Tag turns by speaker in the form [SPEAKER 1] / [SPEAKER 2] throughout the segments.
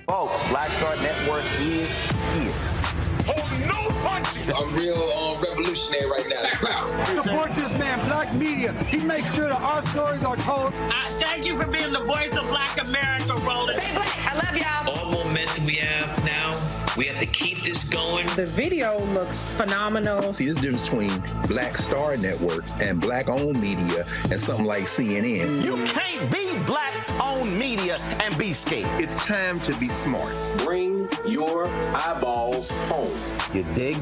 [SPEAKER 1] Folks, Black Star Network is here.
[SPEAKER 2] Hold no punches!
[SPEAKER 3] I'm real revolutionary right now.
[SPEAKER 4] Support this man, Black Media. He makes sure that our stories are told.
[SPEAKER 5] Thank you for being the voice of Black America, Roland.
[SPEAKER 6] Stay black. I love y'all.
[SPEAKER 7] All momentum we have now, we have to keep this going.
[SPEAKER 8] The video looks phenomenal.
[SPEAKER 9] See, this difference between Black Star Network and Black-owned media and something like CNN.
[SPEAKER 1] You can't be Black-owned media and be scared.
[SPEAKER 10] It's time to be smart.
[SPEAKER 11] Bring your eyeballs home.
[SPEAKER 1] You dig?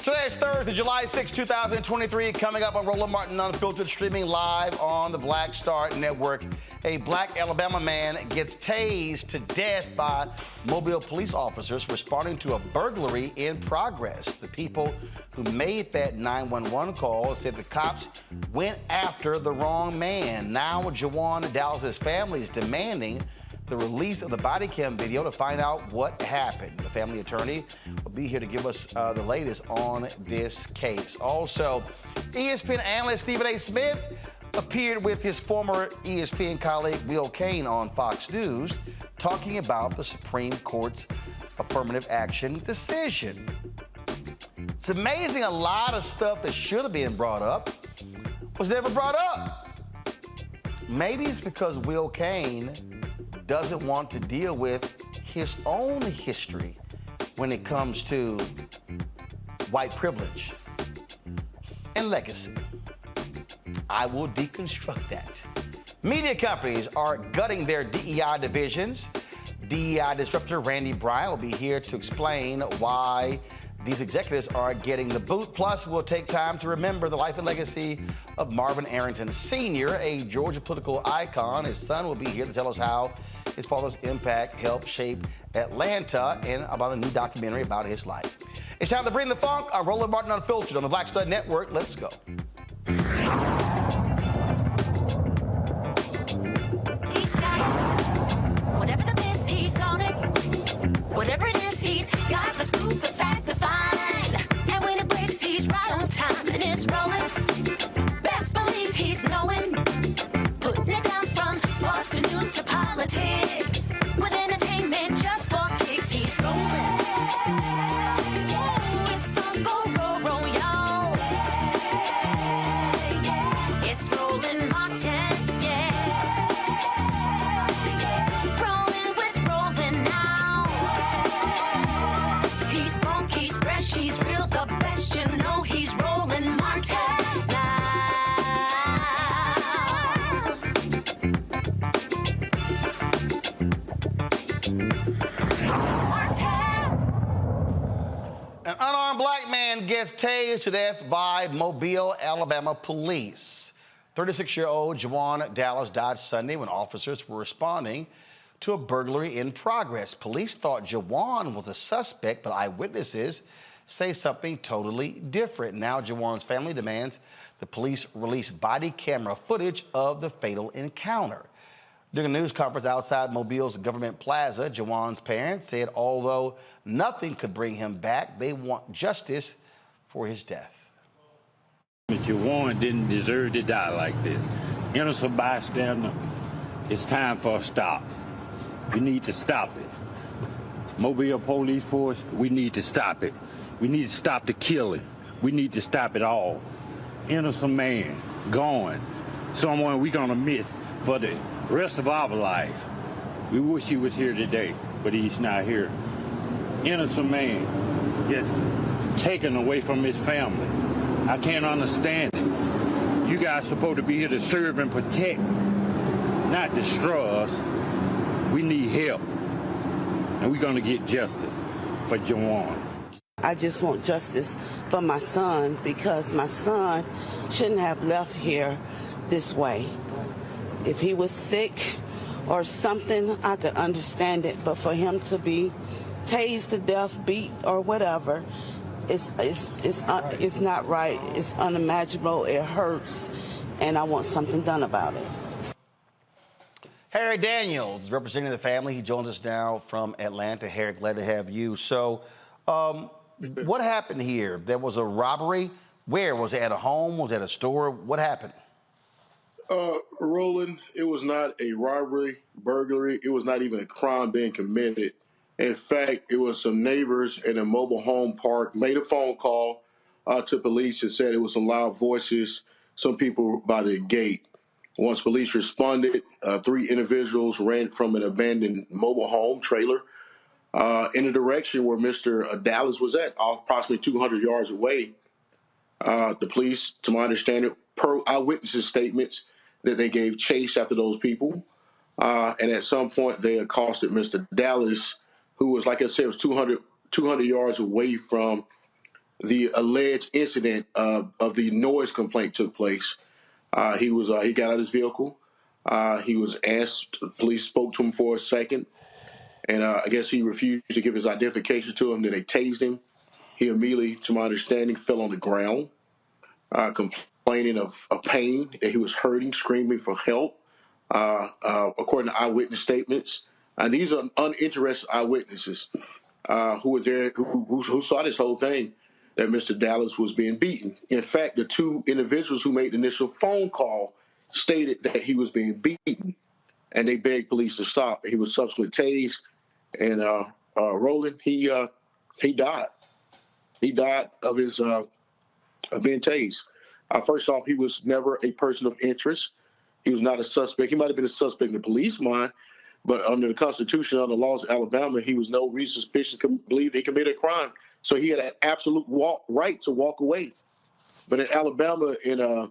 [SPEAKER 1] Today is Thursday, July 6, 2023. Coming up on Roland Martin Unfiltered, streaming live on the Black Star Network. A black Alabama man gets tased to death by Mobile police officers responding to a burglary in progress. The people who made that 911 call said the cops went after the wrong man. Now Jawan Dallas' family is demanding the release of the body cam video to find out what happened. The family attorney will be here to give us the latest on this case. Also, ESPN analyst Stephen A. Smith appeared with his former ESPN colleague Will Cain on Fox News, talking about the Supreme Court's affirmative action decision. It's amazing a lot of stuff that should have been brought up was never brought up. Maybe it's because Will Cain doesn't want to deal with his own history when it comes to white privilege and legacy. I will deconstruct that. Media companies are gutting their DEI divisions. DEI disruptor Randi Bryant will be here to explain why these executives are getting the boot. Plus, we'll take time to remember the life and legacy of Marvin Arrington Sr., a Georgia political icon. His son will be here to tell us how his father's impact helped shape Atlanta and about a new documentary about his life. It's time to bring the funk on Roland Martin Unfiltered on the Black Star Network. Let's go.
[SPEAKER 6] He's got it. Whatever the miss, he's on it. Whatever it is, he's got the scoop, the fact, the find. And when it breaks, he's right on time and it's rolling. Best believe he's knowing. Putting it down from sports to news to politics. With entertainment just for kicks, he's rolling. It's on go, y'all. It's Roland Martin, yeah. Rolling with Roland now. He's funk, he's fresh, he's real, the best, you know he's Roland Martin now.
[SPEAKER 1] An unarmed black man gets tased to death by Mobile, Alabama police. 36-year-old Jawan Dallas died Sunday when officers were responding to a burglary in progress. Police thought Jawan was a suspect, but eyewitnesses say something totally different. Now Jawan's family demands the police release body camera footage of the fatal encounter. During a news conference outside Mobile's Government Plaza, Jawan's parents said although nothing could bring him back, they want justice for his death.
[SPEAKER 10] Jawan didn't deserve to die like this. Innocent bystander, it's time for a stop. We need to stop it. Mobile Police Force, we need to stop it. We need to stop the killing. We need to stop it all. Innocent man, gone. Someone we're gonna miss for the rest of our life. We wish he was here today, but he's not here. Innocent man gets taken away from his family. I can't understand it. You guys are supposed to be here to serve and protect, not destroy us. We need help, and we're gonna get justice for Jawan.
[SPEAKER 12] I just want justice for my son because my son shouldn't have left here this way. If he was sick or something, I could understand it, but for him to be tased to death, beat, or whatever, it's not right. It's unimaginable. It hurts, and I want something done about it.
[SPEAKER 1] Harry Daniels, representing the family. He joins us now from Atlanta. Harry, glad to have you. So, what happened here? There was a robbery. Where? Was it at a home? Was it at a store? What happened?
[SPEAKER 13] Roland, it was not a robbery, burglary. It was not even a crime being committed. In fact, it was some neighbors in a mobile home park made a phone call to police and said it was some loud voices, some people by the gate. Once police responded, 3 individuals ran from an abandoned mobile home trailer in the direction where Mr. Dallas was at, approximately 200 yards away. The police, to my understanding, per eyewitnesses' statements, that they gave chase after those people. And at some point, they accosted Mr. Dallas, who was, like I said, was 200 yards away from the alleged incident of the noise complaint took place. He got out of his vehicle. He was asked. The police spoke to him for a second, and I guess he refused to give his identification to him. Then they tased him. He immediately, to my understanding, fell on the ground, complaining of pain, that he was hurting, screaming for help, according to eyewitness statements. And these are uninterested eyewitnesses who were there, who saw this whole thing, that Mr. Dallas was being beaten. In fact, the two individuals who made the initial phone call stated that he was being beaten, and they begged police to stop. He was subsequently tased, and Roland, he died. He died of being tased. First off, he was never a person of interest. He was not a suspect. He might have been a suspect in the police mind, but under the Constitution, under the laws of Alabama, he was no reason suspicious to believe he committed a crime. So he had an absolute right to walk away. But in Alabama, in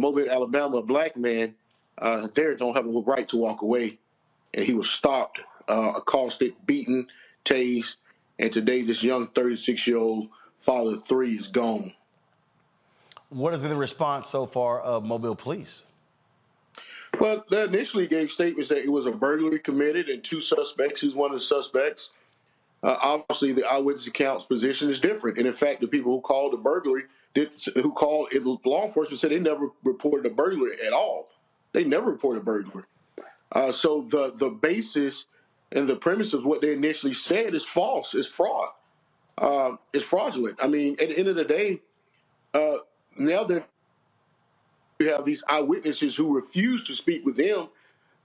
[SPEAKER 13] Mobile, Alabama, a black man there don't have a right to walk away. And he was stopped, accosted, beaten, tased, and today this young 36-year-old father of three is gone.
[SPEAKER 1] What has been the response so far of Mobile police?
[SPEAKER 13] Well, they initially gave statements that it was a burglary committed and two suspects. He's one of the suspects. Obviously, the eyewitness account's position is different. And in fact, the people who called the burglary, who called it, law enforcement said they never reported a burglary at all. They never reported a burglary. So the basis and the premise of what they initially said is false. It's fraud. It's fraudulent. I mean, at the end of the day, now that you have these eyewitnesses who refused to speak with them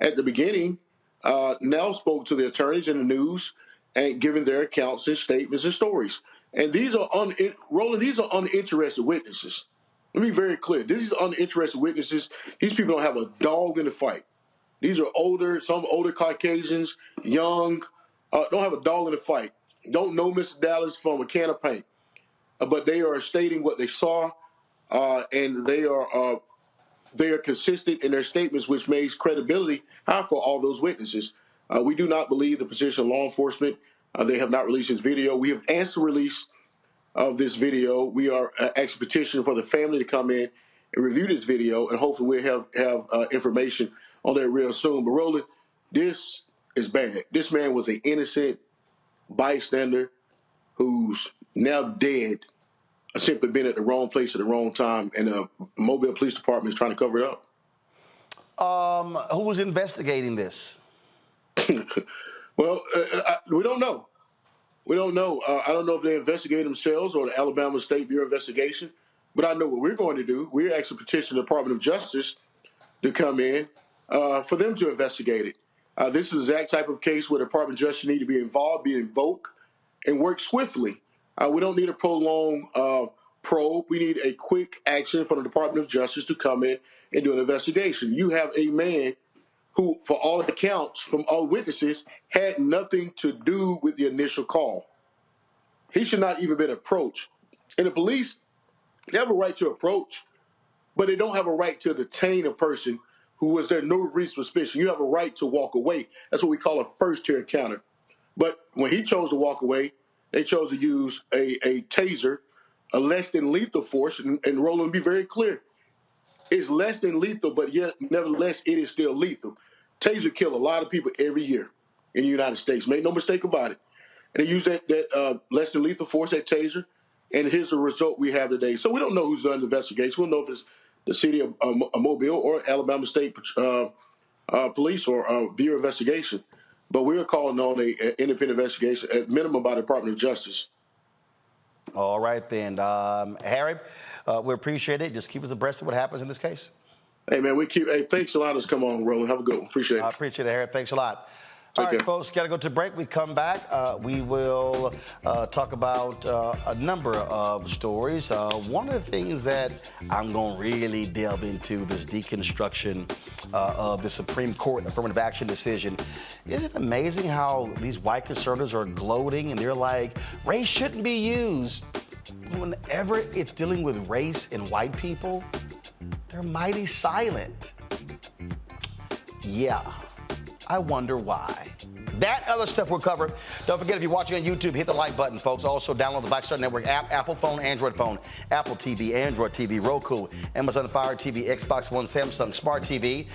[SPEAKER 13] at the beginning, now spoke to the attorneys in the news and given their accounts and statements and stories. And these are Roland, these are uninterested witnesses. Let me be very clear. These are uninterested witnesses. These people don't have a dog in the fight. These are some older Caucasians, young, don't have a dog in the fight. Don't know Mr. Dallas from a can of paint. But they are stating what they saw, and they are consistent in their statements, which makes credibility high for all those witnesses. We do not believe the position of law enforcement. They have not released this video. We have asked the release of this video. We are actually petitioning for the family to come in and review this video, and hopefully we'll have information on that real soon. But Roland, this is bad. This man was an innocent bystander who's now dead, simply been at the wrong place at the wrong time, and the Mobile Police Department is trying to cover it up.
[SPEAKER 1] Who was investigating this?
[SPEAKER 13] Well, we don't know. We don't know. I don't know if they investigate themselves or the Alabama State Bureau of Investigation, but I know what we're going to do. We're actually petitioning the Department of Justice to come in for them to investigate it. This is the exact type of case where the Department of Justice need to be involved, be invoked, and work swiftly. We don't need a prolonged probe. We need a quick action from the Department of Justice to come in and do an investigation. You have a man who, for all accounts, from all witnesses, had nothing to do with the initial call. He should not even been approached. And the police, they have a right to approach, but they don't have a right to detain a person who was there no reason suspicion. You have a right to walk away. That's what we call a first-tier encounter. But when he chose to walk away, they chose to use a taser, a less than lethal force, and Roland, be very clear. It's less than lethal, but yet, nevertheless, it is still lethal. Taser kill a lot of people every year in the United States. Make no mistake about it. And they use that less than lethal force, that taser, and here's the result we have today. So we don't know who's done the investigation. We don't know if it's the city of Mobile or Alabama State Police or Bureau of Investigation. But we're calling on an independent investigation, at minimum by the Department of Justice.
[SPEAKER 1] All right, then. Harry, we appreciate it. Just keep us abreast of what happens in this case.
[SPEAKER 13] Hey, man, hey, thanks a lot for coming on, Roland. Have a good one. Appreciate it.
[SPEAKER 1] I appreciate it, Harry. Thanks a lot. All right, folks, got to go to break. We come back. We will talk about a number of stories. One of the things that I'm going to really delve into, this deconstruction of the Supreme Court Affirmative Action decision. Isn't it amazing how these white conservatives are gloating and they're like, race shouldn't be used? Whenever it's dealing with race and white people, they're mighty silent. Yeah. I wonder why. That other stuff we'll cover. Don't forget, if you're watching on YouTube, hit the like button, folks. Also, download the Black Star Network app, Apple phone, Android phone, Apple TV, Android TV, Roku, Amazon Fire TV, Xbox One, Samsung Smart TV.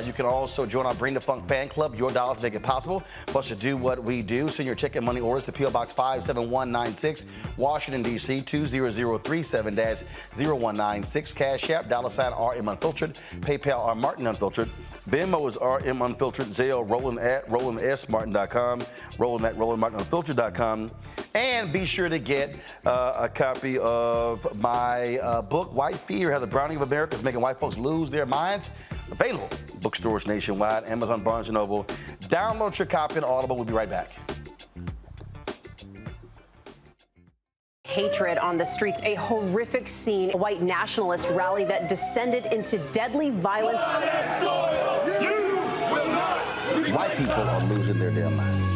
[SPEAKER 1] You can also join our Bring the Funk fan club. Your dollars make it possible for us to do what we do. Send your check and money orders to P.O. Box 57196, Washington, D.C. 20037-0196. Cash App, $RM Unfiltered. PayPal, R Martin Unfiltered. Venmo is RM Unfiltered. Zelle, Roland at RolandSMartin.com. Roland at RolandMartinUnfiltered.com. And be sure to get a copy of my book, White Fear, How the Browning of America is Making White Folks Lose Their Minds. Available bookstores nationwide, Amazon, Barnes & Noble. Download your copy on Audible. We'll be right back.
[SPEAKER 14] Hatred on the streets, a horrific scene, a white nationalist rally that descended into deadly violence.
[SPEAKER 1] White people are losing their damn minds.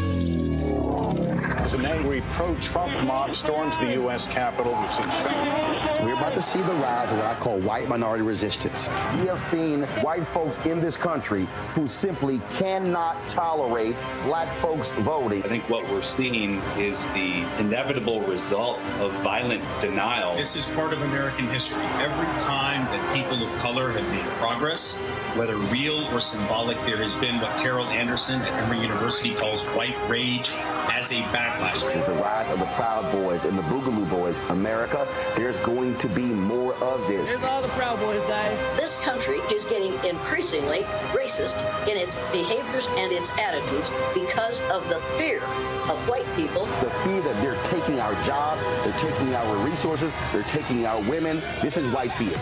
[SPEAKER 15] As an angry pro-Trump mob storms the U.S. Capitol, we've seen shooting.
[SPEAKER 1] We're about to see the rise of what I call white minority resistance. We have seen white folks in this country who simply cannot tolerate black folks voting.
[SPEAKER 16] I think what we're seeing is the inevitable result of violent denial.
[SPEAKER 17] This is part of American history. Every time that people of color have made progress, whether real or symbolic, there has been what Carol Anderson at Emory University calls white rage as a backlash.
[SPEAKER 1] This is the rise of the Proud Boys and the Boogaloo Boys. America, there's going to be more of this.
[SPEAKER 18] Here's all the Proud Boys, guys.
[SPEAKER 19] This country is getting increasingly racist in its behaviors and its attitudes because of the fear of white people.
[SPEAKER 1] The fear that they're taking our jobs, they're taking our resources, they're taking our women. This is white fear.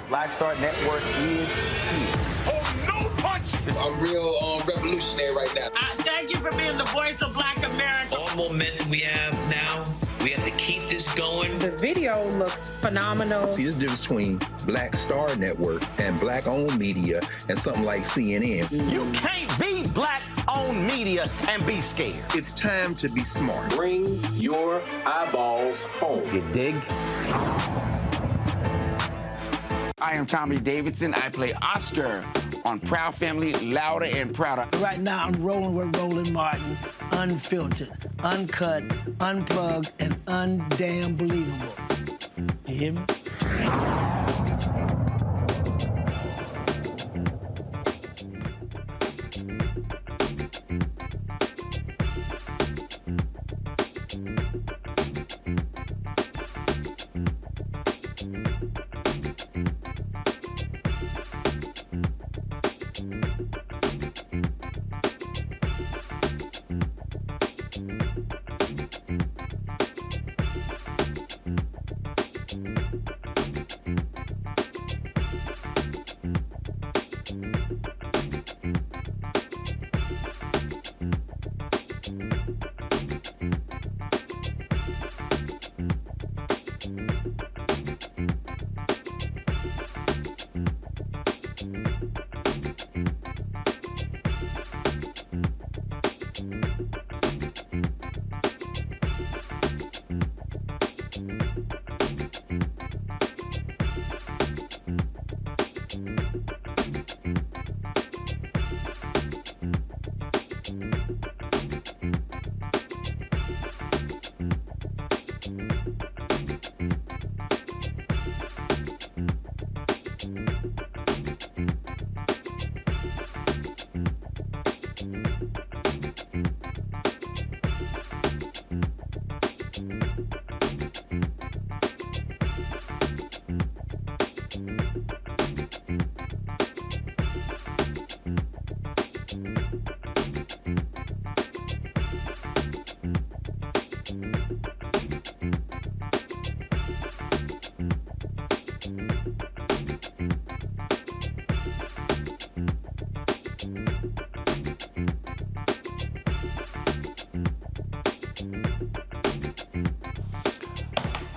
[SPEAKER 1] Black Star Network is here.
[SPEAKER 2] Oh, no punch!
[SPEAKER 3] I'm real revolutionary right now.
[SPEAKER 5] Thank you for being the voice of Black America.
[SPEAKER 7] All momentum we have now, we have to keep this going.
[SPEAKER 8] The video looks phenomenal.
[SPEAKER 9] See, this difference between Black Star Network and black-owned media and something like CNN.
[SPEAKER 1] You can't be black-owned media and be scared.
[SPEAKER 9] It's time to be smart.
[SPEAKER 11] Bring your eyeballs home.
[SPEAKER 1] You dig?
[SPEAKER 20] I am Tommy Davidson. I play Oscar on Proud Family, Louder and Prouder.
[SPEAKER 4] Right now, I'm rolling with Roland Martin, unfiltered, uncut, unplugged, and undamn believable. You hear me?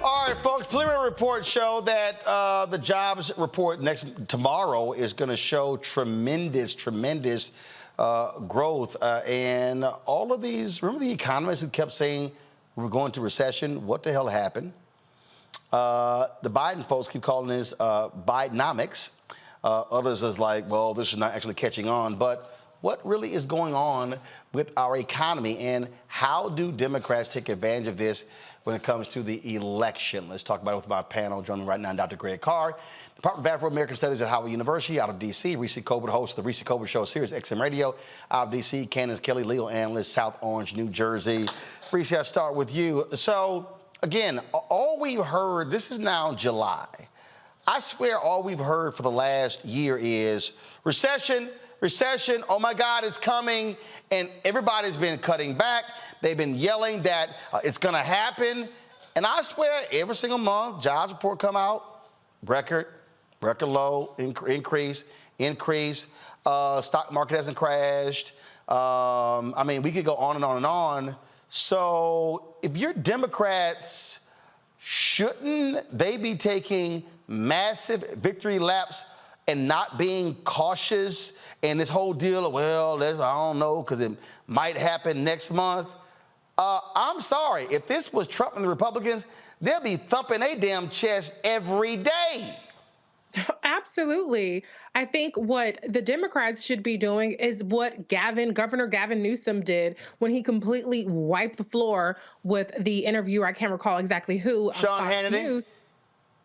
[SPEAKER 1] All right, folks, preliminary reports show that the jobs report tomorrow is going to show tremendous growth. And all of these, remember the economists who kept saying we're going to recession? What the hell happened? The Biden folks keep calling this Bidenomics. Others is like, well, this is not actually catching on. But what really is going on with our economy, and how do Democrats take advantage of this when it comes to the election? Let's talk about it with my panel. Joining me right now, Dr. Greg Carr, Department of Afro-American Studies at Howard University, out of D.C. Reese Colbert, host of the Reese Colbert Show, Sirius XM Radio, out of D.C. Candace Kelly, legal analyst, South Orange, New Jersey. Reese, I'll start with you. So, again, all we've heard, this is now July. I swear all we've heard for the last year is recession, recession, oh my God, it's coming. And everybody's been cutting back. They've been yelling that it's gonna happen. And I swear every single month, jobs report come out, record low, increase. Stock market hasn't crashed. I mean, we could go on and on and on. So if you're Democrats, shouldn't they be taking massive victory laps and not being cautious? And this whole deal of, well, I don't know, because it might happen next month. I'm sorry, if this was Trump and the Republicans, they'll be thumping their damn chest every day.
[SPEAKER 8] Absolutely. I think what the Democrats should be doing is what Governor Gavin Newsom did when he completely wiped the floor with the interviewer, I can't recall exactly who.
[SPEAKER 1] Sean Hannity?
[SPEAKER 8] News.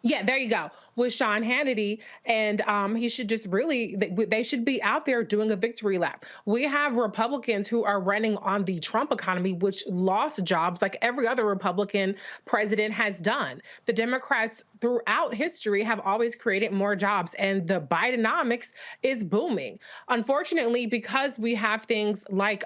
[SPEAKER 8] Yeah, there you go. With Sean Hannity, and he should just really, they should be out there doing a victory lap. We have Republicans who are running on the Trump economy, which lost jobs like every other Republican president has done. The Democrats throughout history have always created more jobs, and the Bidenomics is booming. Unfortunately, because we have things like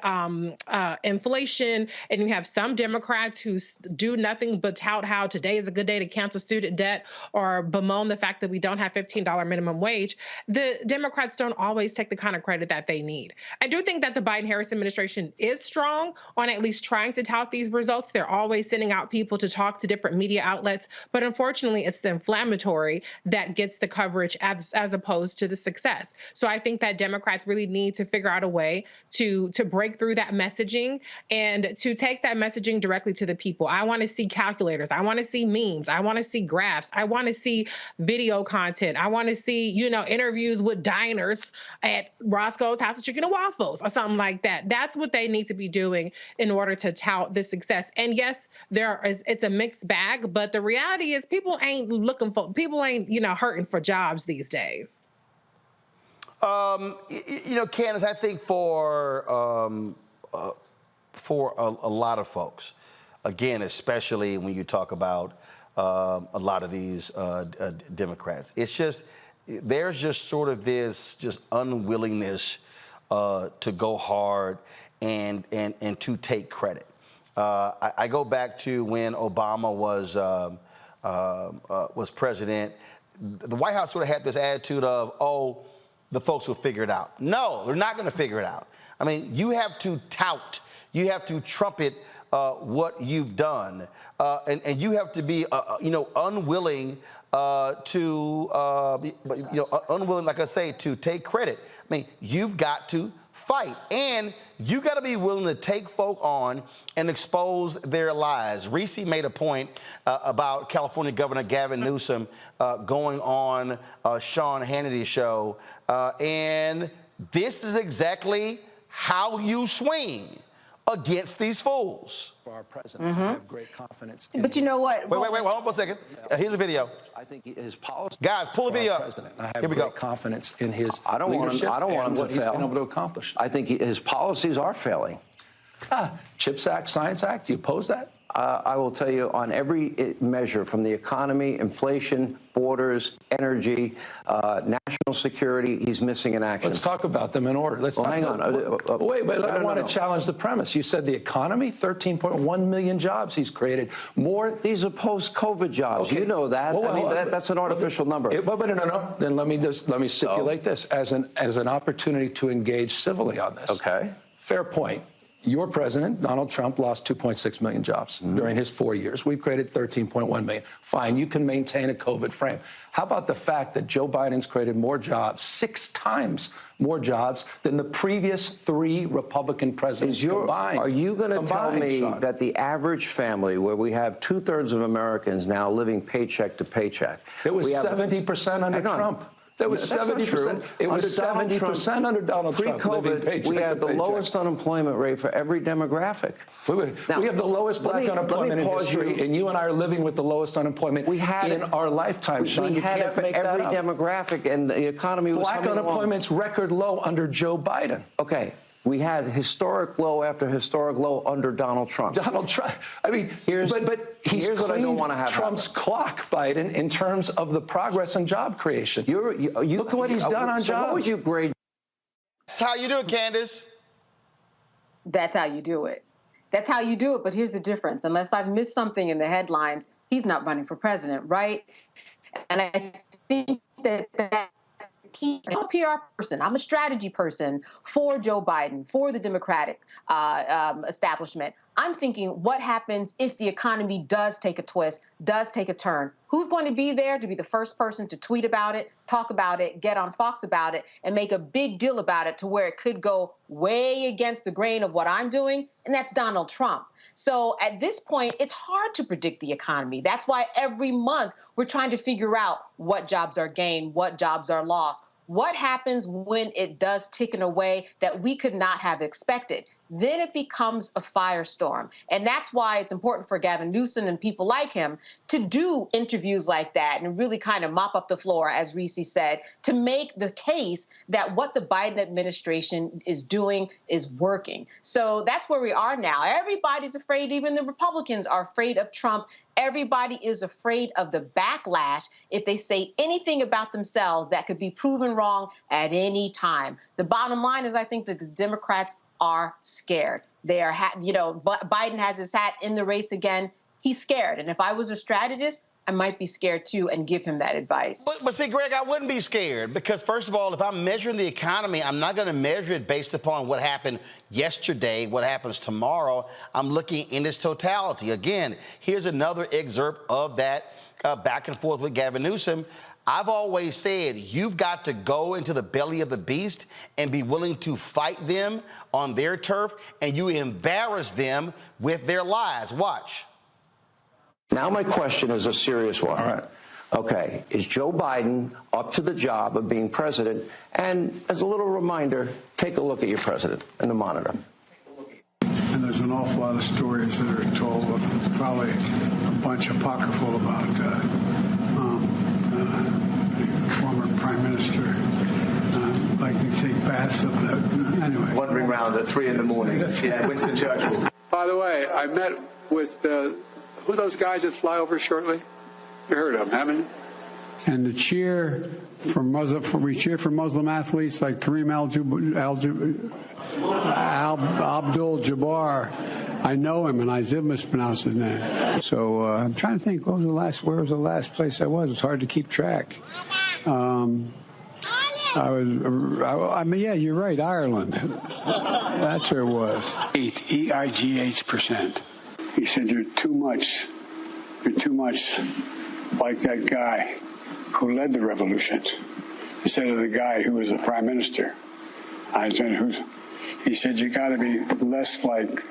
[SPEAKER 8] inflation, and you have some Democrats who do nothing but tout how today is a good day to cancel student debt or bemoan the fact that we don't have $15 minimum wage, the Democrats don't always take the kind of credit that they need. I do think that the Biden-Harris administration is strong on at least trying to tout these results. They're always sending out people to talk to different media outlets, but unfortunately, it's the inflammatory that gets the coverage as opposed to the success. So I think that Democrats really need to figure out a way to break through that messaging and to take that messaging directly to the people. I want to see calculators. I want to see memes. I want to see graphs. I want to see video content. I want to see, interviews with diners at Roscoe's House of Chicken and Waffles or something like that. That's what they need to be doing in order to tout this success. And yes, it's a mixed bag, but the reality is people ain't hurting for jobs these days.
[SPEAKER 1] Candace, I think for a lot of folks, again, especially when you talk about a lot of these Democrats, there's just sort of this just unwillingness to go hard and to take credit. I go back to when Obama was president. The White House sort of had this attitude of, oh, the folks will figure it out. No, they're not going to figure it out. I mean, you have to tout, you have to trumpet what you've done, and you have to be, unwilling unwilling, like I say, to take credit. I mean, you've got to fight, and you got to be willing to take folk on and expose their lies. Reese made a point about California Governor Gavin Newsom going on Sean Hannity's show, and this is exactly how you swing against these fools.
[SPEAKER 18] For our president, I have great confidence.
[SPEAKER 21] But you know what?
[SPEAKER 1] Wait, hold on for a second. Here's a video.
[SPEAKER 18] I think his policy.
[SPEAKER 1] Guys, pull the video up.
[SPEAKER 18] I have
[SPEAKER 1] Here we go.
[SPEAKER 18] great confidence in his
[SPEAKER 22] I don't want him to fail.
[SPEAKER 18] Been able to accomplish.
[SPEAKER 22] I think his policies are failing.
[SPEAKER 18] CHIPS Act, Science Act. Do you oppose that?
[SPEAKER 22] I will tell you on every measure, from the economy, inflation, borders, energy, national security, he's missing in action.
[SPEAKER 18] Let's talk about them in order.
[SPEAKER 22] Hang on.
[SPEAKER 18] I want to challenge the premise. You said the economy, 13.1 million jobs he's created. More.
[SPEAKER 22] These are post-COVID jobs. Okay. You know that. That's an artificial number.
[SPEAKER 18] No. Then let me stipulate this as an opportunity to engage civilly on this.
[SPEAKER 22] Okay.
[SPEAKER 18] Fair point. your president, Donald Trump, lost 2.6 million jobs during his 4 years. We've created 13.1 million. Fine, you can maintain a COVID frame. How about the fact that Joe Biden's created more jobs, 6 times more jobs, than the previous 3 Republican presidents combined?
[SPEAKER 22] Are you going to tell me
[SPEAKER 18] Sean,
[SPEAKER 22] that the average family, where we have 2/3 of Americans now living paycheck to paycheck,
[SPEAKER 18] it was 70% under Trump? That was 70%. It was 70% under Donald Trump.
[SPEAKER 22] Pre-COVID, we had the lowest unemployment rate for every demographic.
[SPEAKER 18] We have the lowest black unemployment in history, and you and I are living with the lowest unemployment in our lifetime, Sean.
[SPEAKER 22] We had it for every demographic, and the economy was
[SPEAKER 18] black unemployment's record low under Joe Biden.
[SPEAKER 22] Okay. We had historic low after historic low under Donald Trump.
[SPEAKER 18] Donald Trump. I mean, but he's cleaned Trump's clock, Biden, in terms of the progress in job creation. Look at what he's done on jobs.
[SPEAKER 22] What would you grade?
[SPEAKER 1] That's how you do it, Candace.
[SPEAKER 6] That's how you do it. That's how you do it. But here's the difference. Unless I've missed something in the headlines, he's not running for president, right? And I think that I'm a PR person. I'm a strategy person for Joe Biden, for the Democratic establishment. I'm thinking, what happens if the economy does take a twist, does take a turn? Who's going to be there to be the first person to tweet about it, talk about it, get on Fox about it, and make a big deal about it to where it could go way against the grain of what I'm doing? And that's Donald Trump. So at this point, it's hard to predict the economy. That's why every month we're trying to figure out what jobs are gained, what jobs are lost. What happens when it does tick in a way that we could not have expected? Then it becomes a firestorm. And that's why it's important for Gavin Newsom and people like him to do interviews like that and really kind of mop up the floor, as Reese said, to make the case that what the Biden administration is doing is working. So that's where we are now. Everybody's afraid. Even the Republicans are afraid of Trump. Everybody is afraid of the backlash if they say anything about themselves that could be proven wrong at any time. The bottom line is I think that the Democrats are scared. They are, Biden has his hat in the race again. He's scared. And if I was a strategist, I might be scared too and give him that advice.
[SPEAKER 1] But see, Greg, I wouldn't be scared because, first of all, if I'm measuring the economy, I'm not going to measure it based upon what happened yesterday, what happens tomorrow. I'm looking in its totality. Again, here's another excerpt of that back and forth with Gavin Newsom. I've always said you've got to go into the belly of the beast and be willing to fight them on their turf, and you embarrass them with their lies. Watch.
[SPEAKER 22] Now my question is a serious one. All right. Okay, is Joe Biden up to the job of being president? And as a little reminder, take a look at your president in the monitor.
[SPEAKER 21] And there's an awful lot of stories that are told, probably a bunch apocryphal about the former prime minister like to take baths of the, anyway.
[SPEAKER 23] Wandering around at 3 in the morning. Yeah, Winston Churchill.
[SPEAKER 21] By the way, I met with who are those guys that fly over shortly? You heard of them, haven't you? And the cheer for we cheer for Muslim athletes like Kareem Abdul Jabbar. I know him, and I did mispronounce his name. So I'm trying to think. Where was the last place I was? It's hard to keep track. Yeah, you're right, Ireland. That's where it was. EIGH%. He said, you're too much like that guy who led the revolution. Instead of the guy who was the prime minister. He said, you got to be less like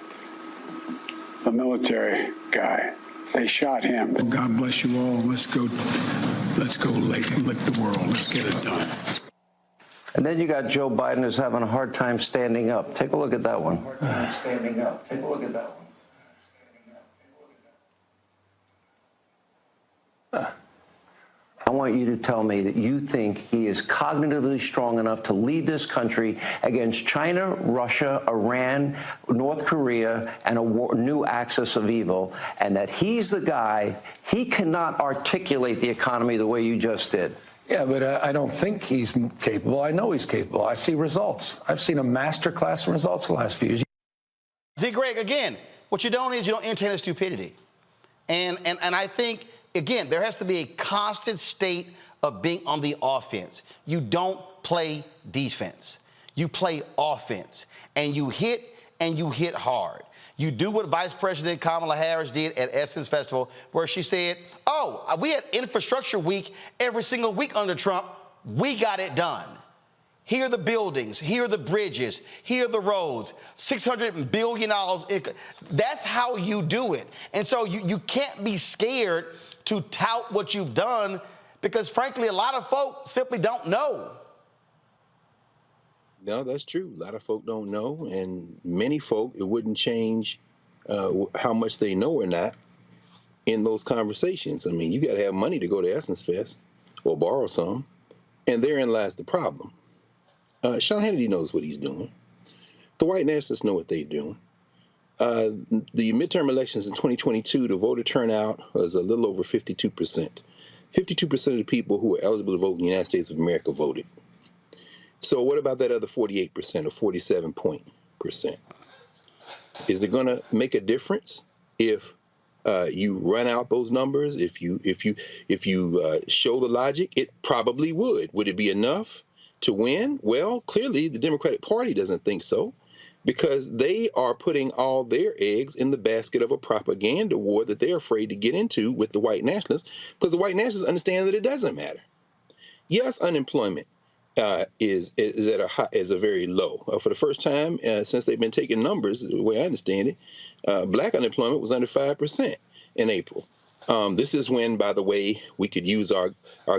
[SPEAKER 21] the military guy. They shot him. God bless you all. Let's go lick the world. Let's get it done.
[SPEAKER 22] And then you got Joe Biden who's having a hard time standing up. Take a look at that one.
[SPEAKER 18] Standing up. Take a look at that one.
[SPEAKER 22] I want you to tell me that you think he is cognitively strong enough to lead this country against China, Russia, Iran, North Korea, and a new axis of evil, and that he's the guy, he cannot articulate the economy the way you just did.
[SPEAKER 18] Yeah, but I don't think he's capable. I know he's capable. I see results. I've seen a masterclass in results the last few years.
[SPEAKER 1] See, Greg, again, what you don't is you don't entertain the stupidity. And I think, again, there has to be a constant state of being on the offense. You don't play defense. You play offense. And you hit and you hit hard. You do what Vice President Kamala Harris did at Essence Festival, where she said, oh, we had infrastructure week every single week under Trump. We got it done. Here are the buildings, here are the bridges, here are the roads, $600 billion. That's how you do it. And so you can't be scared to tout what you've done because, frankly, a lot of folk simply don't know.
[SPEAKER 9] No, that's true. A lot of folk don't know, and many folk, it wouldn't change how much they know or not in those conversations. I mean, you got to have money to go to Essence Fest or borrow some, and therein lies the problem. Sean Hannity knows what he's doing. The white nationalists know what they're doing. The midterm elections in 2022, the voter turnout was a little over 52%. 52% of the people who were eligible to vote in the United States of America voted. So what about that other 48% or 47%? Is it going to make a difference if you run out those numbers? If you show the logic, it probably would. Would it be enough to win? Well, clearly the Democratic Party doesn't think so, because they are putting all their eggs in the basket of a propaganda war that they're afraid to get into with the white nationalists, because the white nationalists understand that it doesn't matter. Yes, unemployment is a very low. For the first time since they've been taking numbers, the way I understand it, black unemployment was under 5% in April. This is when, by the way, we could use our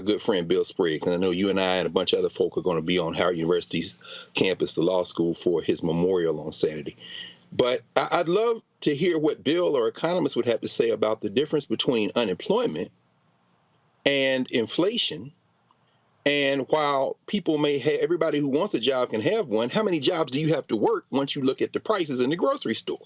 [SPEAKER 9] good friend Bill Spriggs, and I know you and I and a bunch of other folk are going to be on Howard University's campus, the law school, for his memorial on Saturday. But I'd love to hear what Bill or economists would have to say about the difference between unemployment and inflation. And while people may have, everybody who wants a job can have one, how many jobs do you have to work once you look at the prices in the grocery store?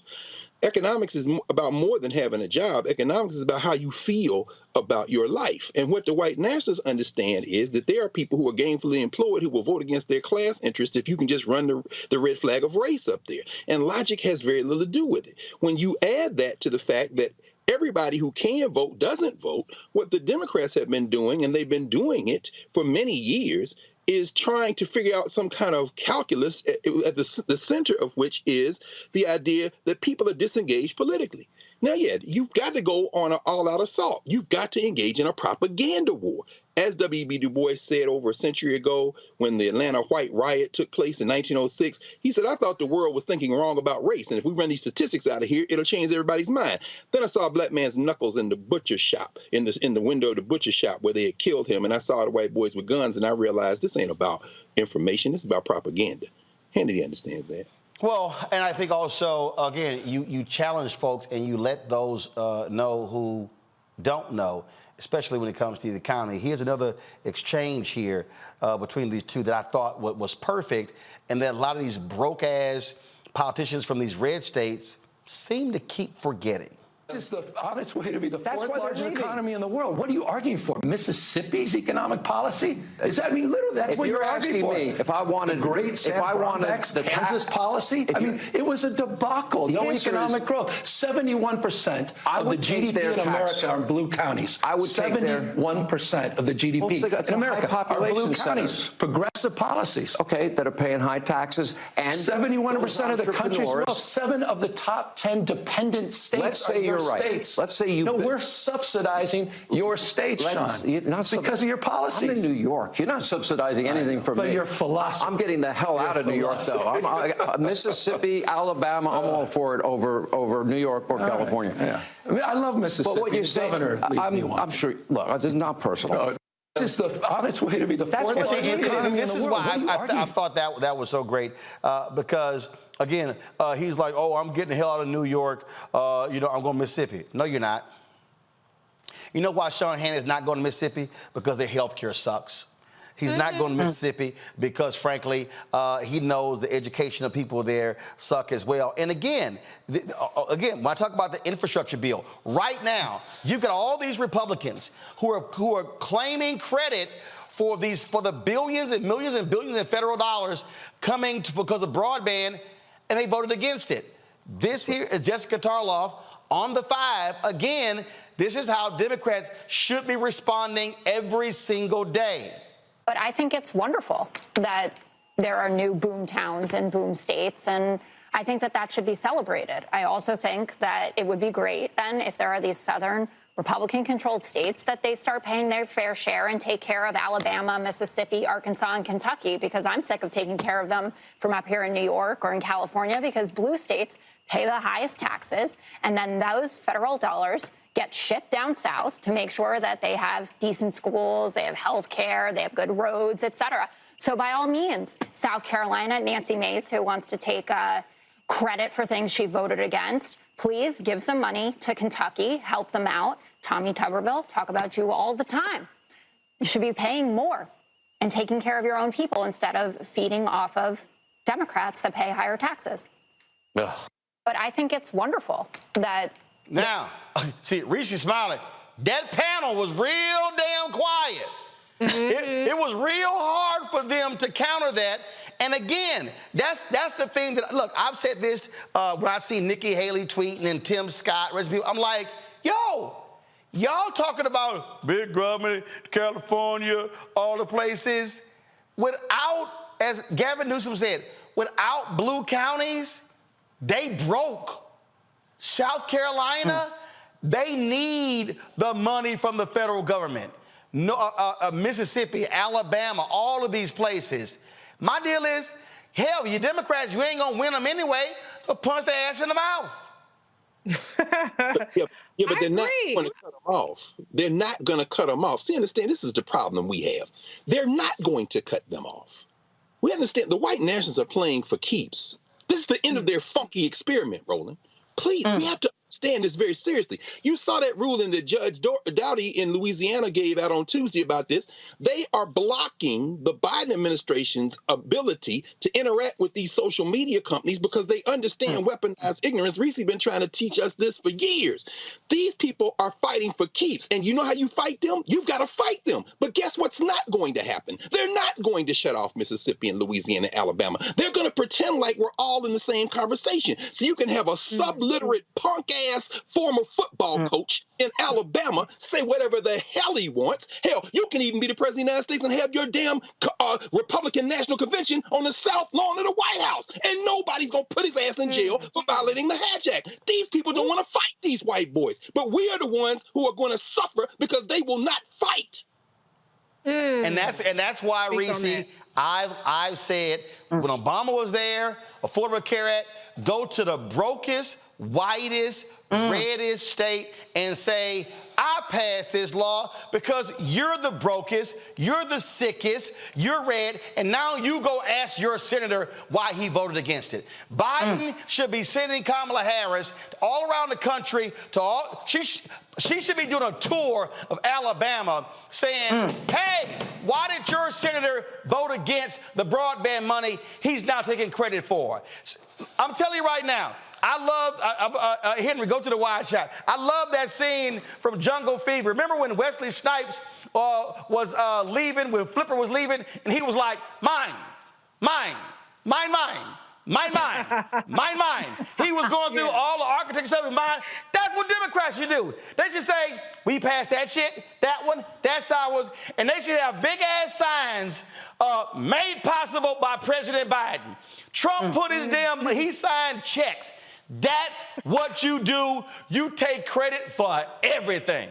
[SPEAKER 9] Economics is about more than having a job. Economics is about how you feel about your life. And what the white nationalists understand is that there are people who are gainfully employed who will vote against their class interest if you can just run the red flag of race up there. And logic has very little to do with it. When you add that to the fact that everybody who can vote doesn't vote, what the Democrats have been doing, and they've been doing it for many years, is trying to figure out some kind of calculus at the center of which is the idea that people are disengaged politically. Now, yeah, you've got to go on an all-out assault. You've got to engage in a propaganda war. As W.B. Du Bois said over a century ago when the Atlanta White Riot took place in 1906, he said, I thought the world was thinking wrong about race, and if we run these statistics out of here, it'll change everybody's mind. Then I saw a black man's knuckles in the butcher shop, in the window of the butcher shop where they had killed him, and I saw the white boys with guns, and I realized this ain't about information, it's about propaganda. Hannity understands that.
[SPEAKER 1] Well, and I think also, again, you challenge folks and you let those know who don't know, especially when it comes to the economy. Here's another exchange here between these two that I thought was perfect, and that a lot of these broke-ass politicians from these red states seem to keep forgetting.
[SPEAKER 18] This is the honest way to be the fourth largest economy in the world. What are you arguing for? Mississippi's economic policy? Is that, I mean, literally, that's what you're arguing for.
[SPEAKER 22] Me, if I wanted
[SPEAKER 18] the great Sam Brownback's Kansas policy, I mean, it was a debacle. No economic growth. 71% of the GDP in America are in blue counties.
[SPEAKER 22] I would
[SPEAKER 18] 71% of the GDP in America are blue counties. Progressive policies.
[SPEAKER 22] Okay, that are paying high taxes, and
[SPEAKER 18] 71% of the country's wealth. 7 of the top 10 dependent states.
[SPEAKER 22] Let's say you're right.
[SPEAKER 18] States.
[SPEAKER 22] Let's say you.
[SPEAKER 18] No, we're subsidizing your states, Sean, because of your policies.
[SPEAKER 22] I'm in New York. You're not subsidizing anything from me.
[SPEAKER 18] But your philosophy.
[SPEAKER 22] I'm getting the hell out of New York, though. Mississippi, Alabama, I'm all for it over New York or California.
[SPEAKER 18] Yeah. I mean, I love Mississippi.
[SPEAKER 22] But what you say, I'm sure. Look, it's not personal.
[SPEAKER 18] No, this is the honest way to be the fourth largest economy in the world.
[SPEAKER 1] This is why I thought that was so great because. Again, he's like, oh, I'm getting the hell out of New York. I'm going to Mississippi. No, you're not. You know why Sean Hannity's not going to Mississippi? Because their health care sucks. He's not going to Mississippi because, frankly, he knows the education of people there suck as well. And again, when I talk about the infrastructure bill, right now, you've got all these Republicans who are claiming credit for the billions and millions and billions in federal dollars coming because of broadband, and they voted against it. This here is Jessica Tarloff on the 5. Again, this is how Democrats should be responding every single day.
[SPEAKER 10] But I think it's wonderful that there are new boom towns and boom states, and I think that that should be celebrated. I also think that it would be great then if there are these southern Republican-controlled states that they start paying their fair share and take care of Alabama, Mississippi, Arkansas, and Kentucky, because I'm sick of taking care of them from up here in New York or in California, because blue states pay the highest taxes, and then those federal dollars get shipped down south to make sure that they have decent schools, they have health care, they have good roads, et cetera. So by all means, South Carolina, Nancy Mace, who wants to take credit for things she voted against, please give some money to Kentucky, help them out. Tommy Tuberville, talk about you all the time. You should be paying more and taking care of your own people instead of feeding off of Democrats that pay higher taxes.
[SPEAKER 1] Ugh.
[SPEAKER 10] But I think it's wonderful that...
[SPEAKER 1] Now, see, Reese's smiling. That panel was real damn quiet. It was real hard for them to counter that. And again, that's the thing that, look, I've said this when I see Nikki Haley tweeting and Tim Scott, I'm like, yo, y'all talking about big government, California, all the places, without, as Gavin Newsom said, without blue counties, they broke. South Carolina, they need the money from the federal government. Mississippi, Alabama, all of these places. My deal is, hell, you Democrats, you ain't gonna win them anyway, so punch their ass in the mouth.
[SPEAKER 9] but they're not going to cut them off. They're not going to cut them off. See, understand, this is the problem we have. They're not going to cut them off. We understand the white nationalists are playing for keeps. This is the end of their funky experiment, Roland. Please, we have to understand this very seriously. You saw that ruling that Judge Doughty in Louisiana gave out on Tuesday about this. They are blocking the Biden administration's ability to interact with these social media companies because they understand weaponized ignorance. Reese been trying to teach us this for years. These people are fighting for keeps. And you know how you fight them? You've got to fight them. But guess what's not going to happen? They're not going to shut off Mississippi and Louisiana and Alabama. They're going to pretend like we're all in the same conversation. So you can have a subliterate punk-ass former football coach in Alabama say whatever the hell he wants. Hell, you can even be the president of the United States and have your damn Republican National Convention on the South Lawn of the White House, and nobody's going to put his ass in jail for violating the Hatch Act. These people don't want to fight these white boys, but we are the ones who are going to suffer because they will not fight.
[SPEAKER 1] And that's why, Reese, I've said when Obama was there, Affordable Care Act, go to the brokest, whitest, reddest state and say, I passed this law because you're the brokest, you're the sickest, you're red, and now you go ask your senator why he voted against it. Biden should be sending Kamala Harris all around the country to all, she should be doing a tour of Alabama saying, hey, why did your senator vote against the broadband money he's now taking credit for? I'm telling you right now, I love, Henry, go to the wide shot. I love that scene from Jungle Fever. Remember when Wesley Snipes was leaving, when Flipper was leaving, and he was like, mine, mine, mine, mine. Mine, mine, mine, mine. He was going through all the architecture stuff in mine. That's what Democrats should do. They should say, we passed that shit, that one, that's ours, and they should have big-ass signs made possible by President Biden. Trump put his he signed checks. That's what you do. You take credit for everything.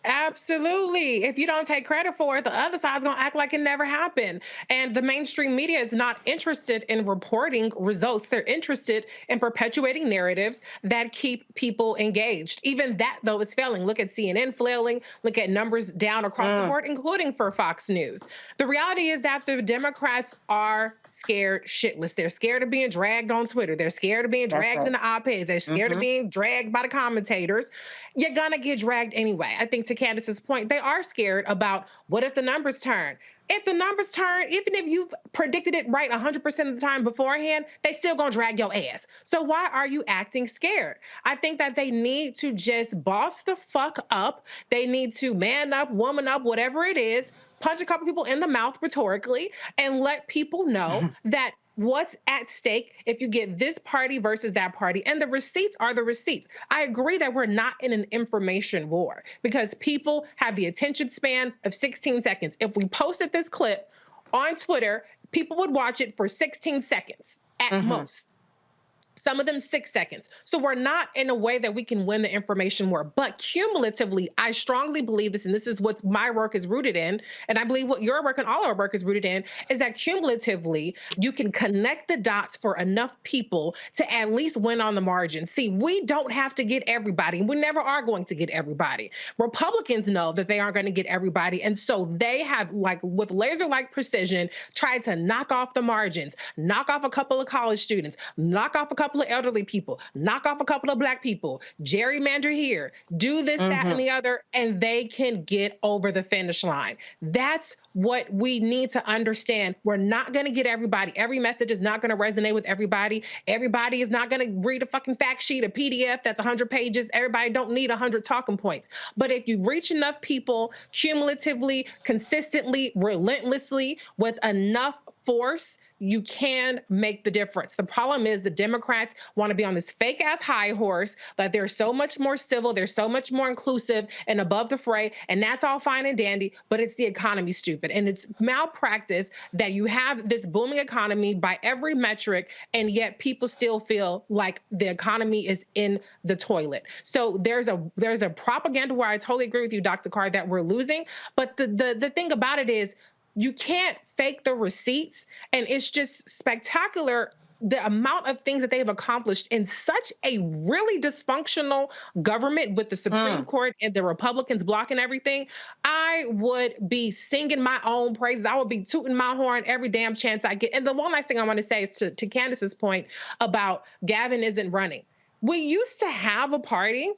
[SPEAKER 8] Absolutely. If you don't take credit for it, the other side's going to act like it never happened. And the mainstream media is not interested in reporting results. They're interested in perpetuating narratives that keep people engaged. Even that, though, is failing. Look at CNN flailing. Look at numbers down across the board, including for Fox News. The reality is that the Democrats are scared shitless. They're scared of being dragged on Twitter. They're scared of being dragged in the op-eds. They're scared of being dragged by the commentators. You're going to get dragged anyway. I think to Candace's point, they are scared about what if the numbers turn. If the numbers turn, even if you've predicted it right 100% of the time beforehand, they still gonna drag your ass. So why are you acting scared? I think that they need to just boss the fuck up. They need to man up, woman up, whatever it is, punch a couple people in the mouth rhetorically, and let people know that what's at stake if you get this party versus that party. And the receipts are the receipts. I agree that we're not in an information war because people have the attention span of 16 seconds. If we posted this clip on Twitter people would watch it for 16 seconds at most. Some of them 6 seconds. So we're not in a way that we can win the information war. But cumulatively, I strongly believe this, and this is what my work is rooted in, and I believe what your work and all our work is rooted in, is that cumulatively, you can connect the dots for enough people to at least win on the margin. See, we don't have to get everybody. We never are going to get everybody. Republicans know that they aren't going to get everybody, and so they have, like, with laser-like precision, tried to knock off the margins, knock off a couple of college students, knock off a couple of elderly people, knock off a couple of black people, gerrymander here, do this, that, and the other, and they can get over the finish line. That's what we need to understand. We're not going to get everybody. Every message is not going to resonate with everybody. Everybody is not going to read a fucking fact sheet, a PDF that's 100 pages. Everybody don't need 100 talking points. But if you reach enough people cumulatively, consistently, relentlessly, with enough force, you can make the difference. The problem is the Democrats want to be on this fake ass high horse, that they're so much more civil, they're so much more inclusive and above the fray, and that's all fine and dandy, but it's the economy, stupid. And it's malpractice that you have this booming economy by every metric, and yet people still feel like the economy is in the toilet. So there's a propaganda war. I totally agree with you, Dr. Carr, that we're losing. But the thing about it is, you can't fake the receipts, and it's just spectacular the amount of things that they've accomplished in such a really dysfunctional government with the Supreme Court and the Republicans blocking everything. I would be singing my own praises. I would be tooting my horn every damn chance I get. And the one last thing I want to say is to Candace's point about Gavin isn't running. We used to have a party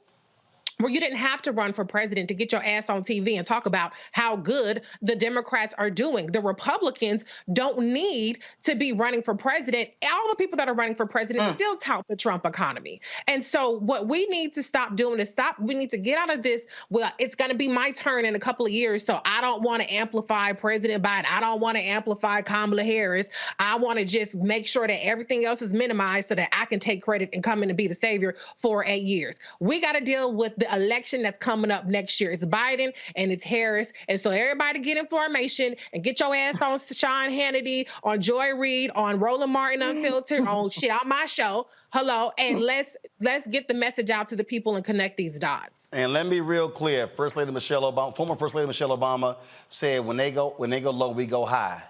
[SPEAKER 8] where you didn't have to run for president to get your ass on TV and talk about how good the Democrats are doing. The Republicans don't need to be running for president. All the people that are running for president still tout the Trump economy. And so what we need to stop doing is we need to get out of this, well, it's going to be my turn in a couple of years, so I don't want to amplify President Biden. I don't want to amplify Kamala Harris. I want to just make sure that everything else is minimized so that I can take credit and come in and be the savior for 8 years. We got to deal with the election that's coming up next year. It's Biden and it's Harris. And so everybody get information and get your ass on Sean Hannity, on Joy Reid, on Roland Martin Unfiltered, on my show. Hello. And let's get the message out to the people and connect these dots.
[SPEAKER 1] And let me be real clear. Former First Lady Michelle Obama said, when they go low, we go high.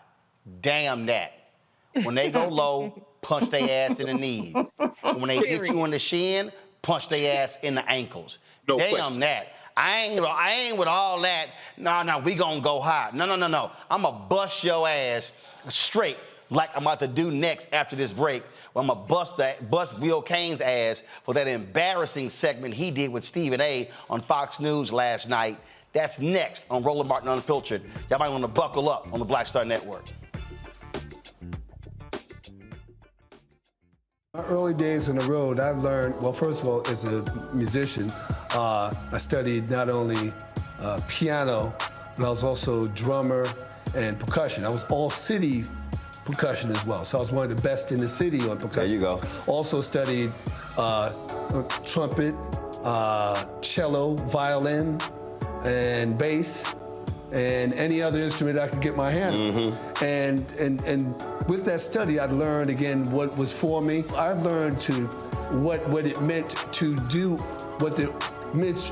[SPEAKER 1] Damn that. When they go low, punch their ass in the knees. And when they get you in the shin, punch their ass in the ankles.
[SPEAKER 9] No
[SPEAKER 1] Damn
[SPEAKER 9] question.
[SPEAKER 1] that. I ain't with all that. No, we gonna go high. No. I'm gonna bust your ass straight like I'm about to do next after this break. I'm gonna bust Bill Kane's ass for that embarrassing segment he did with Stephen A. on Fox News last night. That's next on Roland Martin Unfiltered. Y'all might want to buckle up on the Black Star Network.
[SPEAKER 12] My early days on the road, I learned, well, first of all, as a musician, I studied not only piano, but I was also drummer and percussion. I was all city percussion as well. So I was one of the best in the city on percussion. There you go. Also studied trumpet, cello, violin, and bass, and any other instrument I could get my hand on. And with that study, I learned again what was for me. I learned what it meant to do what the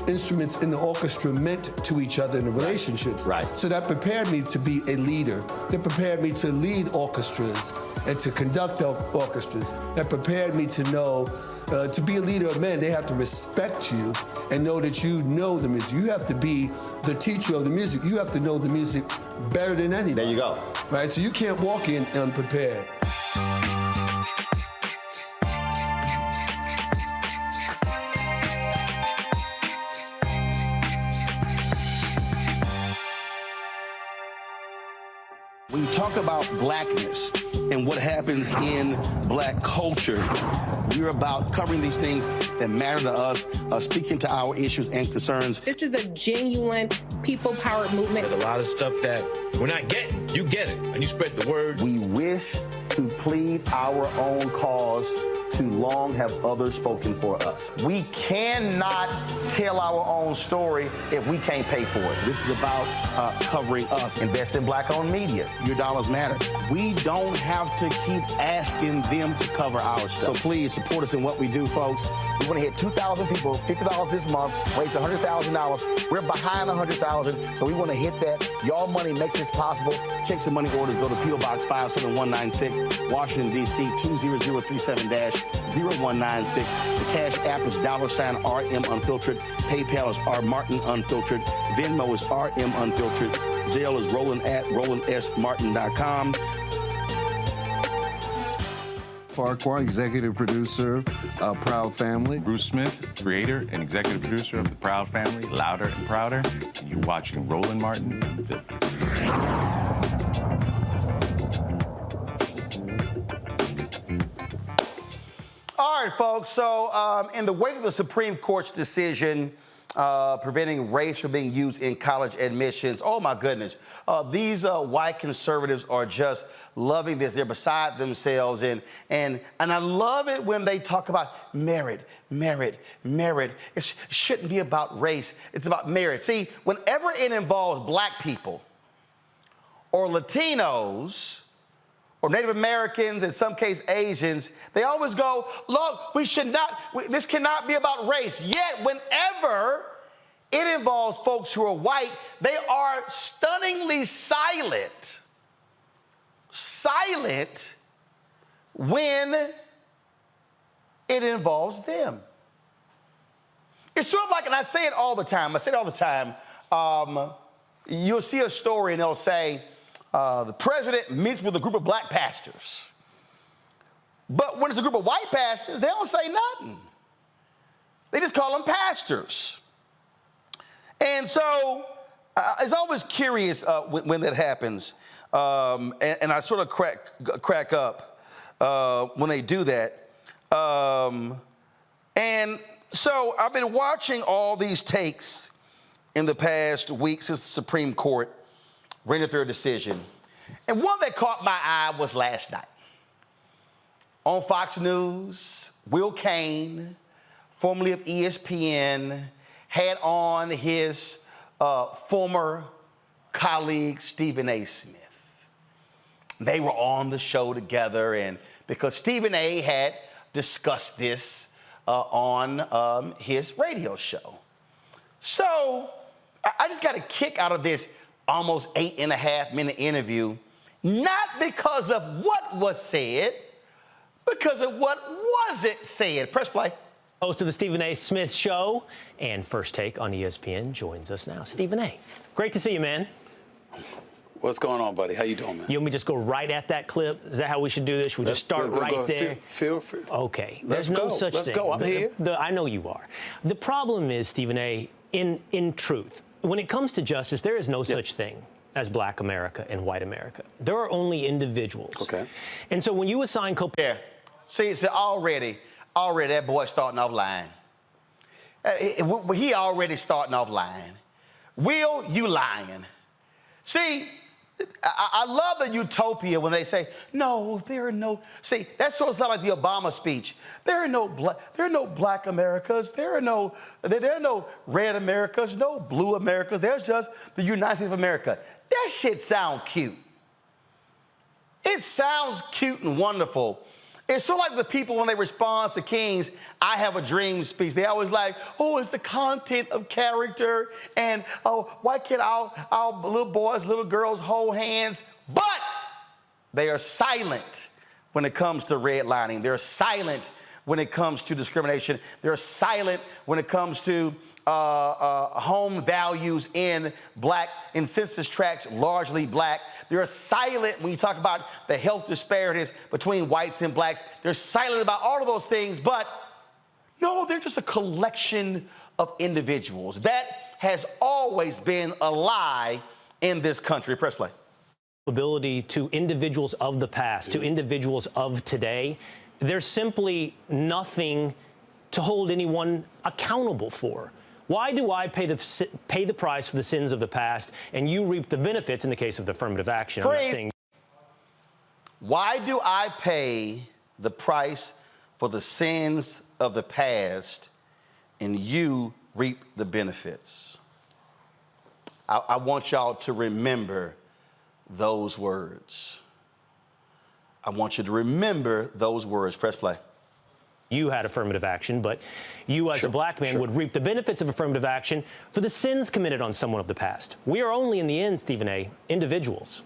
[SPEAKER 12] instruments in the orchestra meant to each other in the relationships. Right. So that prepared me to be a leader. That prepared me to lead orchestras and to conduct orchestras. That prepared me to know to be a leader of men, they have to respect you and know that you know the music. You have to be the teacher of the music. You have to know the music better than anybody. There you go. Right, so you can't walk in unprepared.
[SPEAKER 1] When you talk about blackness and what happens in black culture, we're about covering these things that matter to us, speaking to our issues and concerns.
[SPEAKER 8] This is a genuine people-powered movement.
[SPEAKER 2] There's a lot of stuff that we're not getting. You get it, and you spread the word.
[SPEAKER 1] We wish to plead our own cause too long have others spoken for us. We cannot tell our own story if we can't pay for it. This is about covering us. Invest in black-owned media. Your dollars matter. We don't have to keep asking them to cover our stuff. So please support us in what we do, folks. We want to hit 2,000 people, $50 this month, raise $100,000. We're behind 100,000, so we want to hit that. Y'all money makes this possible. Check some money orders. Go to P.O. Box 57196, Washington, D.C. 20037-0196. The Cash App is $RM Unfiltered. PayPal is R Martin Unfiltered. Venmo is RM Unfiltered. Zelle is Roland at RolandSMartin.com.
[SPEAKER 13] Farquhar, executive producer of Proud Family.
[SPEAKER 14] Bruce Smith, creator and executive producer of The Proud Family, Louder and Prouder. And you're watching Roland Martin Unfiltered.
[SPEAKER 1] All right, folks. So in the wake of the Supreme Court's decision preventing race from being used in college admissions, oh my goodness, these white conservatives are just loving this. They're beside themselves, and I love it when they talk about merit. It shouldn't be about race. It's about merit. See, whenever it involves black people or Latinos or Native Americans, in some case Asians, they always go, look, this cannot be about race. Yet, whenever it involves folks who are white, they are stunningly silent. Silent when it involves them. It's sort of like, and I say it all the time, you'll see a story and they'll say, the president meets with a group of black pastors. But when it's a group of white pastors, they don't say nothing. They just call them pastors. And so it's always curious when that happens. And I sort of crack up when they do that. And so I've been watching all these takes in the past week since the Supreme Court rendered their decision. And one that caught my eye was last night. On Fox News, Will Cain, formerly of ESPN, had on his former colleague, Stephen A. Smith. They were on the show together, and because Stephen A. had discussed this on his radio show. So I just got a kick out of this almost 8.5-minute interview, not because of what was said, because of what wasn't said. Press play.
[SPEAKER 15] Host of the Stephen A. Smith Show and First Take on ESPN joins us now. Stephen A., great to see you, man.
[SPEAKER 24] What's going on, buddy? How you doing, man?
[SPEAKER 15] You want me to just go right at that clip? Is that how we should do this? Should we just start right there?
[SPEAKER 24] Feel free.
[SPEAKER 15] Okay.
[SPEAKER 24] There's no such thing. Let's go. I'm here.
[SPEAKER 15] I know you are. The problem is, Stephen A., in truth, when it comes to justice, there is no such thing as black America and white America. There are only individuals.
[SPEAKER 24] Okay.
[SPEAKER 15] And so when you assign
[SPEAKER 1] See, already that boy starting off lying. He already starting off lying. Will, you lying. See, I love the utopia when they say, no, there are no. See, that sort of sounds like the Obama speech. There are no black Americas. There are no red Americas, no blue Americas. There's just the United States of America. That shit sounds cute. It sounds cute and wonderful. It's sort of like the people when they respond to King's I Have a Dream speech. They always like, oh, it's the content of character, and oh, why can't our little boys, little girls hold hands? But they are silent when it comes to redlining. They're silent when it comes to discrimination. They're silent when it comes to home values in census tracts, largely black. They're silent when you talk about the health disparities between whites and blacks. They're silent about all of those things, but no, they're just a collection of individuals. That has always been a lie in this country. Press play.
[SPEAKER 15] Ability to individuals of the past, to individuals of today, there's simply nothing to hold anyone accountable for. Why do I pay the price for the sins of the past and you reap the benefits in the case of the affirmative action?
[SPEAKER 1] Why do I pay the price for the sins of the past, and you reap the benefits. I want y'all to remember those words. I want you to remember those words. Press play.
[SPEAKER 15] You had affirmative action, but you as a black man would reap the benefits of affirmative action for the sins committed on someone of the past. We are only, in the end, Stephen A., individuals.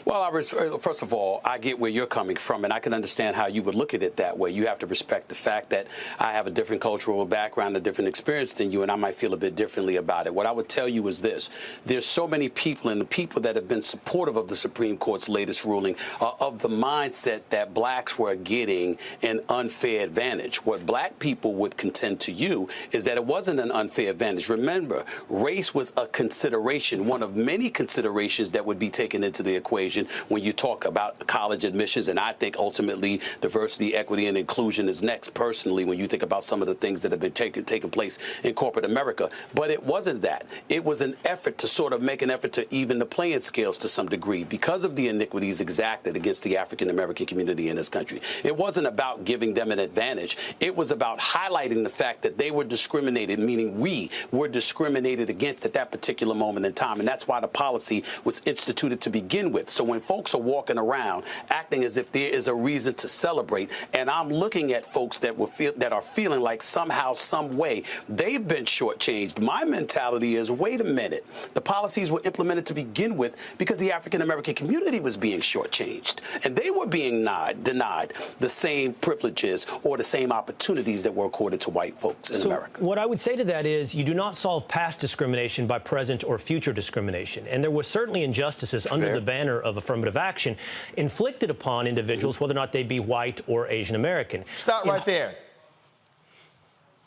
[SPEAKER 24] Well, first of all, I get where you're coming from, and I can understand how you would look at it that way. You have to respect the fact that I have a different cultural background, a different experience than you, and I might feel a bit differently about it. What I would tell you is this. There's so many people, and the people that have been supportive of the Supreme Court's latest ruling are of the mindset that blacks were getting an unfair advantage. What black people would contend to you is that it wasn't an unfair advantage. Remember, race was a consideration, one of many considerations that would be taken into the equation when you talk about college admissions, and I think ultimately diversity, equity, and inclusion is next, personally, when you think about some of the things that have been taking place in corporate America. But it wasn't that. It was an effort to sort of make an effort to even the playing scales to some degree because of the iniquities exacted against the African-American community in this country. It wasn't about giving them an advantage. It was about highlighting the fact that they were discriminated, meaning we were discriminated against at that particular moment in time, and that's why the policy was instituted to begin with. So when folks are walking around acting as if there is a reason to celebrate, and I'm looking at folks that are feeling like somehow, some way, they've been shortchanged, my mentality is, wait a minute, the policies were implemented to begin with because the African-American community was being shortchanged, and they were being denied the same privileges or the same opportunities that were accorded to white folks in America.
[SPEAKER 15] What I would say to that is you do not solve past discrimination by present or future discrimination, and there were certainly injustices under the banner of affirmative action inflicted upon individuals, whether or not they be white or Asian American.
[SPEAKER 1] Stop right there.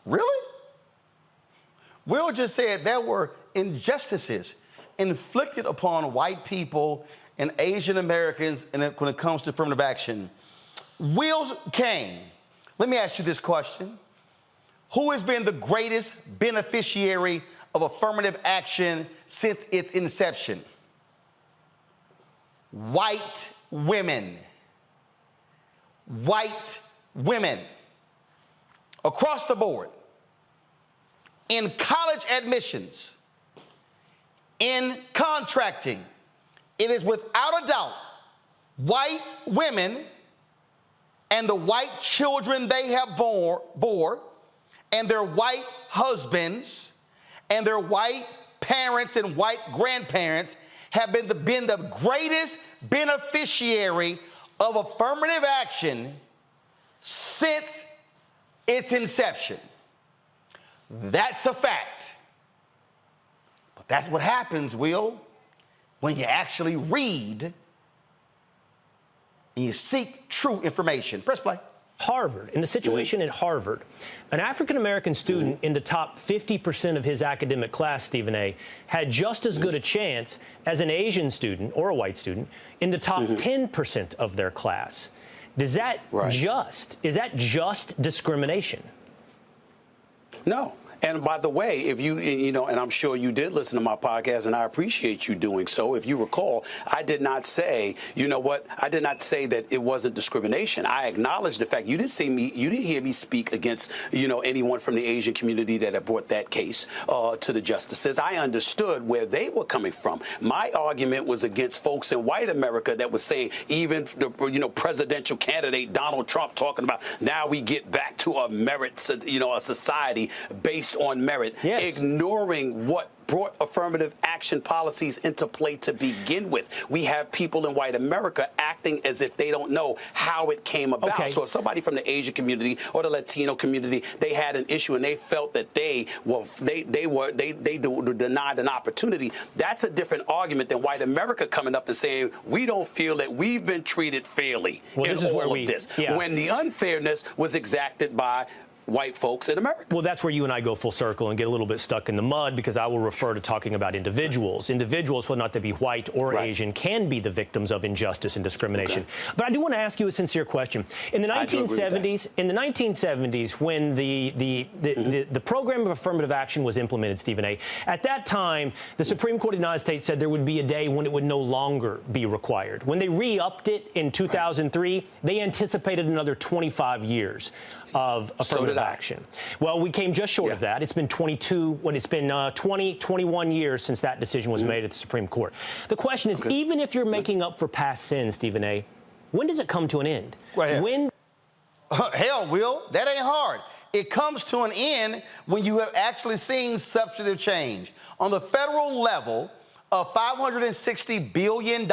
[SPEAKER 1] Really? Will just said there were injustices inflicted upon white people and Asian Americans when it comes to affirmative action. Will Kane, let me ask you this question. Who has been the greatest beneficiary of affirmative action since its inception? White women. White women. Across the board. In college admissions. In contracting. It is without a doubt white women and the white children they have bore and their white husbands and their white parents and white grandparents have been the greatest beneficiary of affirmative action since its inception. That's a fact. But that's what happens, Will, when you actually read and you seek true information. Press play.
[SPEAKER 15] Harvard, in the situation at Harvard, an African-American student in the top 50% of his academic class, Stephen A., had just as good a chance as an Asian student or a white student in the top 10% of their class. Is that just discrimination?
[SPEAKER 24] No. And by the way, if you know, and I'm sure you did listen to my podcast, and I appreciate you doing so. If you recall, I did not say, you know what? I did not say that it wasn't discrimination. I acknowledged the fact you didn't hear me speak against, you know, anyone from the Asian community that had brought that case to the justices. I understood where they were coming from. My argument was against folks in white America that was saying, even the, you know, presidential candidate Donald Trump talking about now we get back to a merit, you know, a society based on merit, ignoring what brought affirmative action policies into play to begin with. We have people in white America acting as if they don't know how it came about. Okay. So if somebody from the Asian community or the Latino community, they had an issue and they felt that they were denied an opportunity, that's a different argument than white America coming up and saying, we don't feel that we've been treated fairly in all of this. When the unfairness was exacted by white folks in America.
[SPEAKER 15] Well, that's where you and I go full circle and get a little bit stuck in the mud, because I will refer to talking about individuals. Individuals, whether or not they be white or Asian, can be the victims of injustice and discrimination. Okay. But I do want to ask you a sincere question. In the 1970s, when the program of affirmative action was implemented, Stephen A., at that time, the Supreme Court of the United States said there would be a day when it would no longer be required. When they re-upped it in 2003, they anticipated another 25 years of affirmative action. Well, we came just short of that. It's been 21 years since that decision was made at the Supreme Court. The question is, even if you're making up for past sins, Stephen A., when does it come to an end? When?
[SPEAKER 1] Hell, Will, that ain't hard. It comes to an end when you have actually seen substantive change. On the federal level, of $560 billion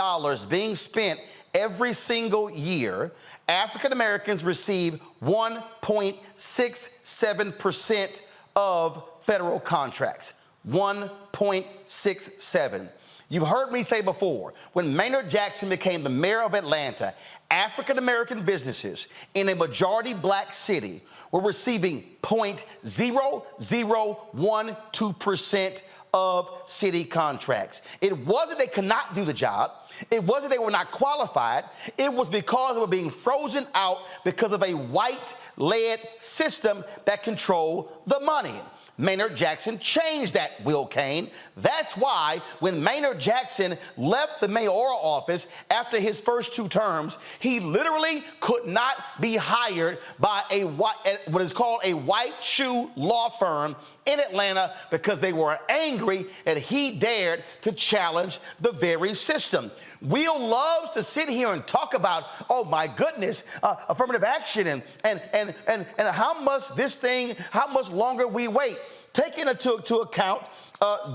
[SPEAKER 1] being spent every single year, African Americans receive 1.67% of federal contracts. 1.67. You've heard me say before, when Maynard Jackson became the mayor of Atlanta, African American businesses in a majority black city were receiving 0.0012% of city contracts. It wasn't they could not do the job. It wasn't they were not qualified. It was because they were being frozen out because of a white-led system that controlled the money. Maynard Jackson changed that, Will Kane. That's why when Maynard Jackson left the mayoral office after his first 2 terms, he literally could not be hired by what is called a white shoe law firm in Atlanta because they were angry that he dared to challenge the very system. Will loves to sit here and talk about, oh my goodness, affirmative action and how much longer we wait. Taking into account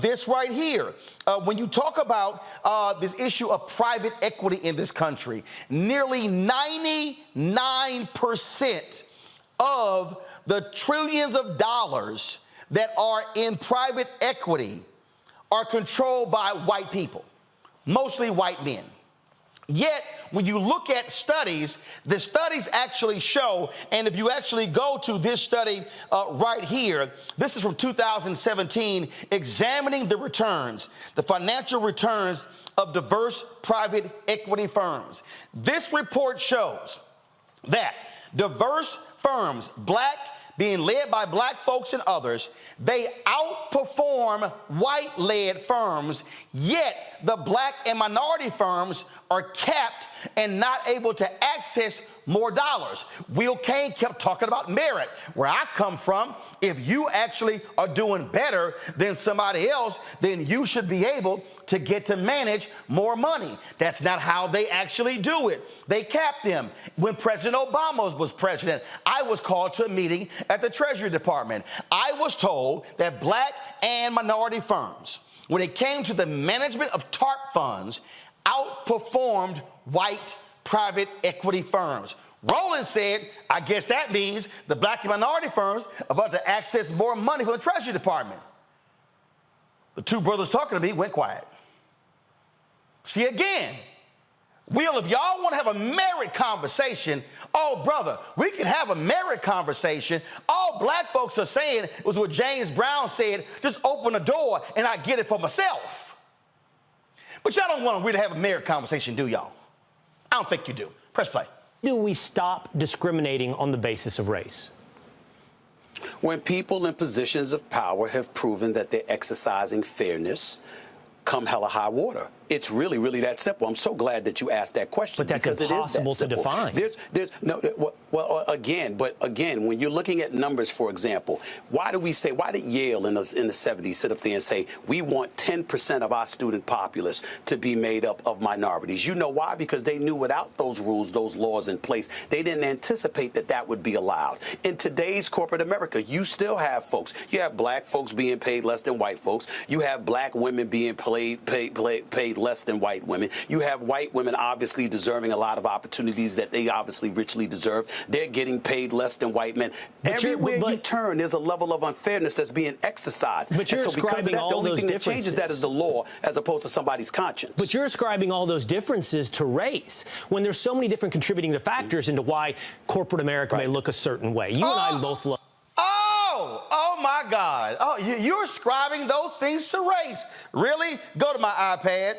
[SPEAKER 1] this right here, when you talk about this issue of private equity in this country, nearly 99% of the trillions of dollars that are in private equity are controlled by white people, mostly white men. Yet, when you look at studies, the studies actually show, and if you actually go to this study right here, this is from 2017, examining the returns, the financial returns of diverse private equity firms. This report shows that diverse firms, being led by black folks and others, they outperform white-led firms, yet the black and minority firms are capped and not able to access more dollars. Will Kane kept talking about merit. Where I come from, if you actually are doing better than somebody else, then you should be able to get to manage more money. That's not how they actually do it. They cap them. When President Obama was president, I was called to a meeting at the Treasury Department. I was told that black and minority firms, when it came to the management of TARP funds, outperformed white private equity firms. Roland said, I guess that means the black and minority firms are about to access more money from the Treasury Department. The 2 brothers talking to me went quiet. See, again, Will, if y'all want to have a merit conversation, oh, brother, we can have a merit conversation. All black folks are saying was what James Brown said, just open the door and I get it for myself. But y'all don't want to really have a merit conversation, do y'all? I don't think you do. Press play.
[SPEAKER 15] Do we stop discriminating on the basis of race?
[SPEAKER 24] When people in positions of power have proven that they're exercising fairness, come hella high water. It's really, really that simple. I'm so glad that you asked that question.
[SPEAKER 15] But that's impossible to define. Again, when you're looking at numbers, for example, why did Yale in the 70s sit up there and say, we want 10% of our student populace to be made up of minorities? You know why? Because they knew without those rules, those laws in place, they didn't anticipate that that would be allowed. In today's corporate America, you still have folks. You have black folks being paid less than white folks. You have black women being paid less than white women. You have white women obviously deserving a lot of opportunities that they obviously richly deserve. They're getting paid less than white men. Everywhere you turn, there's a level of unfairness that's being exercised. But you're
[SPEAKER 24] and so because of that, the only thing that changes that is the law as opposed to somebody's conscience.
[SPEAKER 15] But you're ascribing all those differences to race when there's so many different contributing factors into why corporate America may look a certain way. You and I both love.
[SPEAKER 1] Oh my God. Oh, you're ascribing those things to race. Really? Go to my iPad.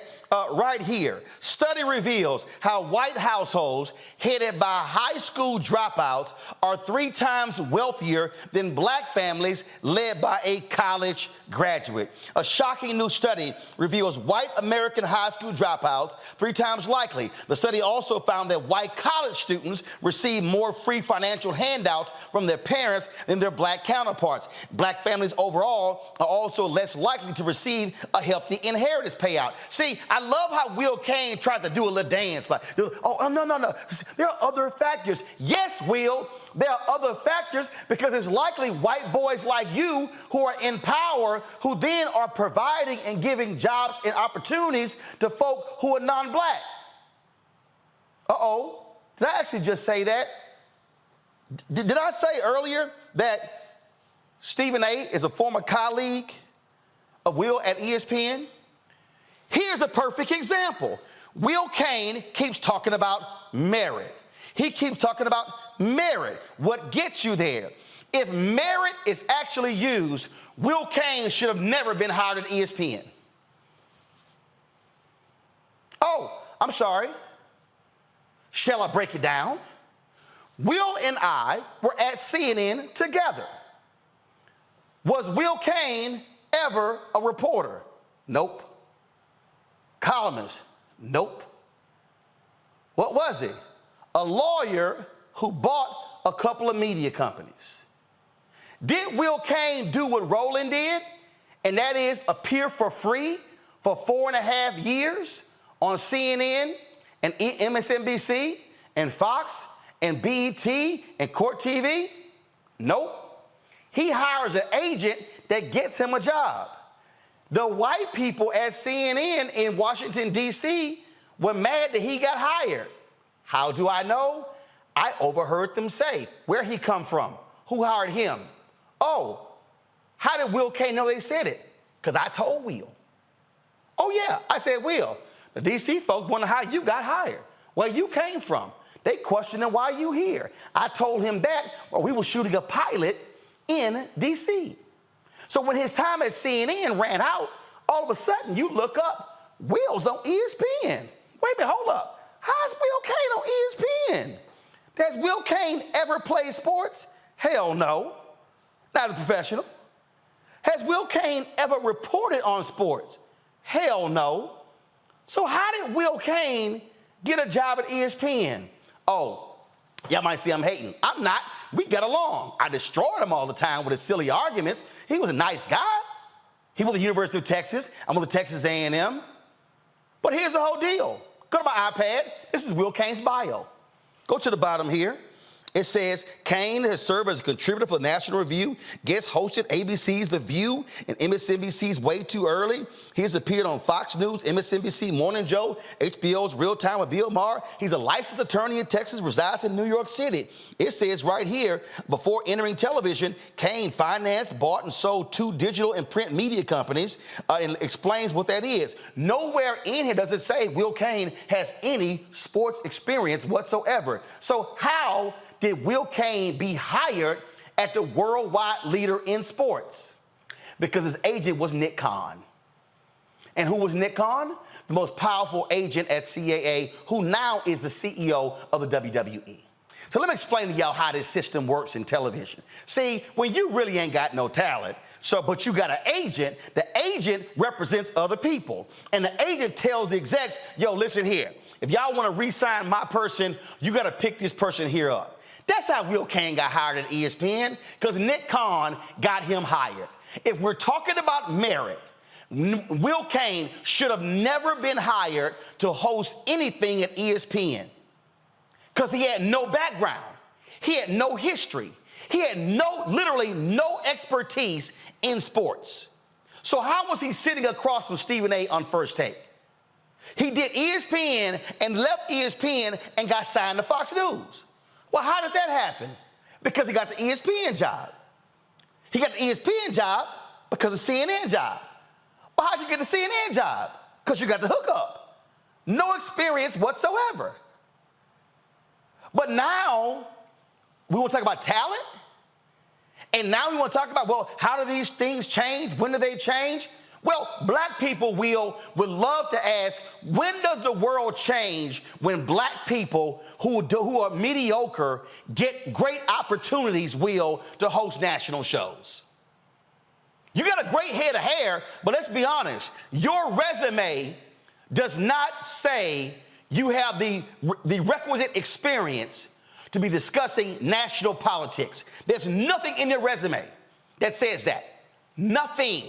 [SPEAKER 1] Right here. Study reveals how white households headed by high school dropouts are 3 times wealthier than black families led by a college graduate. A shocking new study reveals white American high school dropouts 3 times likely. The study also found that white college students receive more free financial handouts from their parents than their black counterparts. Black families overall are also less likely to receive a healthy inheritance payout. See, I love how Will Kane tried to do a little dance like, oh, no. There are other factors. Yes, Will, there are other factors because it's likely white boys like you who are in power who then are providing and giving jobs and opportunities to folk who are non-black. Uh-oh. Did I actually just say that? Did I say earlier that Stephen A. is a former colleague of Will at ESPN? Here's a perfect example. Will Kane keeps talking about merit. He keeps talking about merit. What gets you there? If merit is actually used, Will Kane should have never been hired at ESPN. Oh, I'm sorry. Shall I break it down? Will and I were at CNN together. Was Will Kane ever a reporter? Nope. Columnist? Nope. What was he? A lawyer who bought a couple of media companies. Did Will Kane do what Roland did? And that is appear for free for 4.5 years on CNN and MSNBC and Fox and BET and Court TV? Nope. He hires an agent that gets him a job. The white people at CNN in Washington, D.C. were mad that he got hired. How do I know? I overheard them say, where he come from? Who hired him? Oh, how did Will Kane know they said it? Because I told Will. Oh, yeah, I said, Will, the D.C. folks wonder how you got hired, where you came from. They questioning why you here. I told him that while we were shooting a pilot in D.C. So when his time at CNN ran out, all of a sudden you look up, Will's on ESPN. Wait a minute, hold up. How's Will Kane on ESPN? Has Will Kane ever played sports? Hell no. Not a professional. Has Will Kane ever reported on sports? Hell no. So how did Will Kane get a job at ESPN? Oh, y'all might see I'm hating. I'm not. We get along. I destroyed him all the time with his silly arguments. He was a nice guy. He was at the University of Texas. I'm with Texas A&M. But here's the whole deal. Go to my iPad. This is Will Kane's bio. Go to the bottom here. It says, Kane has served as a contributor for the National Review, guest hosted ABC's The View and MSNBC's Way Too Early. He has appeared on Fox News, MSNBC Morning Joe, HBO's Real Time with Bill Maher. He's a licensed attorney in Texas, resides in New York City. It says right here, before entering television, Kane financed, bought, and sold 2 digital and print media companies, and explains what that is. Nowhere in here does it say Will Kane has any sports experience whatsoever. So how did Will Kane be hired at the worldwide leader in sports? Because his agent was Nick Khan. And who was Nick Khan? The most powerful agent at CAA, who now is the CEO of the WWE. So let me explain to y'all how this system works in television. See, when you really ain't got no talent, but you got an agent, the agent represents other people. And the agent tells the execs, yo, listen here, if y'all want to re-sign my person, you got to pick this person here up. That's how Will Kane got hired at ESPN, because Nick Khan got him hired. If we're talking about merit, Will Kane should have never been hired to host anything at ESPN, because he had no background. He had no history. He had literally no expertise in sports. So how was he sitting across from Stephen A. on First Take? He did ESPN and left ESPN and got signed to Fox News. Well, how did that happen? Because he got the ESPN job. He got the ESPN job because of CNN job. Well, how'd you get the CNN job? Because you got the hookup. No experience whatsoever. But now, we want to talk about talent? And now we want to talk about, well, how do these things change? When do they change? Well, black people would love to ask, when does the world change when black people who are mediocre get great opportunities, to host national shows? You got a great head of hair, but let's be honest, your resume does not say you have the requisite experience to be discussing national politics. There's nothing in your resume that says that. Nothing.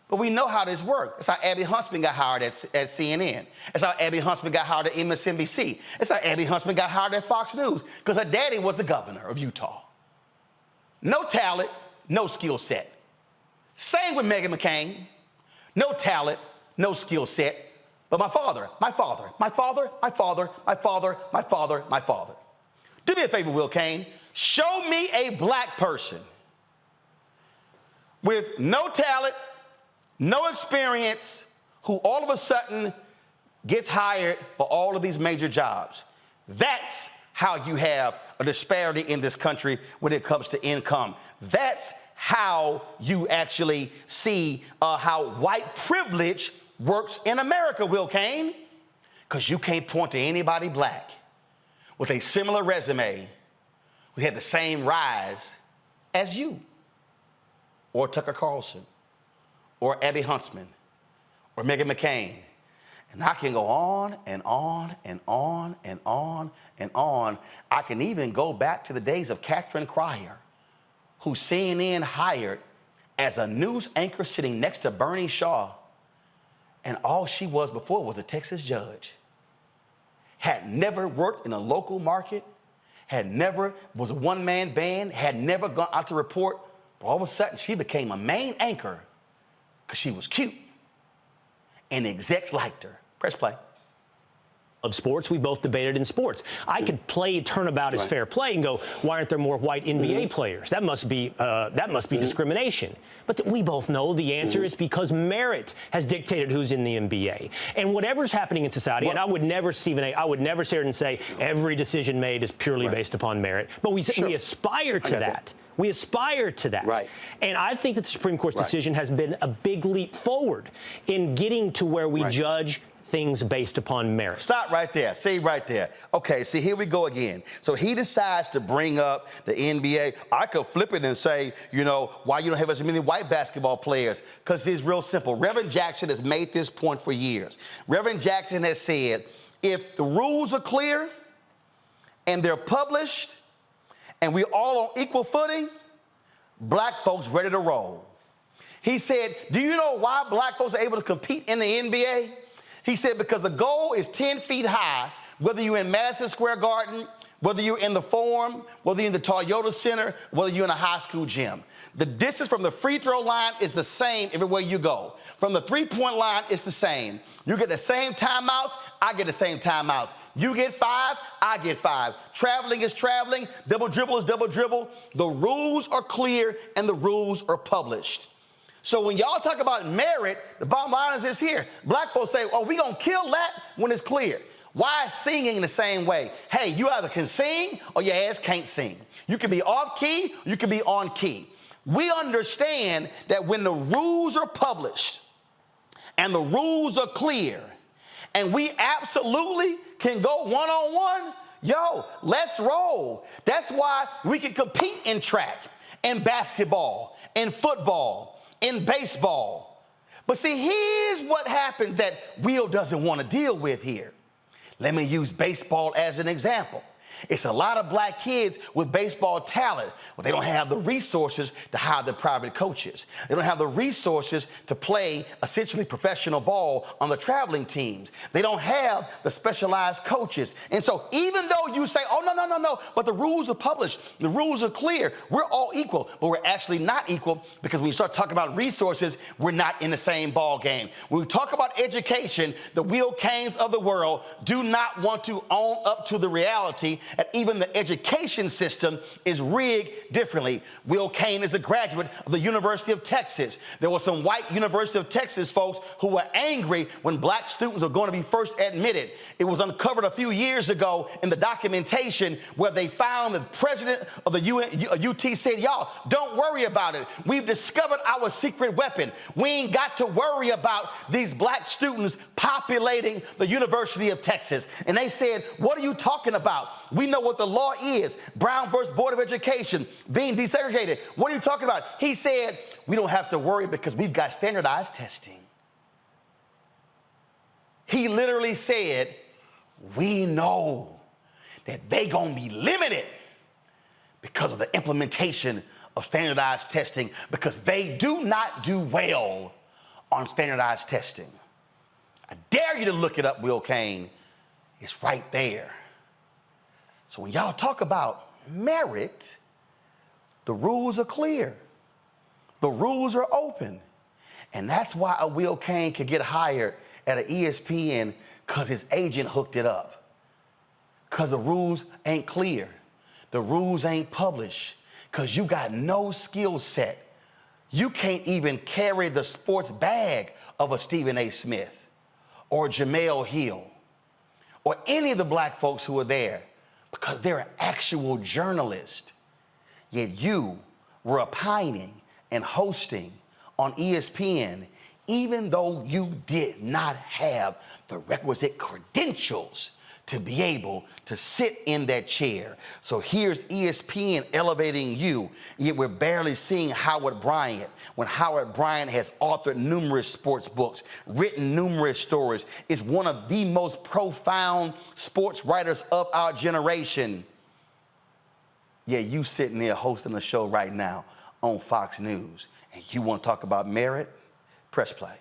[SPEAKER 1] But we know how this works. That's how Abby Huntsman got hired at CNN. That's how Abby Huntsman got hired at MSNBC. That's how Abby Huntsman got hired at Fox News, because her daddy was the governor of Utah. No talent, no skill set. Same with Meghan McCain. No talent, no skill set. But my father. Do me a favor, Will Kane. Show me a black person with no talent, no experience, who all of a sudden gets hired for all of these major jobs. That's how you have a disparity in this country when it comes to income. That's how you actually see how white privilege works in America, Will Kane. Because you can't point to anybody black with a similar resume who had the same rise as you, or Tucker Carlson, or Abby Huntsman, or Meghan McCain. And I can go on and on and on and on and on. I can even go back to the days of Catherine Cryer, who CNN hired as a news anchor sitting next to Bernie Shaw. And all she was before was a Texas judge. Had never worked in a local market, was a one-man band, had never gone out to report. But all of a sudden, she became a main anchor because she was cute. And the execs liked her. Press play.
[SPEAKER 15] Of sports, we both debated in sports. I could play turnabout as fair play and go, why aren't there more white NBA players? That must be discrimination. But we both know the answer is because merit has dictated who's in the NBA. And whatever's happening in society, and I would never, Stephen A., I would never sit here and say every decision made is purely based upon merit. But we aspire to that. We aspire to that. Right. And I think that the Supreme Court's decision has been a big leap forward in getting to where we judge things based upon merit.
[SPEAKER 1] Stop right there. See right there. Okay, see, here we go again. So he decides to bring up the NBA. I could flip it and say, why you don't have as many white basketball players? Because it's real simple. Reverend Jackson has made this point for years. Reverend Jackson has said, if the rules are clear and they're published and we're all on equal footing, black folks ready to roll. He said, do you know why black folks are able to compete in the NBA? He said, because the goal is 10 feet high, whether you're in Madison Square Garden, whether you're in the Forum, whether you're in the Toyota Center, whether you're in a high school gym. The distance from the free throw line is the same everywhere you go. From the three-point line, it's the same. You get the same timeouts, I get the same timeouts. You get 5, I get 5. Traveling is traveling, double dribble is double dribble. The rules are clear and the rules are published. So when y'all talk about merit, the bottom line is this here. Black folks say, oh, we gonna kill that when it's clear. Why is singing the same way? Hey, you either can sing or your ass can't sing. You can be off key, you can be on key. We understand that when the rules are published and the rules are clear and we absolutely can go one-on-one, let's roll. That's why we can compete in track, in basketball, in football, in baseball. But see, here's what happens that Will doesn't want to deal with here. Let me use baseball as an example. It's a lot of black kids with baseball talent, but they don't have the resources to hire the private coaches. They don't have the resources to play essentially professional ball on the traveling teams. They don't have the specialized coaches. And so even though you say, oh, no, but the rules are published, the rules are clear, we're all equal, but we're actually not equal, because when you start talking about resources, we're not in the same ball game. When we talk about education, the Will Kanes of the world do not want to own up to the reality that even the education system is rigged differently. Will Cain is a graduate of the University of Texas. There were some white University of Texas folks who were angry when black students were going to be first admitted. It was uncovered a few years ago in the documentation where they found the president of the UT said, y'all, don't worry about it. We've discovered our secret weapon. We ain't got to worry about these black students populating the University of Texas. And they said, what are you talking about? We know what the law is. Brown versus Board of Education, being desegregated. What are you talking about? He said, we don't have to worry because we've got standardized testing. He literally said, we know that they gonna be limited because of the implementation of standardized testing, because they do not do well on standardized testing. I dare you to look it up, Will Cain. It's right there. So when y'all talk about merit, the rules are clear. The rules are open. And that's why a Will Cain could get hired at an ESPN, because his agent hooked it up. Because the rules ain't clear. The rules ain't published. Because you got no skill set. You can't even carry the sports bag of a Stephen A. Smith or Jamel Hill or any of the black folks who are there, because they're an actual journalist. Yet you were opining and hosting on ESPN, even though you did not have the requisite credentials to be able to sit in that chair. So here's ESPN elevating you, yet we're barely seeing Howard Bryant, when Howard Bryant has authored numerous sports books, written numerous stories, is one of the most profound sports writers of our generation. Yeah, you sitting there hosting a show right now on Fox News, and you want to talk about merit? Press play.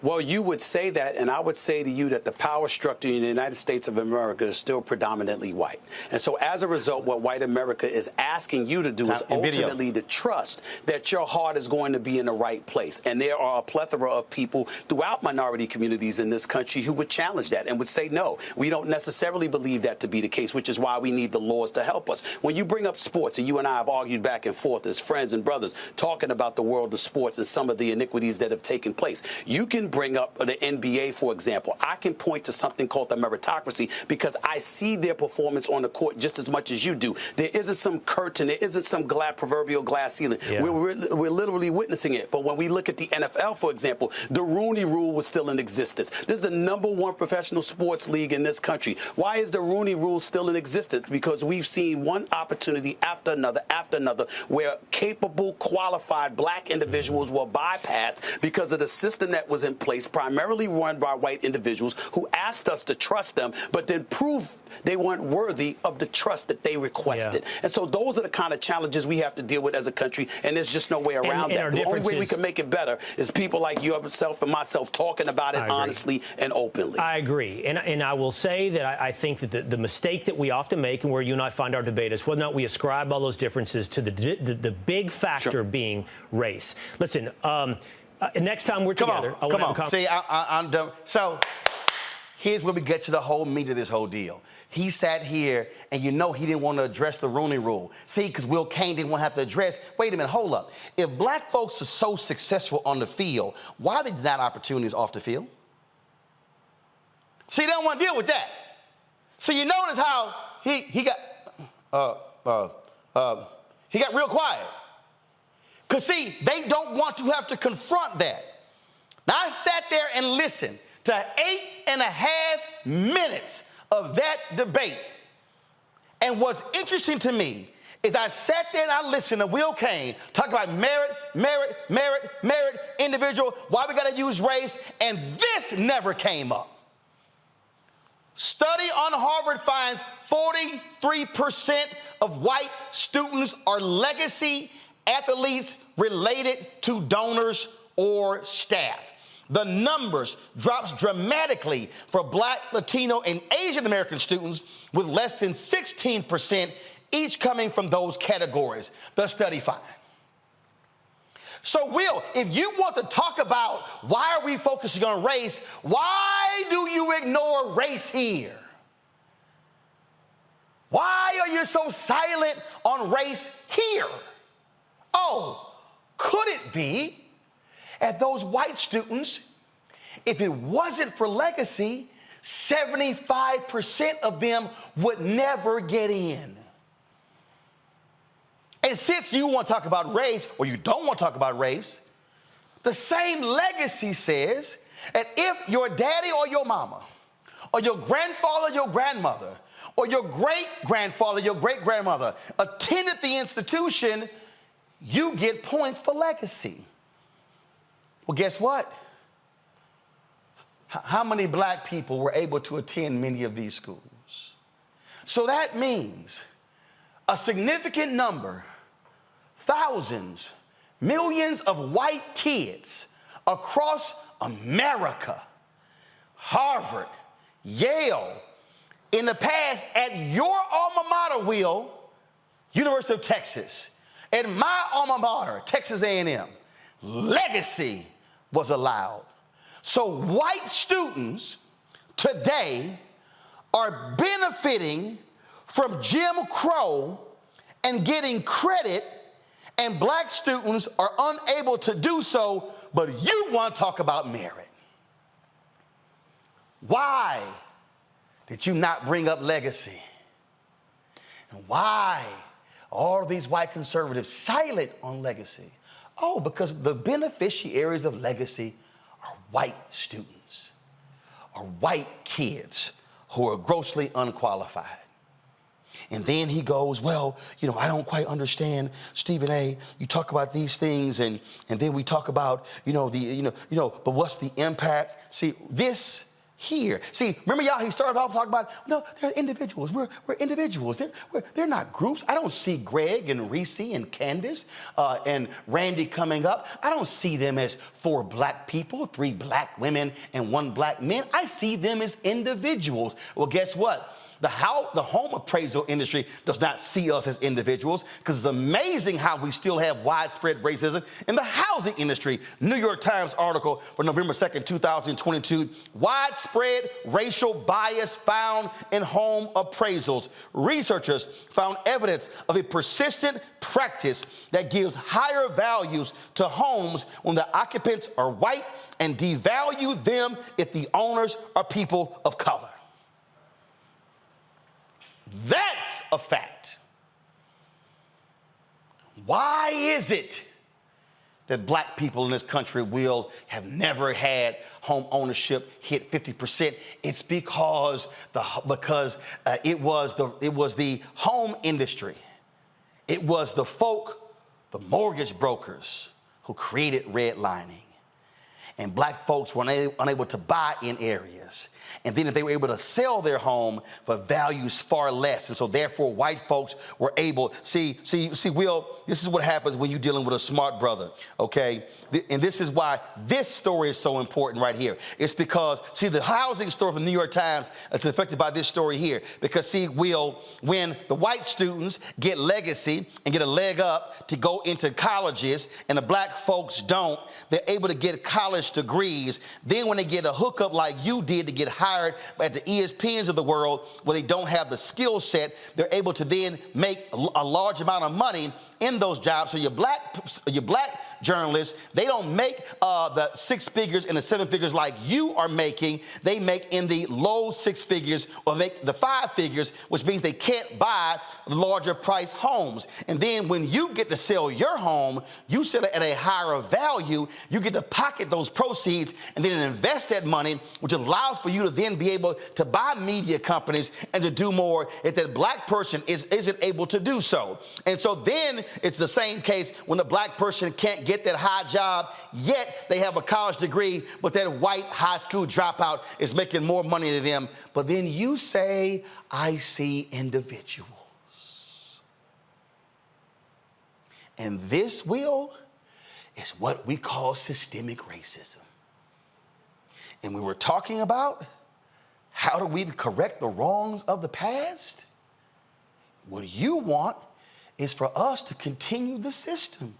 [SPEAKER 24] Well, you would say that, and I would say to you that the power structure in the United States of America is still predominantly white. And so as a result, what white America is asking you to do is ultimately to trust that your heart is going to be in the right place. And there are a plethora of people throughout minority communities in this country who would challenge that and would say, no, we don't necessarily believe that to be the case, which is why we need the laws to help us. When you bring up sports, and you and I have argued back and forth as friends and brothers, talking about the world of sports and some of the iniquities that have taken place, you can bring up the NBA, for example. I can point to something called the meritocracy because I see their performance on the court just as much as you do. There isn't some curtain, there isn't some proverbial glass ceiling. Yeah. We're literally witnessing it. But when we look at the NFL, for example, the Rooney Rule was still in existence. This is the #1 professional sports league in this country. Why is the Rooney Rule still in existence? Because we've seen one opportunity after another where capable, qualified black individuals were bypassed because of the system that was in place, primarily run by white individuals who asked us to trust them, but then proved they weren't worthy of the trust that they requested. Yeah. And so those are the kind of challenges we have to deal with as a country, and there's just no way around that. The only way we can make it better is people like yourself and myself talking about it honestly and openly.
[SPEAKER 15] I agree. And I will say that I think that the mistake that we often make, and where you and I find our debate, is whether or not we ascribe all those differences to the big factor being race. Listen, next time we're together,
[SPEAKER 1] come on. See, I'm done. So here's where we get to the whole meat of this whole deal. He sat here, and you know he didn't want to address the Rooney Rule. See, because Will Cain didn't want to have to address, wait a minute, hold up. If black folks are so successful on the field, why did that opportunities off the field? See, they don't want to deal with that. So you notice how he got real quiet. Because, see, they don't want to have to confront that. Now, I sat there and listened to 8.5 minutes of that debate. And what's interesting to me is I sat there and I listened to Will Cain talk about merit, individual, why we got to use race, and this never came up. Study on Harvard finds 43% of white students are legacy athletes related to donors or staff. The numbers drops dramatically for black, Latino, and Asian American students, with less than 16% each coming from those categories. The study finds. So, Will, if you want to talk about why are we focusing on race, why do you ignore race here? Why are you so silent on race here? Oh, could it be at those white students, if it wasn't for legacy, 75% of them would never get in? And since you want to talk about race, or you don't want to talk about race, the same legacy says that if your daddy or your mama, or your grandfather, your grandmother, or your great-grandfather, your great-grandmother attended the institution, you get points for legacy. Well, guess what? How many black people were able to attend many of these schools? So that means a significant number, thousands, millions of white kids across America, Harvard, Yale, in the past at your alma mater, Will, University of Texas, at my alma mater, Texas A&M, legacy was allowed. So white students today are benefiting from Jim Crow and getting credit, and black students are unable to do so, but you want to talk about merit. Why did you not bring up legacy? And why are all these white conservatives silent on legacy? Oh, because the beneficiaries of legacy are white students, are white kids who are grossly unqualified. And then he goes, well, I don't quite understand, Stephen A. You talk about these things, and then we talk about, but what's the impact? See, this here. See, remember y'all, he started off talking about, no, they're individuals. We're individuals. They're not groups. I don't see Greg and Reese and Candace and Randi coming up. I don't see them as 4 black people, 3 black women, and 1 black man. I see them as individuals. Well, guess what? The home appraisal industry does not see us as individuals, because it's amazing how we still have widespread racism in the housing industry. New York Times article for November 2nd, 2022, widespread racial bias found in home appraisals. Researchers found evidence of a persistent practice that gives higher values to homes when the occupants are white and devalue them if the owners are people of color. That's a fact. Why is it that black people in this country have never had home ownership hit 50%? It's because it was the home industry. It was the folk, the mortgage brokers, who created redlining. And black folks were unable to buy in areas. And then if they were able to sell their home for values far less. And so therefore white folks were able, see, Will, this is what happens when you're dealing with a smart brother, okay? And this is why this story is so important right here. It's because, see, the housing story from the New York Times is affected by this story here. Because, see, Will, when the white students get legacy and get a leg up to go into colleges and the black folks don't, they're able to get college degrees. Then when they get a hookup like you did to get hired at the ESPNs of the world, where they don't have the skill set, they're able to then make a large amount of money in those jobs. So your black journalists, they don't make the 6 figures and the 7 figures like you are making. They make in the low 6 figures or make the 5 figures, which means they can't buy larger price homes. And then when you get to sell your home, you sell it at a higher value. You get to pocket those proceeds and then invest that money, which allows for you to then be able to buy media companies and to do more if that black person isn't able to do so. And so then it's the same case when the black person can't get that high job, yet they have a college degree, but that white high school dropout is making more money than them. But then you say, I see individuals. And this, Will, is what we call systemic racism. And we were talking about how do we correct the wrongs of the past? What you want is for us to continue the system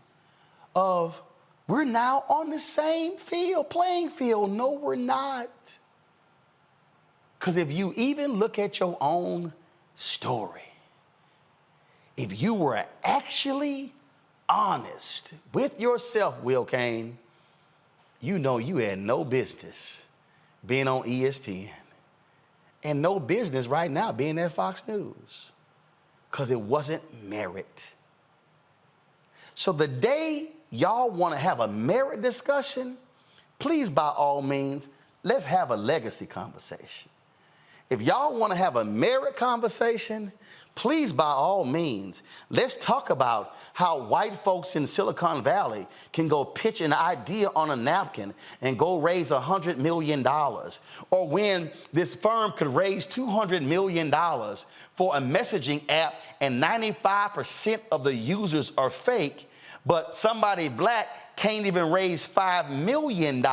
[SPEAKER 1] of we're now on the same playing field. No, we're not. Because if you even look at your own story, if you were actually honest with yourself, Will Kane, you know you had no business being on ESPN and no business right now being at Fox News because it wasn't merit. So the day y'all want to have a merit discussion, please, by all means, let's have a legacy conversation. If y'all want to have a merit conversation, please, by all means, let's talk about how white folks in Silicon Valley can go pitch an idea on a napkin and go raise $100 million. Or when this firm could raise $200 million for a messaging app and 95% of the users are fake, but somebody black can't even raise $5 million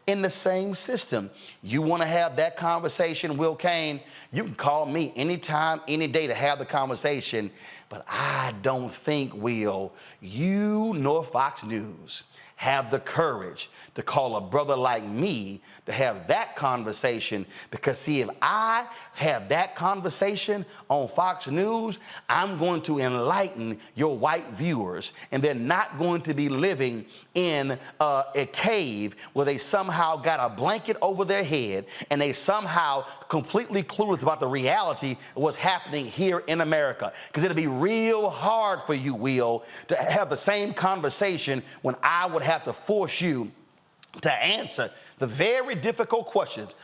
[SPEAKER 1] in the same system. You want to have that conversation, Will Kane, you can call me anytime, any day to have the conversation. But I don't think, Will, you nor Fox News have the courage to call a brother like me to have that conversation. Because see, if I have that conversation on Fox News, I'm going to enlighten your white viewers, and they're not going to be living in a cave where they somehow got a blanket over their head and they somehow completely clueless about the reality of what's happening here in America. Because it'll be real hard for you, Will, to have the same conversation when I would have to force you to answer the very difficult questions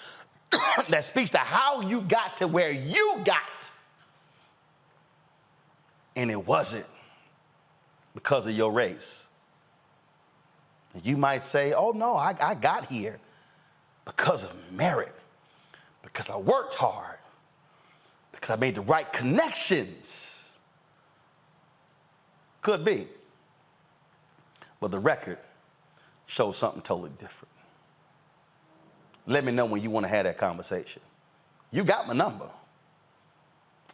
[SPEAKER 1] that speaks to how you got to where you got. And it wasn't because of your race. You might say, oh no, I got here because of merit, because I worked hard, because I made the right connections. Could be. But the record shows something totally different. Let me know when you want to have that conversation. You got my number.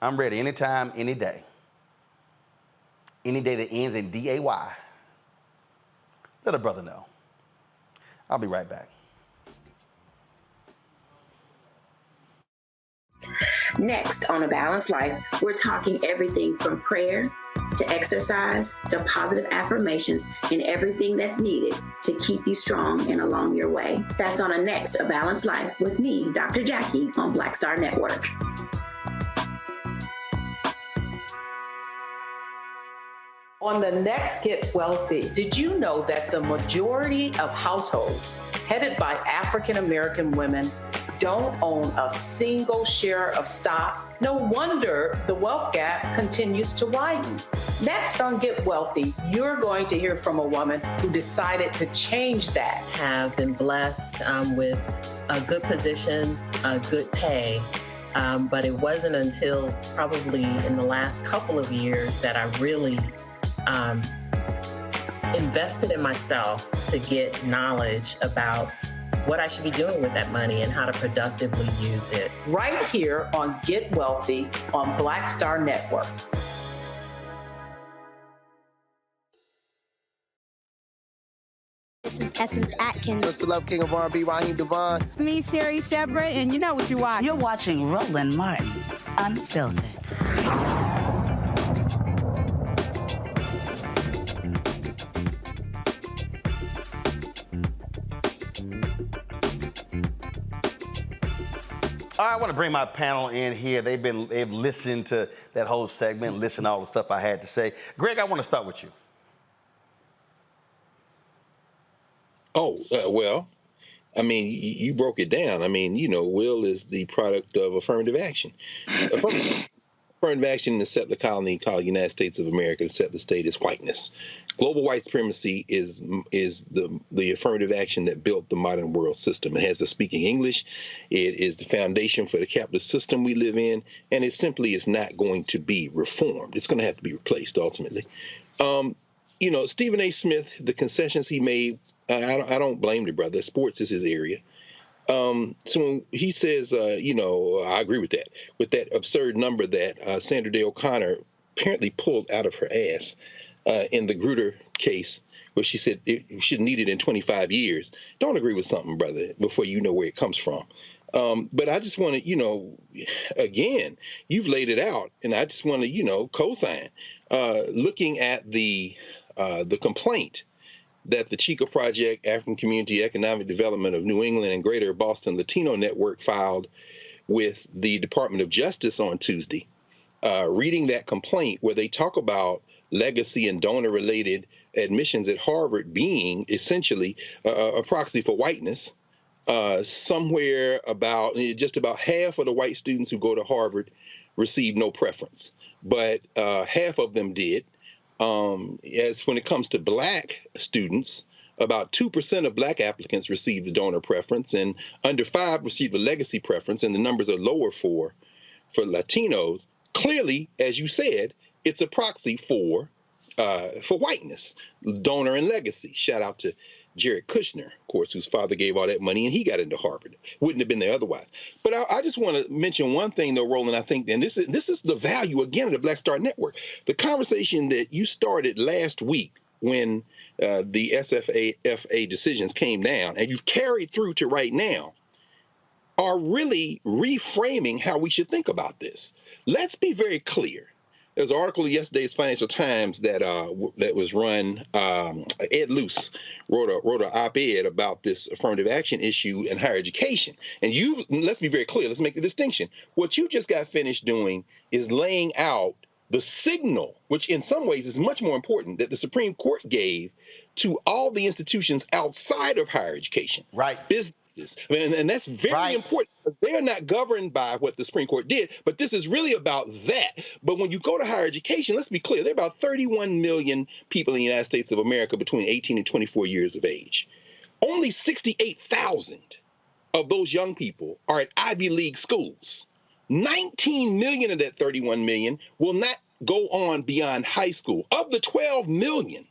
[SPEAKER 1] I'm ready anytime, any day. Any day that ends in D-A-Y. Let a brother know. I'll be right back.
[SPEAKER 3] Next on A Balanced Life, we're talking everything from prayer to exercise to positive affirmations and everything that's needed to keep you strong and along your way. That's on a next A Balanced Life with me, Dr. Jackie, on Black Star Network.
[SPEAKER 16] On the next Get Wealthy, did you know that the majority of households headed by African American women don't own a single share of stock? No wonder the wealth gap continues to widen. Next on Get Wealthy, you're going to hear from a woman who decided to change that.
[SPEAKER 17] Have been blessed with good positions, good pay, but it wasn't until probably in the last couple of years that I really invested in myself to get knowledge about what I should be doing with that money and how to productively use it.
[SPEAKER 16] Right here on Get Wealthy on Black Star Network.
[SPEAKER 19] This is Essence Atkins.
[SPEAKER 25] It's the Love King of R&B, Raheem Devon.
[SPEAKER 19] It's me, Sherry Shepherd, and you know what you watch.
[SPEAKER 26] You're watching Roland Martin, Unfiltered.
[SPEAKER 1] All right, I want to bring my panel in here. They've listened to that whole segment, listened to all the stuff I had to say. Greg, I want to start with you.
[SPEAKER 9] Well, I mean, you broke it down. I mean, you know, Will is the product of affirmative action. Affirmative action to set the colony called United States of America, to set the state as whiteness. Global white supremacy is the affirmative action that built the modern world system. It has the speaking English. It is the foundation for the capitalist system we live in, and it simply is not going to be reformed. It's going to have to be replaced ultimately. You know, Stephen A. Smith, the concessions he made, I don't blame the brother. Sports is his area. So when he says, you know, I agree with that absurd number that Sandra Day O'Connor apparently pulled out of her ass in the Grutter case, where she said it should need it in 25 years. Don't agree with something, brother, before you know where it comes from. But I just want to, again, you've laid it out, and I just want to, co-sign. Looking at the complaint that the Chica Project, African Community Economic Development of New England and Greater Boston Latino Network filed with the Department of Justice on Tuesday, reading that complaint where they talk about legacy and donor-related admissions at Harvard being essentially a proxy for whiteness. Somewhere about just about half of the white students who go to Harvard receive no preference, but half of them did. As when it comes to black students, about 2% of black applicants received a donor preference, and under 5% received a legacy preference, and the numbers are lower for Latinos. Clearly, as you said, it's a proxy for whiteness, donor and legacy. Shout out to Jared Kushner, of course, whose father gave all that money and he got into Harvard. Wouldn't have been there otherwise. But I just want to mention one thing, though, Roland. I think, and this is the value again of the Black Star Network. The conversation that you started last week when the SFA decisions came down, and you've carried through to right now, are really reframing how we should think about this. Let's be very clear. There's an article in yesterday's Financial Times that was run. Ed Luce wrote an op-ed about this affirmative action issue in higher education. And let's be very clear. Let's make the distinction. What you just got finished doing is laying out the signal, which in some ways is much more important, that the Supreme Court gave to all the institutions outside of higher education,
[SPEAKER 1] right?
[SPEAKER 9] Businesses, and that's very important because they are not governed by what the Supreme Court did. But this is really about that. But when you go to higher education, let's be clear: there are about 31 million people in the United States of America between 18 and 24 years of age. Only 68,000 of those young people are at Ivy League schools. 19 million of that 31 million will not go on beyond high school. Of the 12 million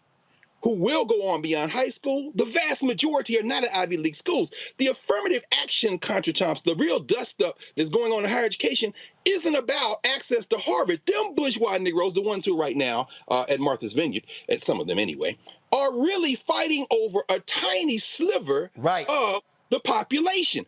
[SPEAKER 9] who will go on beyond high school, the vast majority are not at Ivy League schools. The affirmative action contretemps, the real dust-up that's going on in higher education, isn't about access to Harvard. Them bourgeois Negroes, the ones who right now at Martha's Vineyard, at some of them anyway, are really fighting over a tiny sliver of the population.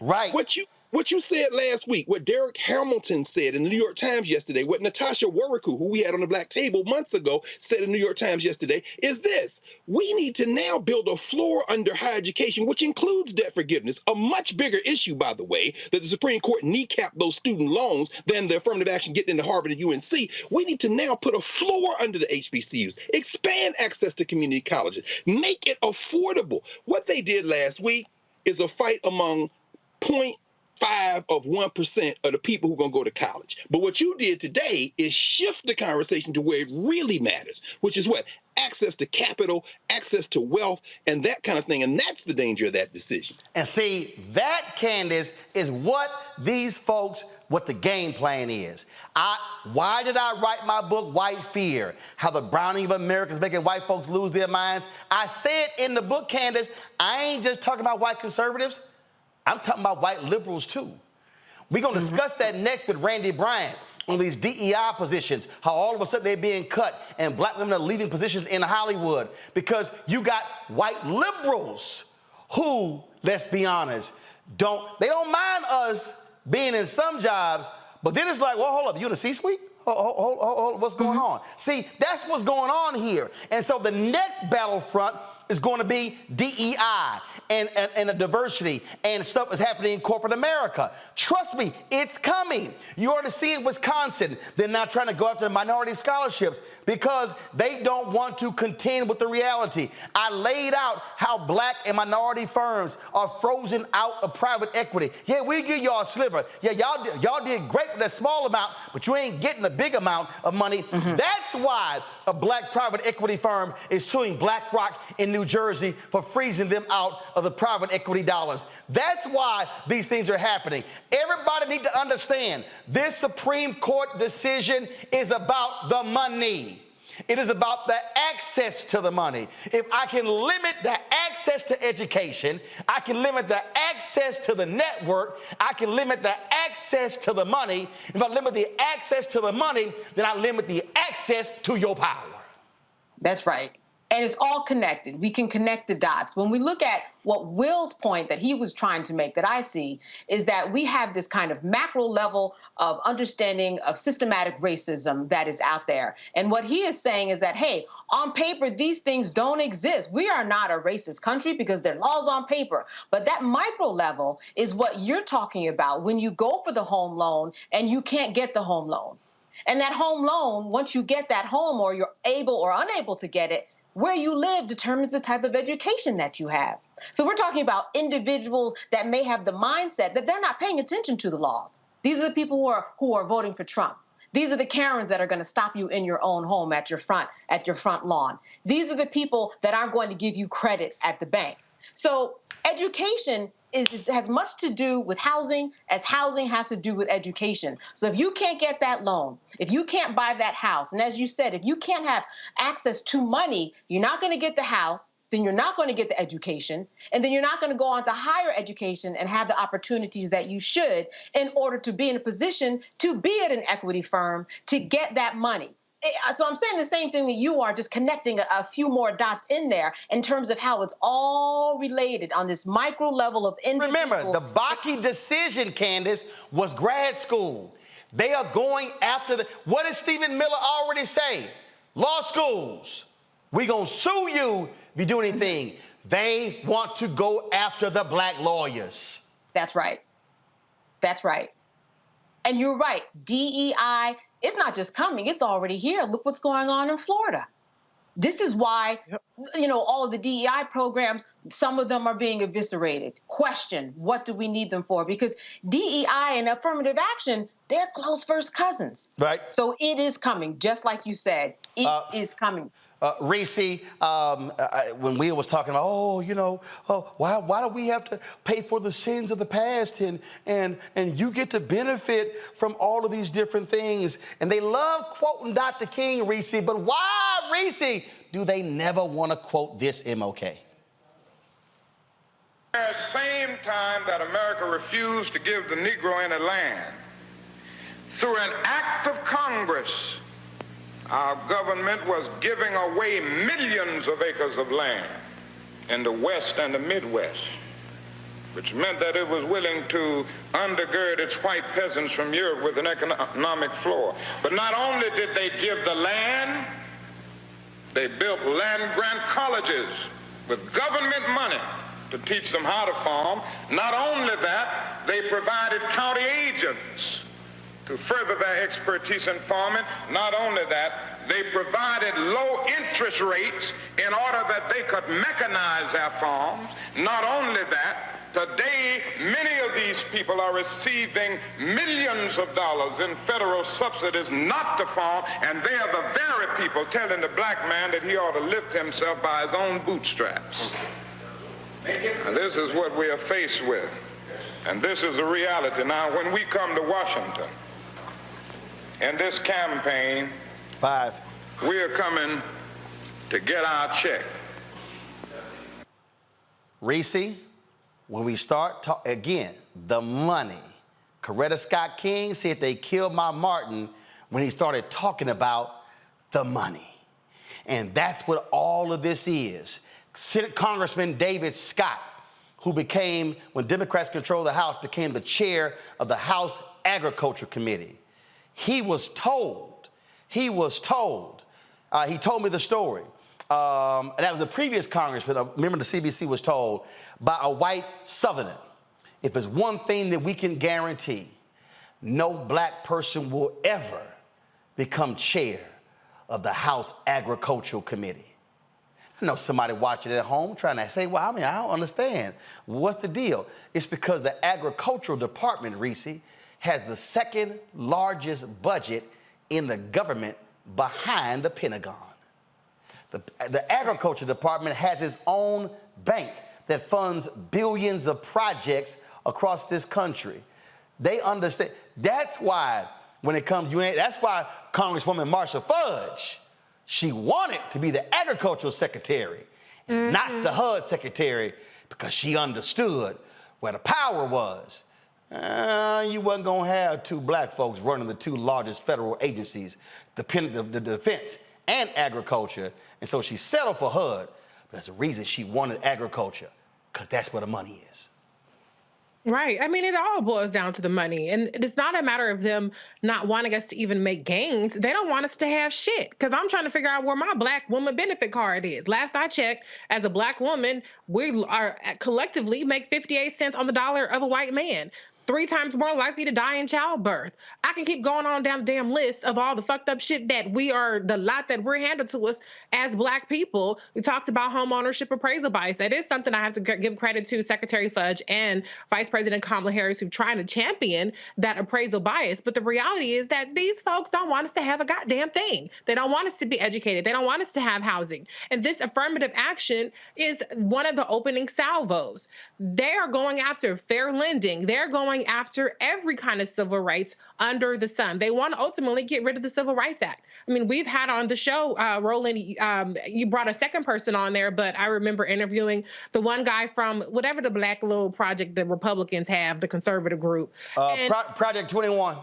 [SPEAKER 9] What you said last week, what Derek Hamilton said in the New York Times yesterday, what Natasha Warriku, who we had on the Black Table months ago, said in the New York Times yesterday, is this: we need to now build a floor under higher education, which includes debt forgiveness, a much bigger issue, by the way, that the Supreme Court kneecapped those student loans than the affirmative action getting into Harvard and UNC. We need to now put a floor under the HBCUs, expand access to community colleges, make it affordable. What they did last week is a fight among 0.5% of the people who are going to go to college. But what you did today is shift the conversation to where it really matters, which is what? Access to capital, access to wealth, and that kind of thing. And that's the danger of that decision.
[SPEAKER 1] And see, that, Candace, is what the game plan is. Why did I write my book, White Fear? How the browning of America is making white folks lose their minds. I said in the book, Candace, I ain't just talking about white conservatives. I'm talking about white liberals, too. We're going to discuss that next with Randi Bryant on these DEI positions, how all of a sudden they're being cut and black women are leaving positions in Hollywood because you got white liberals who, let's be honest, they don't mind us being in some jobs, but then it's like, well, hold up, you in the C-suite? Hold, what's going on? See, that's what's going on here. And so the next battlefront is going to be DEI and the diversity and stuff that's happening in corporate America. Trust me, it's coming. You already see in Wisconsin, they're now trying to go after the minority scholarships because they don't want to contend with the reality. I laid out how black and minority firms are frozen out of private equity. Yeah, we give y'all a sliver. Yeah, y'all did great with that small amount, but you ain't getting the big amount of money. That's why a black private equity firm is suing BlackRock in New Jersey for freezing them out of the private equity dollars. That's why these things are happening. Everybody need to understand this Supreme Court decision is about the money. It is about the access to the money. If I can limit the access to education, I can limit the access to the network, I can limit the access to the money. If I limit the access to the money, then I limit the access to your power.
[SPEAKER 4] That's right. And it's all connected. We can connect the dots. When we look at what Will's point that he was trying to make that I see is that we have this kind of macro level of understanding of systematic racism that is out there. And what he is saying is that, hey, on paper, these things don't exist. We are not a racist country because there are laws on paper. But that micro level is what you're talking about when you go for the home loan and you can't get the home loan. And that home loan, once you get that home or you're able or unable to get it, where you live determines the type of education that you have. So we're talking about individuals that may have the mindset that they're not paying attention to the laws. These are the people who are voting for Trump. These are the Karens that are going to stop you in your own home at your front lawn. These are the people that aren't going to give you credit at the bank. So education has much to do with housing as housing has to do with education. So if you can't get that loan, if you can't buy that house, and as you said, if you can't have access to money, you're not going to get the house, then you're not going to get the education, and then you're not going to go on to higher education and have the opportunities that you should in order to be in a position to be at an equity firm to get that money. So I'm saying the same thing that you are, just connecting a few more dots in there in terms of how it's all related on this micro level of individual.
[SPEAKER 1] Remember, the Bakke decision, Candace, was grad school. They are going after what did Stephen Miller already say? Law schools, we gonna sue you if you do anything. They want to go after the black lawyers.
[SPEAKER 4] That's right. That's right. And you're right, DEI, it's not just coming, it's already here. Look what's going on in Florida. This is why, all of the DEI programs, some of them are being eviscerated. Question, what do we need them for? Because DEI and affirmative action, they're close first cousins.
[SPEAKER 1] Right.
[SPEAKER 4] So it is coming, just like you said, it is coming.
[SPEAKER 1] Reese, when Will was talking about, why do we have to pay for the sins of the past and you get to benefit from all of these different things. And they love quoting Dr. King, Reese, but why, Reese, do they never want to quote this MLK?
[SPEAKER 5] At the same time that America refused to give the Negro any land, through an act of Congress, our government was giving away millions of acres of land in the West and the Midwest, which meant that it was willing to undergird its white peasants from Europe with an economic floor. But not only did they give the land, they built land-grant colleges with government money to teach them how to farm. Not only that, they provided county agents to further their expertise in farming. Not only that, they provided low interest rates in order that they could mechanize their farms. Not only that, today many of these people are receiving millions of dollars in federal subsidies not to farm, and they are the very people telling the black man that he ought to lift himself by his own bootstraps. And this is what we are faced with, and this is the reality. Now, when we come to Washington, in this campaign, we are coming to get our check.
[SPEAKER 1] Reese, when we start again, the money. Coretta Scott King said they killed my Martin when he started talking about the money. And that's what all of this is. Senate Congressman David Scott, who became, when Democrats controlled the House, became the chair of the House Agriculture Committee. He told me the story. And that was a previous congressman, a member of the CBC, was told by a white Southerner, if there's one thing that we can guarantee, no black person will ever become chair of the House Agricultural Committee. I know somebody watching at home trying to say, well, I don't understand. What's the deal? It's because the Agricultural Department, Reese, has the second largest budget in the government behind the Pentagon. The Agriculture Department has its own bank that funds billions of projects across this country. They understand. That's why when it comes, that's why Congresswoman Marcia Fudge, she wanted to be the Agricultural Secretary, not the HUD Secretary, because she understood where the power was. You wasn't gonna have two black folks running the two largest federal agencies, the defense and agriculture. And so she settled for HUD. But there's a reason she wanted agriculture, because that's where the money is.
[SPEAKER 8] Right. I mean, it all boils down to the money. And it's not a matter of them not wanting us to even make gains. They don't want us to have shit. Because I'm trying to figure out where my Black woman benefit card is. Last I checked, as a Black woman, we are collectively make 58 cents on the dollar of a white man. 3 times more likely to die in childbirth. I can keep going on down the damn list of all the fucked up shit that the lot that we're handed to us as Black people. We talked about home ownership appraisal bias. That is something I have to give credit to Secretary Fudge and Vice President Kamala Harris, who trying to champion that appraisal bias. But the reality is that these folks don't want us to have a goddamn thing. They don't want us to be educated. They don't want us to have housing. And this affirmative action is one of the opening salvos. They are going after fair lending. They're going after every kind of civil rights under the sun. They want to ultimately get rid of the Civil Rights Act. I mean, we've had on the show, Roland, you brought a second person on there, but I remember interviewing the one guy from whatever the Black little project the Republicans have, the conservative group.
[SPEAKER 1] Project 21.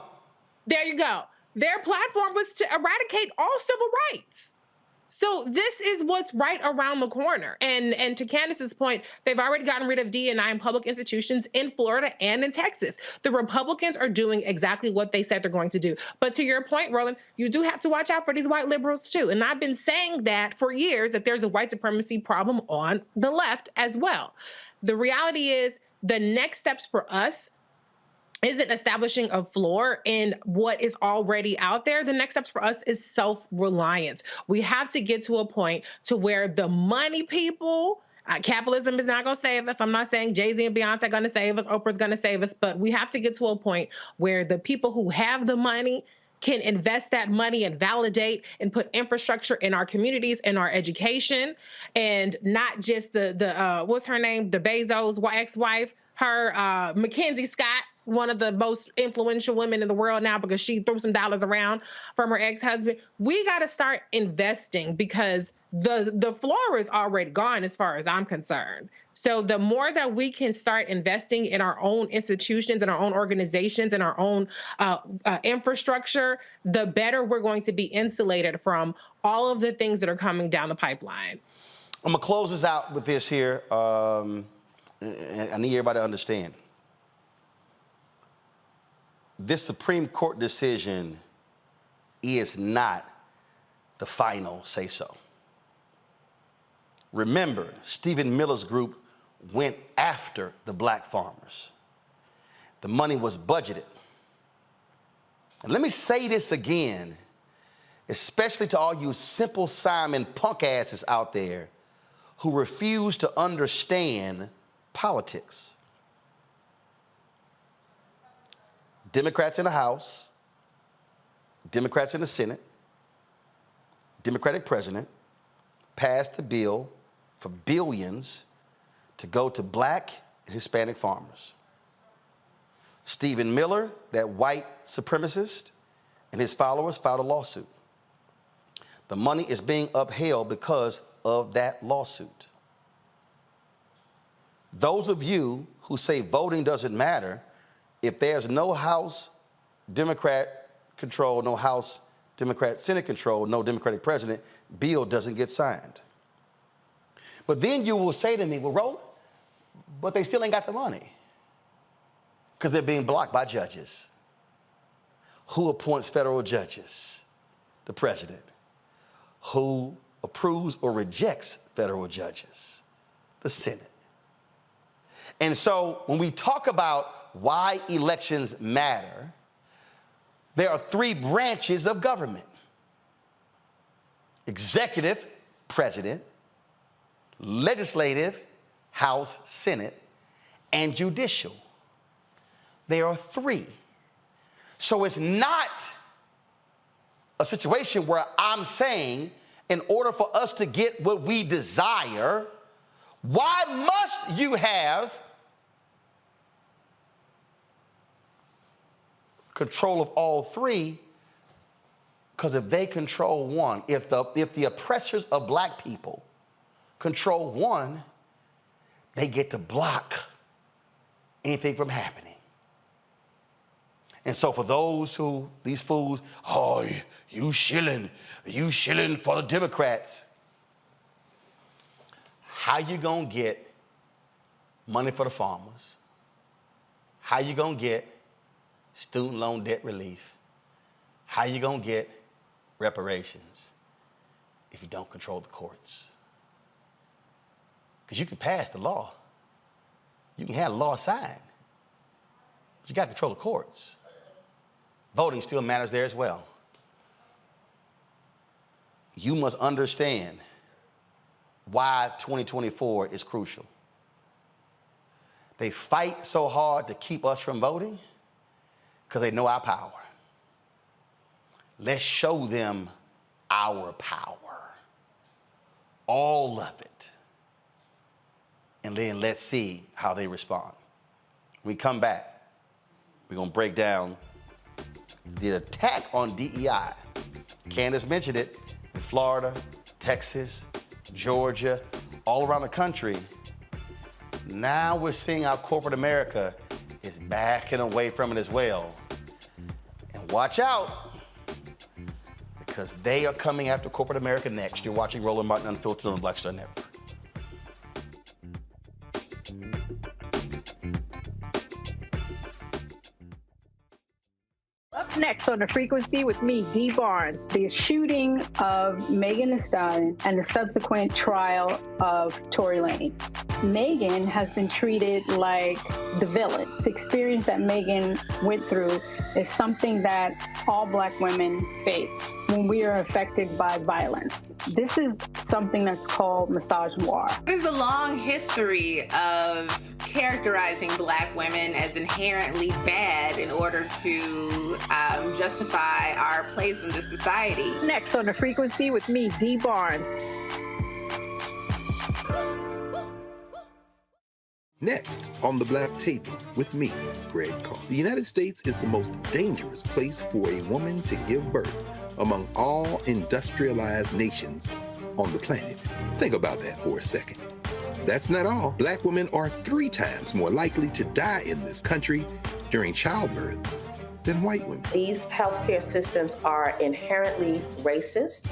[SPEAKER 8] There you go. Their platform was to eradicate all civil rights. So this is what's right around the corner. And to Candace's point, they've already gotten rid of D&I in public institutions in Florida and in Texas. The Republicans are doing exactly what they said they're going to do. But to your point, Roland, you do have to watch out for these white liberals too. And I've been saying that for years, that there's a white supremacy problem on the left as well. The reality is the next steps for us isn't establishing a floor in what is already out there. The next steps for us is self-reliance. We have to get to a point to where the money people, capitalism is not going to save us. I'm not saying Jay-Z and Beyonce are going to save us, Oprah's going to save us, but we have to get to a point where the people who have the money can invest that money and validate and put infrastructure in our communities, in our education, and not just the what's her name, the Bezos ex-wife, her Mackenzie Scott, one of the most influential women in the world now because she threw some dollars around from her ex-husband. We got to start investing because the floor is already gone as far as I'm concerned. So the more that we can start investing in our own institutions and our own organizations and our own infrastructure, the better we're going to be insulated from all of the things that are coming down the pipeline.
[SPEAKER 1] I'm going to close this out with this here. I need everybody to understand. This Supreme Court decision is not the final say-so. Remember, Stephen Miller's group went after the Black farmers. The money was budgeted. And let me say this again, especially to all you Simple Simon punk asses out there who refuse to understand politics. Democrats in the House, Democrats in the Senate, Democratic president passed the bill for billions to go to Black and Hispanic farmers. Stephen Miller, that white supremacist, and his followers filed a lawsuit. The money is being upheld because of that lawsuit. Those of you who say voting doesn't matter, if there's no House Democrat control, no House Democrat Senate control, no Democratic president, bill doesn't get signed. But then you will say to me, well, Roland, but they still ain't got the money because they're being blocked by judges. Who appoints federal judges? The president. Who approves or rejects federal judges? The Senate. And so when we talk about why elections matter, there are 3 branches of government: executive, president; legislative, House, Senate; and judicial. There are 3. So it's not a situation where I'm saying, in order for us to get what we desire, why must you have control of all 3? Because if they control one, if the oppressors of Black people control one, they get to block anything from happening. And so for these fools, oh, you shilling for the Democrats. How you gonna get money for the farmers? How you gonna get student loan debt relief? How you gonna get reparations if you don't control the courts? Because you can pass the law. You can have the law signed. But you got to control the courts. Voting still matters there as well. You must understand why 2024 is crucial. They fight so hard to keep us from voting because they know our power. Let's show them our power, all of it, and then let's see how they respond. When we come back, we're gonna break down the attack on DEI. Candace mentioned it in Florida, Texas, Georgia, all around the country. Now we're seeing how corporate America is backing away from it as well. And watch out, because they are coming after corporate America next. You're watching Roland Martin Unfiltered on the Black Star Network.
[SPEAKER 6] Up next on The Frequency with me, Dee Barnes, the shooting of Megan Thee Stallion and the subsequent trial of Tory Lanez. Megan has been treated like the villain. The experience that Megan went through is something that all Black women face when we are affected by violence. This is something that's called misogynoir.
[SPEAKER 7] There's a long history of characterizing Black women as inherently bad in order to justify our place in this society.
[SPEAKER 6] Next on The Frequency with me, Dee Barnes.
[SPEAKER 11] Next on the Black Table with me, Greg Carr. The United States is the most dangerous place for a woman to give birth among all industrialized nations on the planet. Think about that for a second. That's not all. Black women are 3 times more likely to die in this country during childbirth than white women.
[SPEAKER 20] These healthcare systems are inherently racist.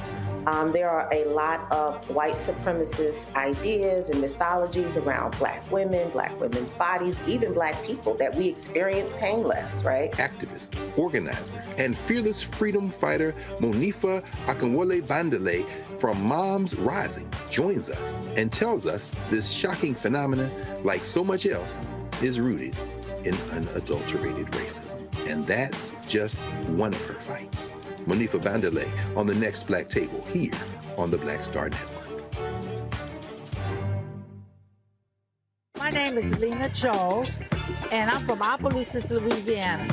[SPEAKER 20] There are a lot of white supremacist ideas and mythologies around Black women, Black women's bodies, even Black people, that we experience painless, right?
[SPEAKER 11] Activist, organizer, and fearless freedom fighter Monifa Akinwole Bandele from Moms Rising joins us and tells us this shocking phenomenon, like so much else, is rooted in unadulterated racism. And that's just one of her fights. Monifa Bandele on the next Black Table here on the Black Star Network.
[SPEAKER 21] My name is Lena Charles, and I'm from Opelousas, Louisiana.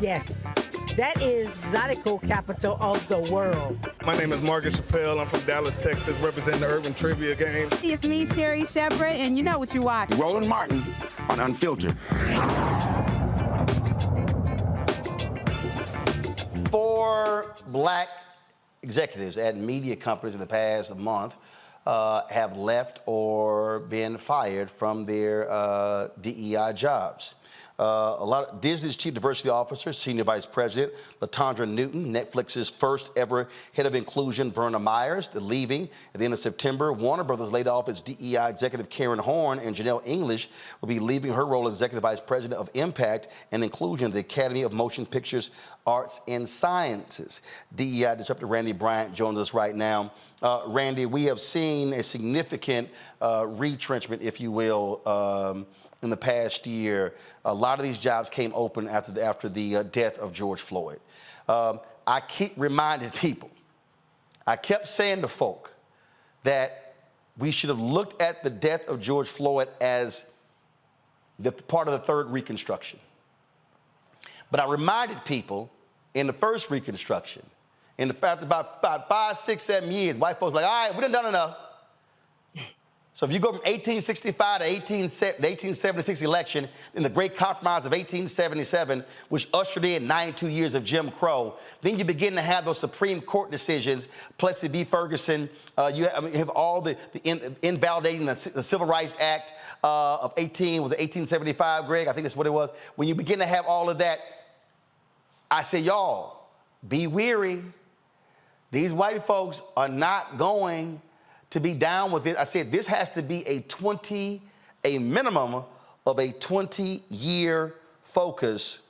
[SPEAKER 21] Yes, that is Zydeco capital of the world.
[SPEAKER 23] My name is Margaret Chappelle. I'm from Dallas, Texas, representing the Urban Trivia Game.
[SPEAKER 19] It's me, Sherry Shepard, and you know what you watch.
[SPEAKER 27] Roland Martin on Unfiltered.
[SPEAKER 1] 4 Black executives at media companies in the past month have left or been fired from their DEI jobs. Disney's Chief Diversity Officer, Senior Vice President Latondra Newton, Netflix's first ever Head of Inclusion, Verna Myers, the leaving at the end of September. Warner Brothers laid off its DEI executive Karen Horn, and Janelle English will be leaving her role as Executive Vice President of Impact and Inclusion at the Academy of Motion Pictures, Arts and Sciences. DEI disruptor Randi Bryant joins us right now. Randi, we have seen a significant retrenchment, if you will, in the past year. A lot of these jobs came open after the death of George Floyd. I keep reminding people, I kept saying to folk that we should have looked at the death of George Floyd as the part of the third Reconstruction. But I reminded people in the first Reconstruction, in the fact about 5, 6, 7 years, white folks like, all right, we done enough. So if you go from 1865 to the 1876 election, in the Great Compromise of 1877, which ushered in 92 years of Jim Crow, then you begin to have those Supreme Court decisions, Plessy v. Ferguson, you have all the invalidating the Civil Rights Act of 1875, Greg, I think that's what it was. When you begin to have all of that, I said, y'all, be weary. These white folks are not going to be down with it. I said, this has to be a minimum of a 20-year focus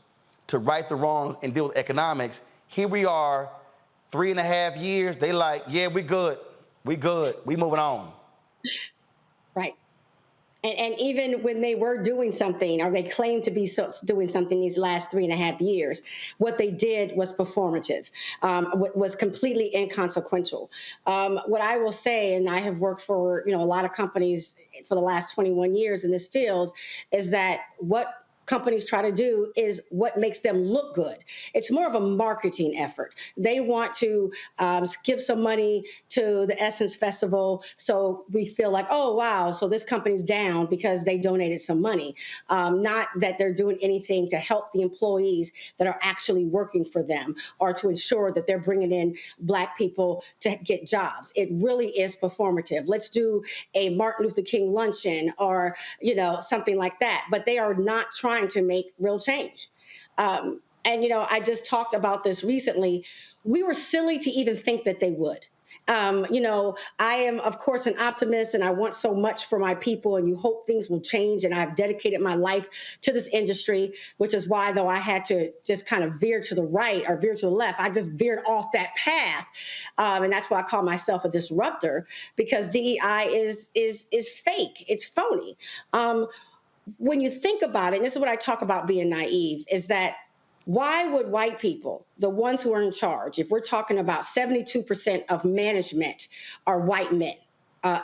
[SPEAKER 1] to right the wrongs and deal with economics. Here we are, 3.5 years. They like, yeah, we good. We moving on.
[SPEAKER 2] Right. And even when they were doing something, or they claimed to be doing something these last 3.5 years, what they did was performative, was completely inconsequential. What I will say, and I have worked for a lot of companies for the last 21 years in this field, is that what companies try to do is what makes them look good. It's more of a marketing effort. They want to give some money to the Essence Festival so we feel like, oh, wow, so this company's down because they donated some money. Not that they're doing anything to help the employees that are actually working for them or to ensure that they're bringing in Black people to get jobs. It really is performative. Let's do a Martin Luther King luncheon or, something like that. But they are not trying to make real change. And, I just talked about this recently. We were silly to even think that they would. I am, of course, an optimist, and I want so much for my people, and you hope things will change. And I've dedicated my life to this industry, which is why, though, I had to just kind of veer to the right or veer to the left. I just veered off that path. And that's why I call myself a disruptor, because DEI is fake. It's phony. When you think about it, and this is what I talk about being naive, is that why would white people, the ones who are in charge, if we're talking about 72% of management are white men,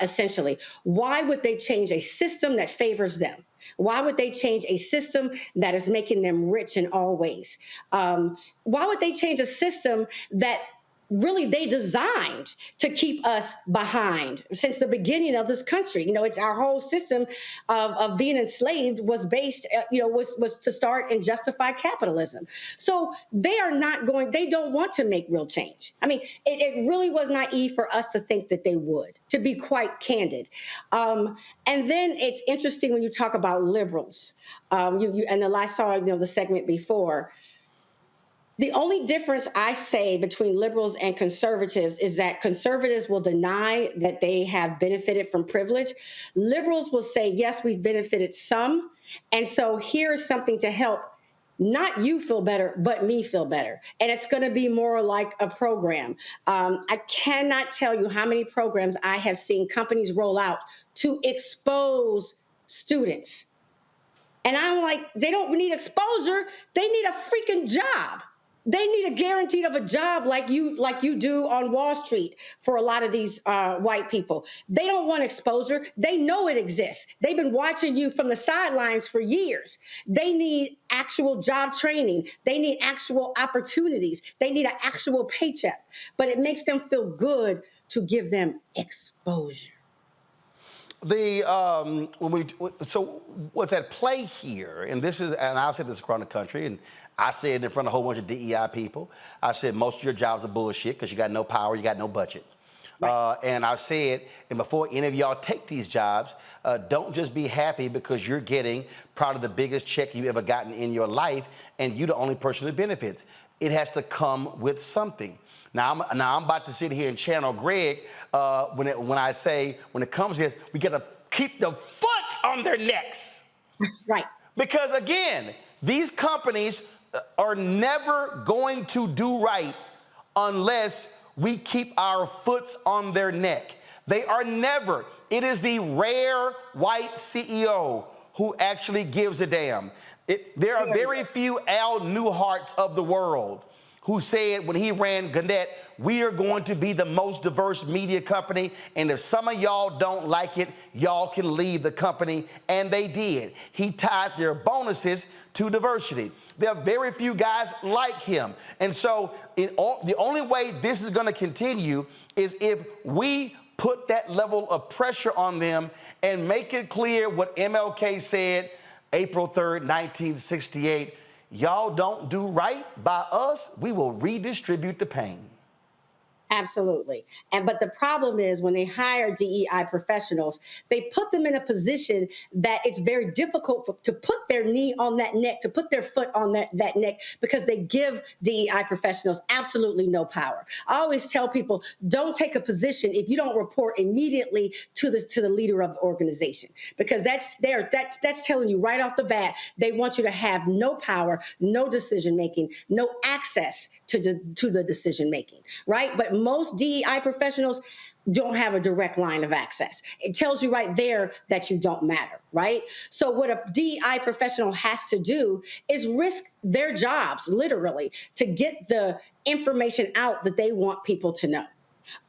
[SPEAKER 2] essentially, why would they change a system that favors them? Why would they change a system that is making them rich in all ways? Why would they change a system that really they designed to keep us behind since the beginning of this country? It's our whole system of being enslaved was based, was to start and justify capitalism. So they don't want to make real change. I mean, it really was naive for us to think that they would, to be quite candid. And then it's interesting when you talk about liberals, I saw, the segment before. The only difference I say between liberals and conservatives is that conservatives will deny that they have benefited from privilege. Liberals will say, yes, we've benefited some. And so here's something to help not you feel better, but me feel better. And it's going to be more like a program. I cannot tell you how many programs I have seen companies roll out to expose students. And I'm like, they don't need exposure. They need a freaking job. They need a guarantee of a job like you do on Wall Street for a lot of these white people. They don't want exposure. They know it exists. They've been watching you from the sidelines for years. They need actual job training. They need actual opportunities. They need an actual paycheck. But it makes them feel good to give them exposure.
[SPEAKER 1] So what's at play here, and I've said this across the country, and I said it in front of a whole bunch of DEI people. I said most of your jobs are bullshit because you got no power, you got no budget. Right. And I've said, and before any of y'all take these jobs, don't just be happy because you're getting probably the biggest check you've ever gotten in your life, and you're the only person that benefits. It has to come with something. Now I'm about to sit here and channel Greg when it comes to this, we got to keep the foot on their necks.
[SPEAKER 2] Right.
[SPEAKER 1] Because again, these companies are never going to do right unless we keep our foots on their neck. They are never. It is the rare white CEO who actually gives a damn. There are very few Al Newharts of the world who said when he ran Gannett, we are going to be the most diverse media company, and if some of y'all don't like it, y'all can leave the company, and they did. He tied their bonuses to diversity. There are very few guys like him, and so the only way this is gonna continue is if we put that level of pressure on them and make it clear what MLK said April 3rd, 1968, y'all don't do right by us, we will redistribute the pain.
[SPEAKER 2] Absolutely. But the problem is when they hire DEI professionals, they put them in a position that it's very difficult to put their knee on that neck, to put their foot on that neck, because they give DEI professionals absolutely no power. I always tell people, don't take a position if you don't report immediately to the leader of the organization, because that's telling you right off the bat, they want you to have no power, no decision making, no access to the decision making, right? But most DEI professionals don't have a direct line of access. It tells you right there that you don't matter, right? So what a DEI professional has to do is risk their jobs, literally, to get the information out that they want people to know.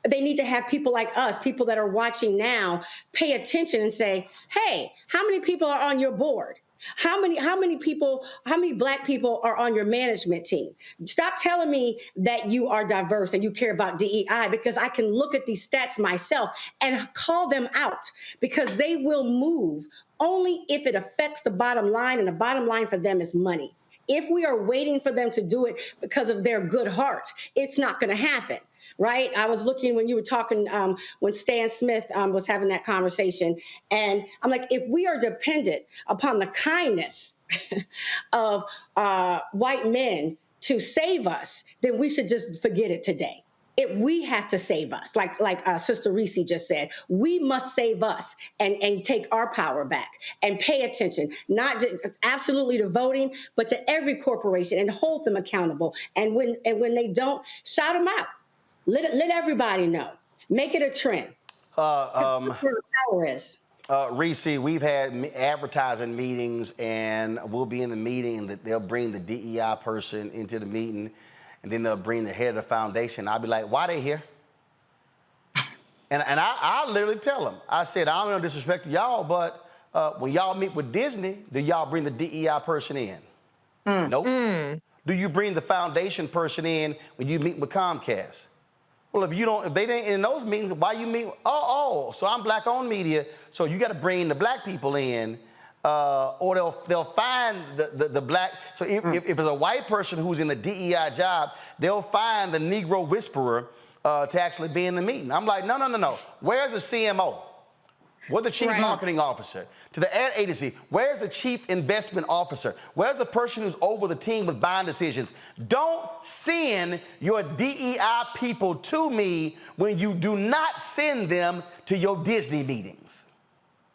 [SPEAKER 2] They need to have people like us, people that are watching now, pay attention and say, hey, how many people are on your board? How many Black people are on your management team? Stop telling me that you are diverse and you care about DEI, because I can look at these stats myself and call them out, because they will move only if it affects the bottom line, and the bottom line for them is money. If we are waiting for them to do it because of their good heart, it's not going to happen, right? I was looking when you were talking, when Stan Smith was having that conversation, and I'm like, if we are dependent upon the kindness of white men to save us, then we should just forget it today. We have to save us, like Sister Reese just said. We must save us and take our power back and pay attention, not just absolutely to voting, but to every corporation, and hold them accountable. And when they don't, shout them out. Let everybody know. Make it a trend. That's where the power is.
[SPEAKER 1] Reese, we've had advertising meetings, and we'll be in the meeting that they'll bring the DEI person into the meeting, and then they'll bring the head of the foundation. I'll be like, why they here? And I literally tell them, I said, I don't know disrespect to y'all, but when y'all meet with Disney, do y'all bring the DEI person in? Nope. Do you bring the foundation person in when you meet with Comcast? Well, if they ain't in those meetings, why you meet? So I'm Black-owned media, so you got to bring the Black people in, or they'll find the Black. So if it's a white person who's in the DEI job, they'll find the Negro whisperer to actually be in the meeting. I'm like, no. Where's the CMO? Where's the chief marketing officer? To the ad agency, where's the chief investment officer? Where's the person who's over the team with buying decisions? Don't send your DEI people to me when you do not send them to your Disney meetings.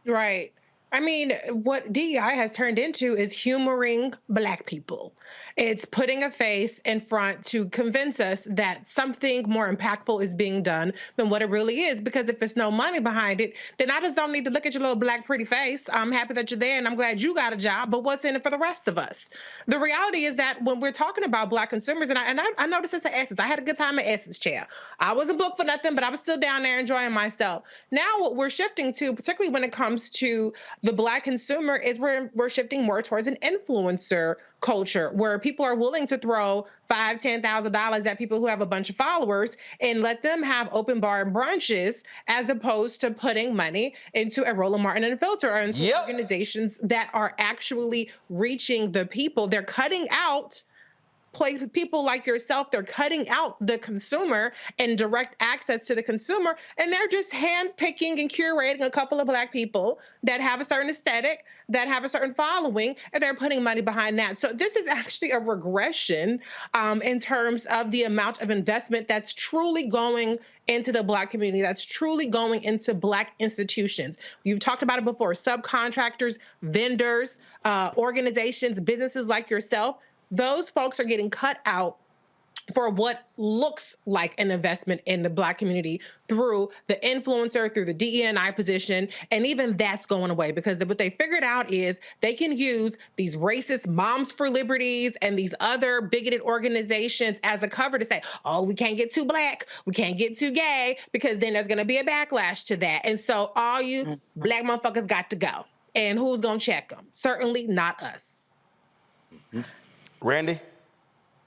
[SPEAKER 8] Right. I mean, what DEI has turned into is humoring Black people. It's putting a face in front to convince us that something more impactful is being done than what it really is. Because if there's no money behind it, then I just don't need to look at your little Black pretty face. I'm happy that you're there and I'm glad you got a job, but what's in it for the rest of us? The reality is that when we're talking about Black consumers, and I noticed it's the Essence. I had a good time at Essence Chair. I wasn't booked for nothing, but I was still down there enjoying myself. Now what we're shifting to, particularly when it comes to the Black consumer, is we're shifting more towards an influencer culture where people are willing to throw $5,000, $10,000 at people who have a bunch of followers and let them have open bar brunches, as opposed to putting money into a Roland Martin Unfiltered or into organizations that are actually reaching the people. They're cutting out people like yourself. They're cutting out the consumer and direct access to the consumer, and they're just handpicking and curating a couple of Black people that have a certain aesthetic, that have a certain following, and they're putting money behind that. So this is actually a regression in terms of the amount of investment that's truly going into the Black community, that's truly going into Black institutions. You've talked about it before: subcontractors, vendors, organizations, businesses like yourself. Those folks are getting cut out for what looks like an investment in the Black community through the influencer, through the DE&I position, and even that's going away, because what they figured out is they can use these racist Moms for Liberties and these other bigoted organizations as a cover to say, oh, we can't get too Black, we can't get too gay, because then there's going to be a backlash to that. And so all you Black motherfuckers got to go. And who's going to check them? Certainly not us.
[SPEAKER 1] Randi?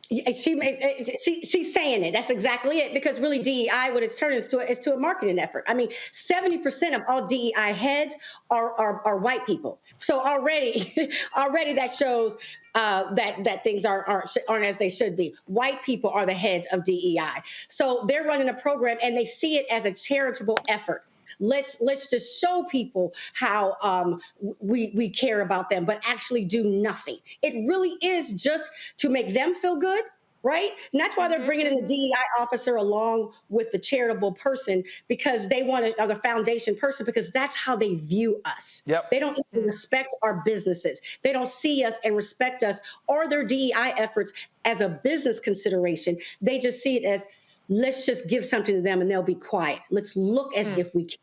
[SPEAKER 2] She's saying it. That's exactly it. Because really, DEI, what it's turned into is to a marketing effort. I mean, 70% of all DEI heads are white people. So already that shows that things aren't as they should be. White people are the heads of DEI. So they're running a program, and they see it as a charitable effort. Let's just show people how we care about them, but actually do nothing. It really is just to make them feel good, right? And that's why they're bringing in the DEI officer along with the charitable person, because they want to, or the foundation person, because that's how they view us.
[SPEAKER 1] Yep.
[SPEAKER 2] They don't even respect our businesses. They don't see us and respect us or their DEI efforts as a business consideration. They just see it as, let's just give something to them and they'll be quiet. Let's look as if we can.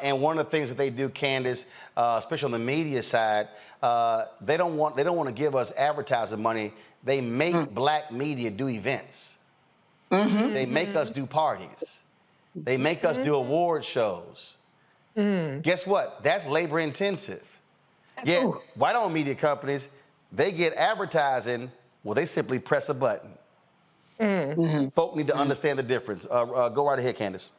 [SPEAKER 1] And one of the things that they do, Candace, especially on the media side, they don't want to give us advertising money. They make black media do events. They make us do parties. They make us do award shows. Guess what? That's labor intensive. Yeah, white-owned media companies, they get advertising. Well, they simply press a button. Folk need to understand the difference. Go right ahead, Candace.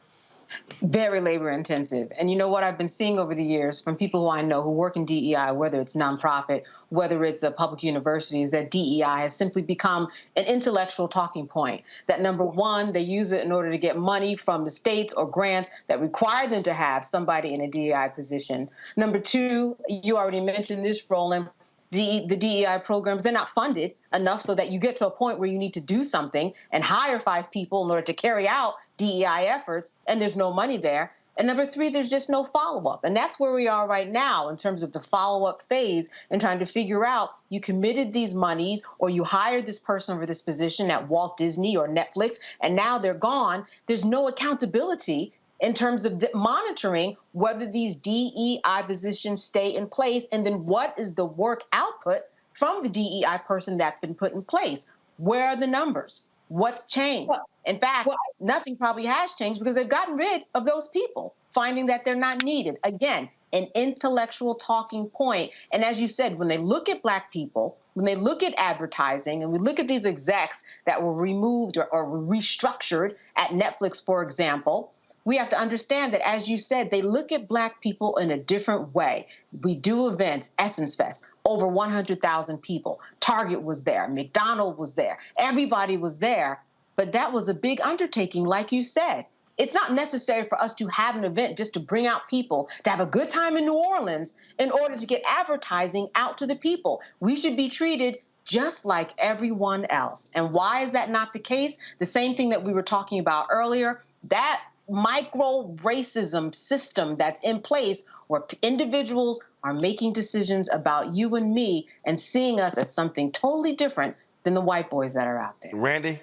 [SPEAKER 4] Very labor intensive. And you know what I've been seeing over the years from people who I know who work in DEI, whether it's nonprofit, whether it's a public university, is that DEI has simply become an intellectual talking point. That number one, they use it in order to get money from the states or grants that require them to have somebody in a DEI position. Number two, you already mentioned this, Roland, the DEI programs, they're not funded enough so that you get to a point where you need to do something and hire 5 people in order to carry out DEI efforts, and there's no money there. And number three, there's just no follow-up. And that's where we are right now in terms of the follow-up phase and trying to figure out, you committed these monies or you hired this person for this position at Walt Disney or Netflix, and now they're gone. There's no accountability in terms of monitoring whether these DEI positions stay in place, and then what is the work output from the DEI person that's been put in place? Where are the numbers? What's changed? In fact, nothing probably has changed because they've gotten rid of those people, finding that they're not needed. Again, an intellectual talking point. And as you said, when they look at Black people, when they look at advertising, and we look at these execs that were removed or restructured at Netflix, for example, we have to understand that, as you said, they look at Black people in a different way. We do events, Essence Fest, over 100,000 people. Target was there, McDonald's was there, everybody was there. But that was a big undertaking, like you said. It's not necessary for us to have an event just to bring out people, to have a good time in New Orleans in order to get advertising out to the people. We should be treated just like everyone else. And why is that not the case? The same thing that we were talking about earlier, that micro-racism system that's in place where individuals are making decisions about you and me and seeing us as something totally different than the white boys that are out there.
[SPEAKER 1] Randy?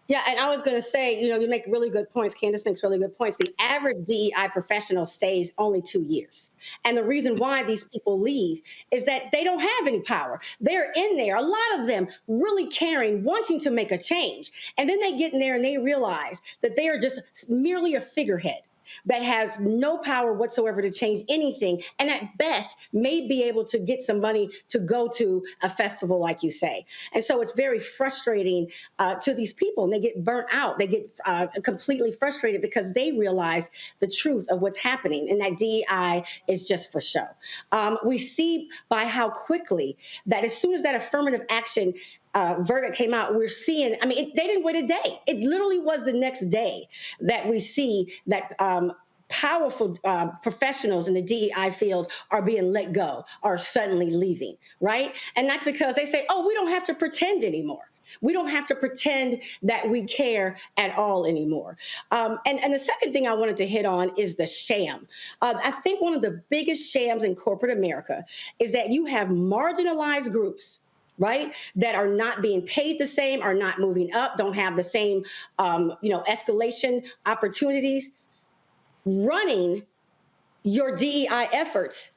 [SPEAKER 2] Yeah, and I was going to say, you make really good points. Candace makes really good points. The average DEI professional stays only 2 years. And the reason why these people leave is that they don't have any power. They're in there, a lot of them really caring, wanting to make a change. And then they get in there and they realize that they are just merely a figurehead that has no power whatsoever to change anything, and at best may be able to get some money to go to a festival, like you say. And so it's very frustrating to these people, and they get burnt out. They get completely frustrated because they realize the truth of what's happening, and that DEI is just for show. We see by how quickly that as soon as that affirmative action verdict came out, we're seeing, they didn't wait a day. It literally was the next day that we see that powerful professionals in the DEI field are being let go, are suddenly leaving, right? And that's because they say, oh, we don't have to pretend anymore. We don't have to pretend that we care at all anymore. And the second thing I wanted to hit on is the sham. I think one of the biggest shams in corporate America is that you have marginalized groups, right, that are not being paid the same, are not moving up, don't have the same, escalation opportunities, running your DEI efforts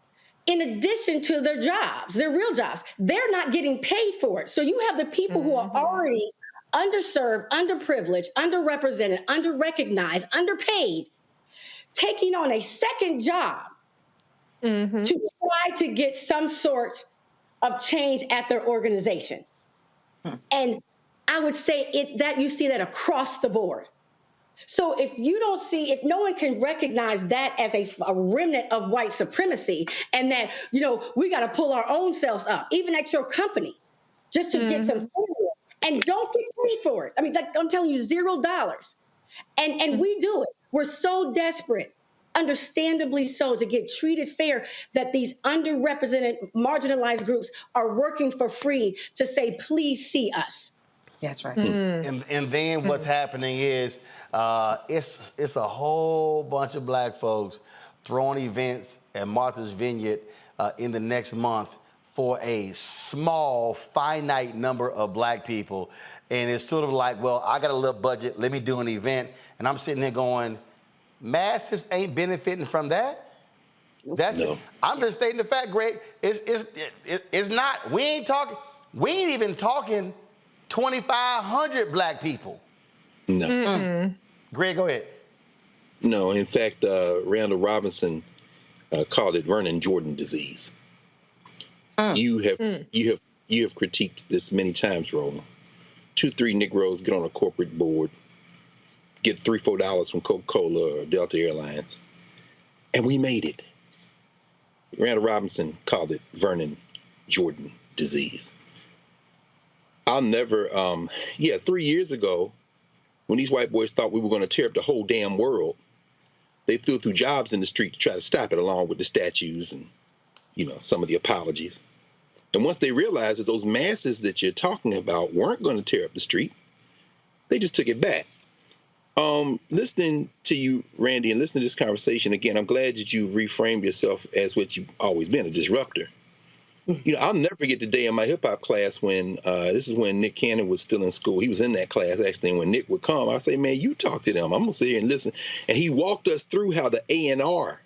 [SPEAKER 2] in addition to their jobs, their real jobs. They're not getting paid for it. So you have the people who are already underserved, underprivileged, underrepresented, underrecognized, underpaid, taking on a second job to try to get some sort of change at their organization. And I would say it's that you see that across the board. So if no one can recognize that as a remnant of white supremacy, and that, we got to pull our own selves up, even at your company, just to get some food, and don't get paid for it. I mean, I'm telling you, $0. And we do it. We're so desperate, understandably so, to get treated fair, that these underrepresented, marginalized groups are working for free to say, please see us.
[SPEAKER 4] That's right.
[SPEAKER 1] And then what's happening is it's a whole bunch of black folks throwing events at Martha's Vineyard in the next month for a small, finite number of black people. And it's sort of like, well, I got a little budget, let me do an event. And I'm sitting there going, masses ain't benefiting from that. I'm just stating the fact, Greg. It's not. We ain't even talking 2,500 black people.
[SPEAKER 9] No.
[SPEAKER 1] Greg, go ahead.
[SPEAKER 9] No, in fact, Randall Robinson called it Vernon Jordan disease. You have critiqued this many times, Roland. 2-3 Negroes get on a corporate board, get $3-4 from Coca-Cola or Delta Airlines, and we made it. Randall Robinson called it Vernon Jordan disease. I'll never, 3 years ago, when these white boys thought we were going to tear up the whole damn world, they threw jobs in the street to try to stop it, along with the statues and, some of the apologies. And once they realized that those masses that you're talking about weren't going to tear up the street, they just took it back. Listening to you, Randi, and listening to this conversation, again, I'm glad that you've reframed yourself as what you've always been, a disruptor. I'll never forget the day in my hip hop class when this is when Nick Cannon was still in school. He was in that class, actually. And when Nick would come, I say, man, you talk to them. I'm going to sit here and listen. And he walked us through how the A&R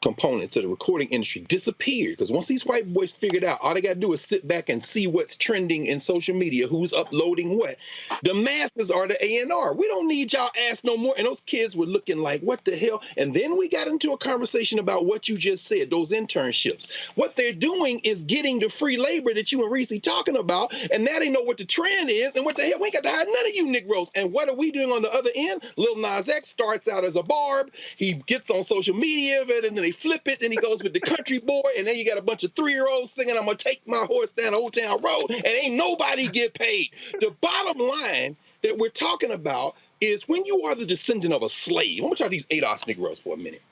[SPEAKER 9] components of the recording industry disappeared. Because once these white boys figured out, all they got to do is sit back and see what's trending in social media, who's uploading what. The masses are the A&R. We don't need y'all ass no more. And those kids were looking like, what the hell? And then we got into a conversation about what you just said, those internships. What they're doing is getting the free labor that you and Reese talking about, and now they know what the trend is, and what the hell, we ain't got to hire none of you Negroes. And what are we doing on the other end? Lil Nas X starts out as a barb. He gets on social media of it, and then they flip it, then he goes with the country boy, and then you got a bunch of 3-year-olds singing, I'm gonna take my horse down Old Town Road, and ain't nobody get paid. The bottom line that we're talking about is when you are the descendant of a slave. I'm gonna talk these ADOS Negroes for a minute.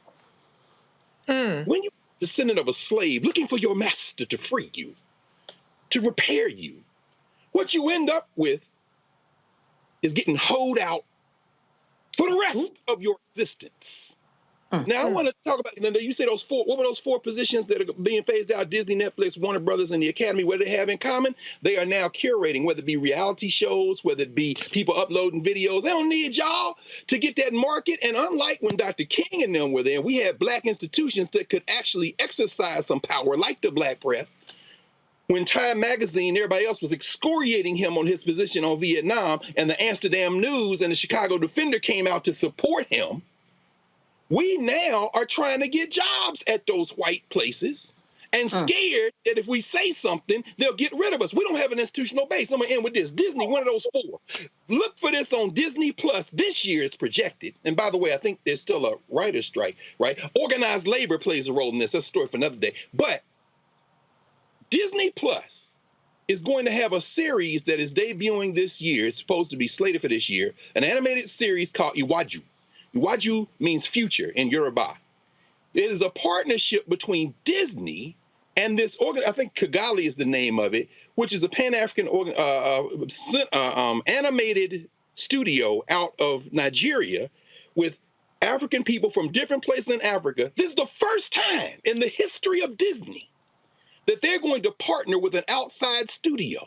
[SPEAKER 9] When you're the descendant of a slave, looking for your master to free you, to repair you, what you end up with is getting hoed out for the rest of your existence. Now, I want to talk about, you say those four, what were those 4 positions that are being phased out? Disney, Netflix, Warner Brothers, and the Academy. What do they have in common? They are now curating, whether it be reality shows, whether it be people uploading videos. They don't need y'all to get that market. And unlike when Dr. King and them were there, we had black institutions that could actually exercise some power, like the black press. When Time Magazine, everybody else was excoriating him on his position on Vietnam, and the Amsterdam News and the Chicago Defender came out to support him, we now are trying to get jobs at those white places and scared that if we say something, they'll get rid of us. We don't have an institutional base. I'm going to end with this. Disney, one of those 4. Look for this on Disney Plus. This year it's projected. And by the way, I think there's still a writer's strike, right? Organized labor plays a role in this. That's a story for another day. But Disney Plus is going to have a series that is debuting this year. It's supposed to be slated for this year. An animated series called Iwaju. Iwaju means future in Yoruba. It is a partnership between Disney and this I think Kigali is the name of it, which is a Pan-African animated studio out of Nigeria with African people from different places in Africa. This is the first time in the history of Disney that they're going to partner with an outside studio.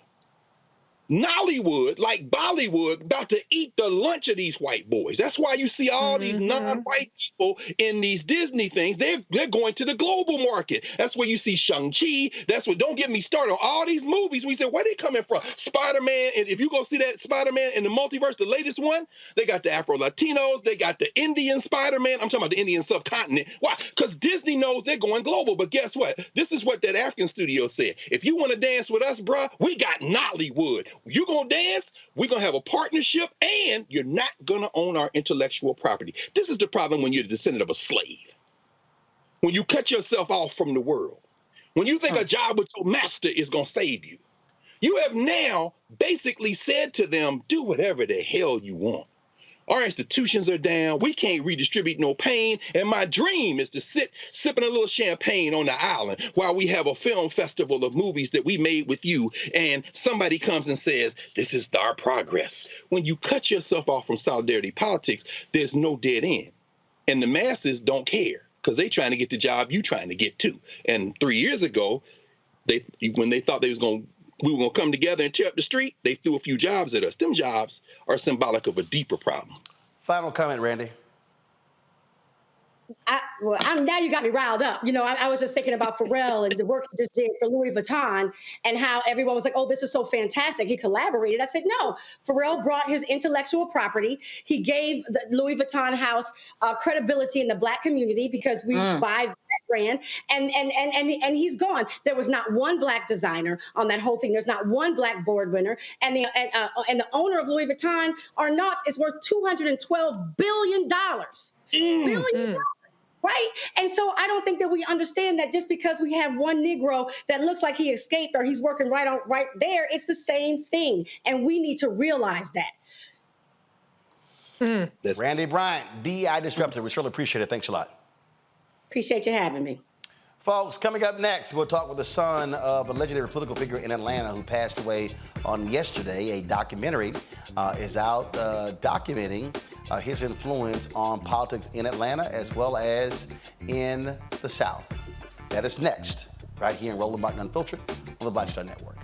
[SPEAKER 9] Nollywood, like Bollywood, about to eat the lunch of these white boys. That's why you see all these non-white people in these Disney things. They're going to the global market. That's where you see Shang-Chi. That's what, don't get me started on all these movies. We said, where they coming from? Spider-Man, and if you go see that Spider-Man in the multiverse, the latest one, they got the Afro-Latinos, they got the Indian Spider-Man. I'm talking about the Indian subcontinent. Why? Because Disney knows they're going global. But guess what? This is what that African studio said. If you want to dance with us, bruh, we got Nollywood. you're going to dance, we're going to have a partnership, and you're not going to own our intellectual property. This is the problem when you're the descendant of a slave. When you cut yourself off from the world. When you think a job with your master is going to save you. You have now basically said to them, do whatever the hell you want. Our institutions are down. We can't redistribute no pain. And my dream is to sit sipping a little champagne on the island while we have a film festival of movies that we made with you. And somebody comes and says, this is our progress. When you cut yourself off from solidarity politics, there's no dead end. And the masses don't care because they're trying to get the job you're trying to get to. And 3 years ago, when they thought we were going to come together and tear up the street, they threw a few jobs at us. Them jobs are symbolic of a deeper problem.
[SPEAKER 1] Final comment, Randi.
[SPEAKER 2] Now you got me riled up. You know, I was just thinking about Pharrell and the work he just did for Louis Vuitton and how everyone was like, oh, this is so fantastic. He collaborated. I said, no, Pharrell brought his intellectual property. He gave the Louis Vuitton house credibility in the Black community because we buy that brand, and he's gone. There was not one Black designer on that whole thing. There's not one Black board winner. And the owner of Louis Vuitton, Arnault, is worth $212 billion. Billion. Right? And so I don't think that we understand that just because we have one Negro that looks like he escaped or he's working right there, it's the same thing. And we need to realize that.
[SPEAKER 1] Randi Bryant, DEI Disruptor. We surely appreciate it. Thanks a lot.
[SPEAKER 2] Appreciate you having me.
[SPEAKER 1] Folks, coming up next, we'll talk with the son of a legendary political figure in Atlanta who passed away on yesterday. A documentary is out documenting his influence on politics in Atlanta as well as in the South. That is next, right here in Roland Martin Unfiltered on the Black Star Network.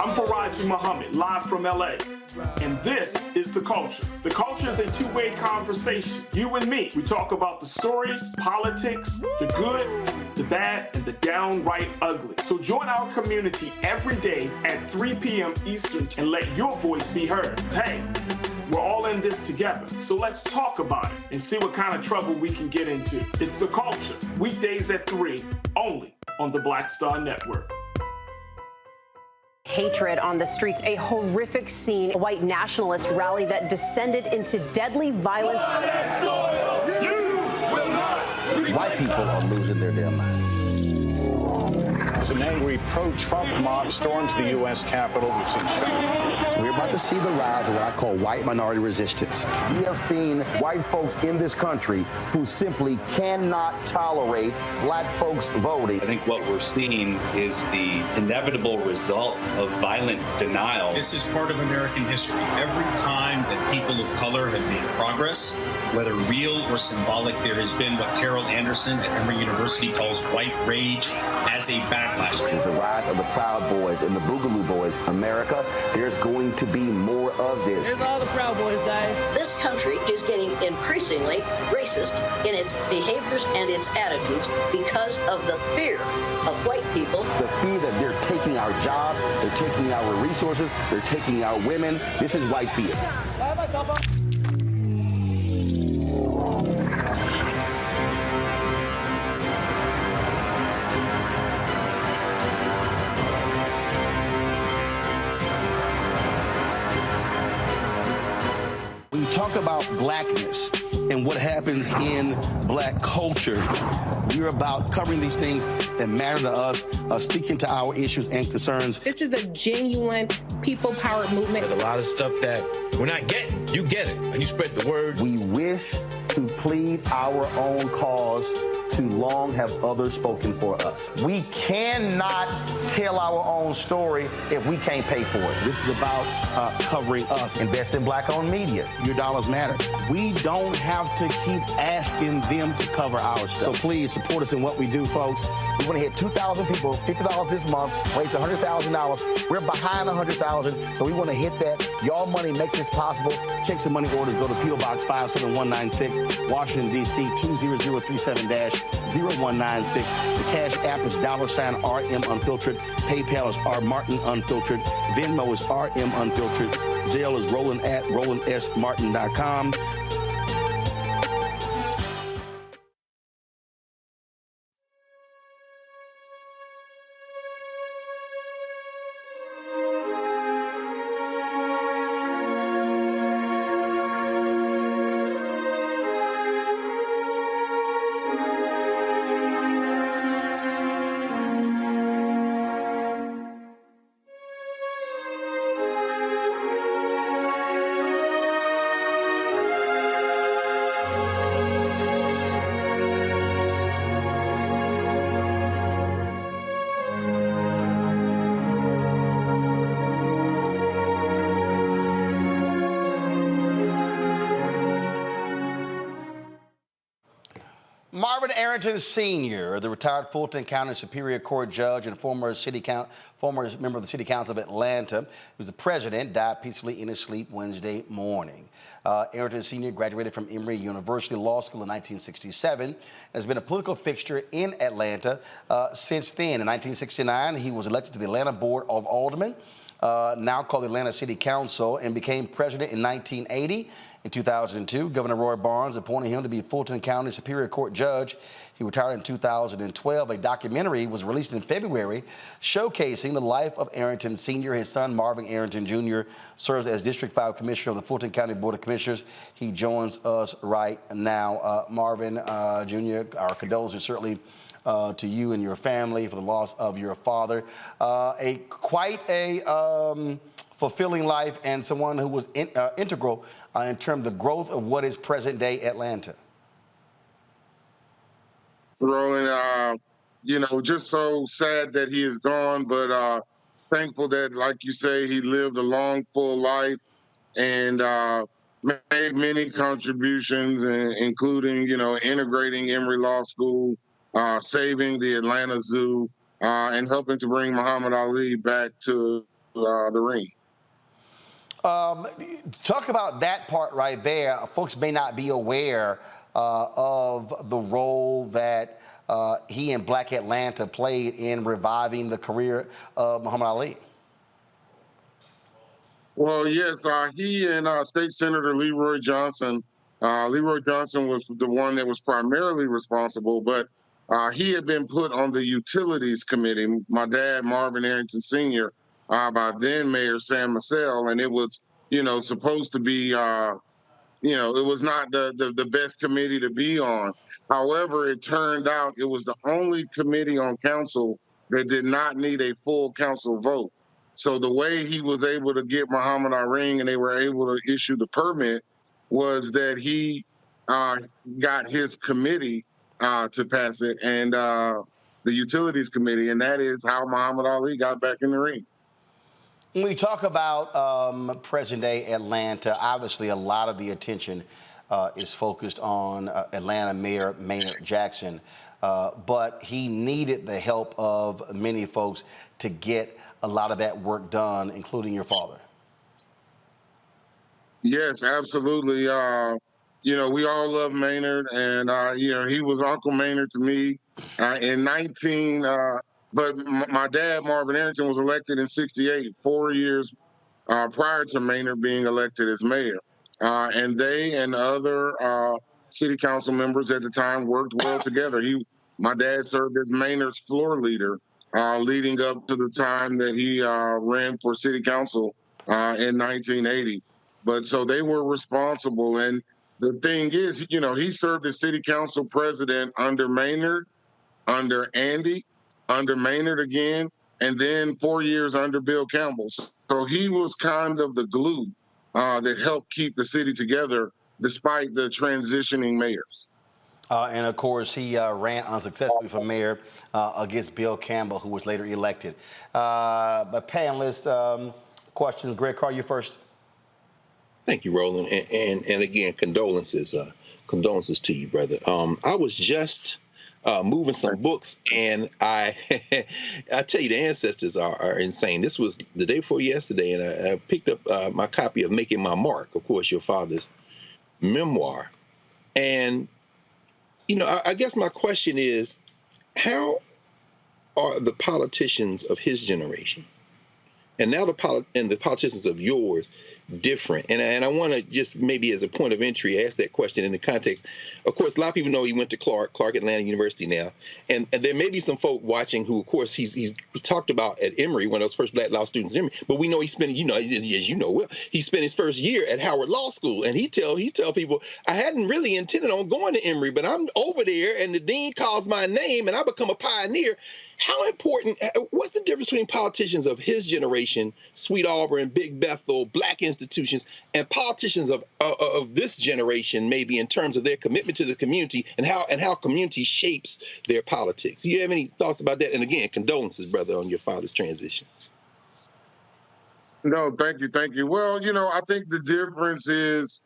[SPEAKER 23] I'm Faraji Muhammad, live from LA. And this is The Culture. The Culture is a two-way conversation. You and me. We talk about the stories, politics, the good, the bad, and the downright ugly. So join our community every day at 3 p.m. Eastern and let your voice be heard. Hey, we're all in this together. So let's talk about it and see what kind of trouble we can get into. It's The Culture. Weekdays at 3, only on the Black Star Network.
[SPEAKER 10] Hatred on the streets, a horrific scene, a white nationalist rally that descended into deadly violence.
[SPEAKER 1] White people are losing their damn minds.
[SPEAKER 12] As an angry pro-Trump mob storms the U.S. Capitol, we've seen shooting.
[SPEAKER 25] We're about to see the rise of what I call white minority resistance. We have seen white folks in this country who simply cannot tolerate Black folks voting.
[SPEAKER 13] I think what we're seeing is the inevitable result of violent denial.
[SPEAKER 14] This is part of American history. Every time that people of color have made progress, whether real or symbolic, there has been what Carol Anderson at Emory University calls white rage as a backlash.
[SPEAKER 25] This is the rise of the Proud Boys and the Boogaloo Boys. America, there's going to be more of this.
[SPEAKER 18] Here's all the Proud Boys, guys.
[SPEAKER 22] This country is getting increasingly racist in its behaviors and its attitudes because of the fear of white people.
[SPEAKER 25] The fear that they're taking our jobs, they're taking our resources, they're taking our women. This is white fear. When you talk about blackness and what happens in Black culture, we're about covering these things that matter to us, speaking to our issues and concerns.
[SPEAKER 8] This is a genuine people-powered movement.
[SPEAKER 24] There's a lot of stuff that we're not getting. You get it, and you spread the word.
[SPEAKER 25] We wish to plead our own cause. Too long have others spoken for us. We cannot tell our own story if we can't pay for it. This is about covering us. Invest in Black-owned media. Your dollars matter. We don't have to keep asking them to cover our stuff. So please support us in what we do, folks. We want to hit 2,000 people, $50 this month, raise $100,000. We're behind 100,000, so we want to hit that. Y'all money makes this possible. Check some money orders. Go to P.O. Box 57196, Washington, D.C. 20037-0196. The Cash App is $RM Unfiltered. PayPal is R Martin Unfiltered. Venmo is RM Unfiltered. Zelle is Roland at RolandSMartin.com.
[SPEAKER 1] Marvin Arrington Sr., the retired Fulton County Superior Court judge and former member of the City Council of Atlanta, who was the president, died peacefully in his sleep Wednesday morning. Arrington Sr. graduated from Emory University Law School in 1967 and has been a political fixture in Atlanta since then. In 1969, he was elected to the Atlanta Board of Aldermen, now called the Atlanta City Council, and became president in 1980. In 2002, Governor Roy Barnes appointed him to be Fulton County Superior Court judge. He retired in 2012. A documentary was released in February showcasing the life of Arrington Sr. His son, Marvin Arrington Jr., serves as District 5 Commissioner of the Fulton County Board of Commissioners. He joins us right now. Marvin Jr., our condolences certainly to you and your family for the loss of your father. Quite a fulfilling life, and someone who was integral in terms of the growth of what is present-day Atlanta.
[SPEAKER 3] Roland, just so sad that he is gone, but thankful that, like you say, he lived a long, full life and made many contributions, including, integrating Emory Law School, saving the Atlanta Zoo, and helping to bring Muhammad Ali back to the ring.
[SPEAKER 1] Talk about that part right there. Folks may not be aware of the role that he and Black Atlanta played in reviving the career of Muhammad Ali.
[SPEAKER 3] Well, yes, he and State Senator Leroy Johnson. Leroy Johnson was the one that was primarily responsible, but he had been put on the Utilities Committee. My dad, Marvin Arrington Sr., by then Mayor Sam Massell, and it was, supposed to be, it was not the best committee to be on. However, it turned out it was the only committee on council that did not need a full council vote. So the way he was able to get Muhammad Ali and they were able to issue the permit was that he got his committee to pass it, and the Utilities Committee, and that is how Muhammad Ali got back in the ring.
[SPEAKER 1] When we talk about present-day Atlanta, obviously a lot of the attention is focused on Atlanta Mayor Maynard Jackson, but he needed the help of many folks to get a lot of that work done, including your father.
[SPEAKER 3] Yes, absolutely. We all love Maynard, and he was Uncle Maynard to me. But my dad, Marvin Arrington, was elected in '68, 4 years prior to Maynard being elected as mayor. And they and other city council members at the time worked well together. My dad served as Maynard's floor leader leading up to the time that he ran for city council in 1980. But so they were responsible. And the thing is, he served as city council president under Maynard, under Andy, under Maynard again, and then 4 years under Bill Campbell. So he was kind of the glue that helped keep the city together despite the transitioning mayors.
[SPEAKER 1] And of course, he ran unsuccessfully for mayor against Bill Campbell, who was later elected. But panelists, questions. Greg Carr, you first.
[SPEAKER 11] Thank you, Roland. And again, condolences to you, brother. I was just moving some books, and I tell you, the ancestors are insane. This was the day before yesterday, and I picked up my copy of Making My Mark, of course, your father's memoir. And, I guess my question is, how are the politicians of his generation, and now the politicians of yours, different? And I want to just maybe as a point of entry ask that question in the context. Of course, a lot of people know he went to Clark Atlanta University now, and there may be some folk watching who, of course, he's talked about at Emory, one of those first Black law students in Emory. But we know he spent, he spent his first year at Howard Law School, and he tell people, I hadn't really intended on going to Emory, but I'm over there, and the dean calls my name, and I become a pioneer. How important, what's the difference between politicians of his generation, Sweet Auburn, Big Bethel, Black institutions, and politicians of this generation, maybe in terms of their commitment to the community and how community shapes their politics? Do you have any thoughts about that? And again, condolences, brother, on your father's transition.
[SPEAKER 3] No, thank you. Well, I think the difference is,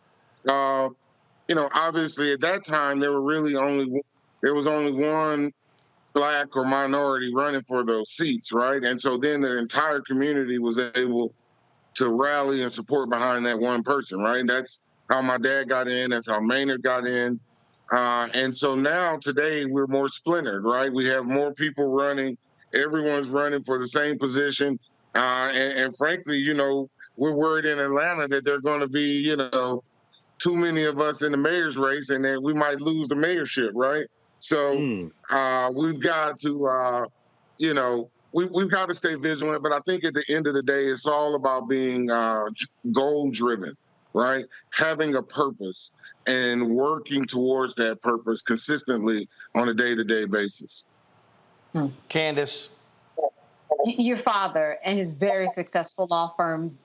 [SPEAKER 3] obviously at that time there were really only, there was only one Black or minority running for those seats, right? And so then the entire community was able to rally and support behind that one person, right? That's how my dad got in. That's how Maynard got in. And so now today we're more splintered, right? We have more people running. Everyone's running for the same position. And frankly, you know, we're worried in Atlanta that there are going to be, you know, too many of us in the mayor's race and that we might lose the mayorship, right? So we've got to, you know, we've got to stay vigilant. But I think at the end of the day, it's all about being goal-driven, right? Having a purpose and working towards that purpose consistently on a day-to-day basis.
[SPEAKER 1] Candace.
[SPEAKER 4] Your father and his very successful law firm,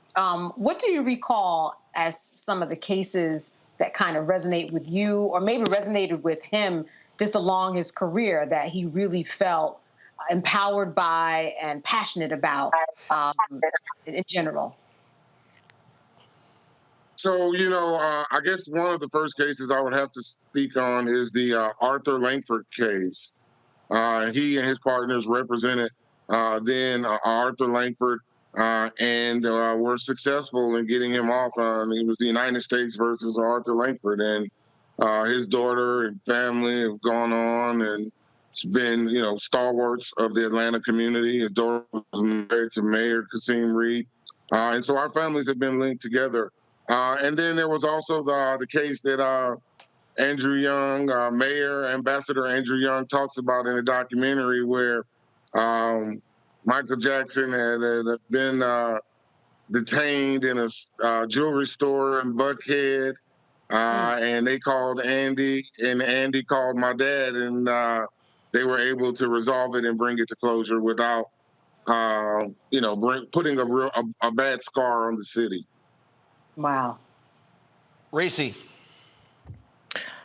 [SPEAKER 4] what do you recall as some of the cases that kind of resonate with you or maybe resonated with him just along his career that he really felt empowered by and passionate about in general?
[SPEAKER 3] So, you know, I guess one of the first cases I would have to speak on is the Arthur Langford case. He and his partners represented then Arthur Langford and were successful in getting him off. It was the United States versus Arthur Langford, and his daughter and family have gone on and it's been, you know, stalwarts of the Atlanta community. His daughter was married to Mayor Kasim Reed. And so our families have been linked together. And then there was also the case that Andrew Young, Mayor Ambassador Andrew Young, talks about in a documentary where Michael Jackson had been detained in a jewelry store in Buckhead, and they called Andy, and Andy called my dad, and they were able to resolve it and bring it to closure without, you know, putting a bad scar on the city.
[SPEAKER 4] Wow.
[SPEAKER 1] Reese.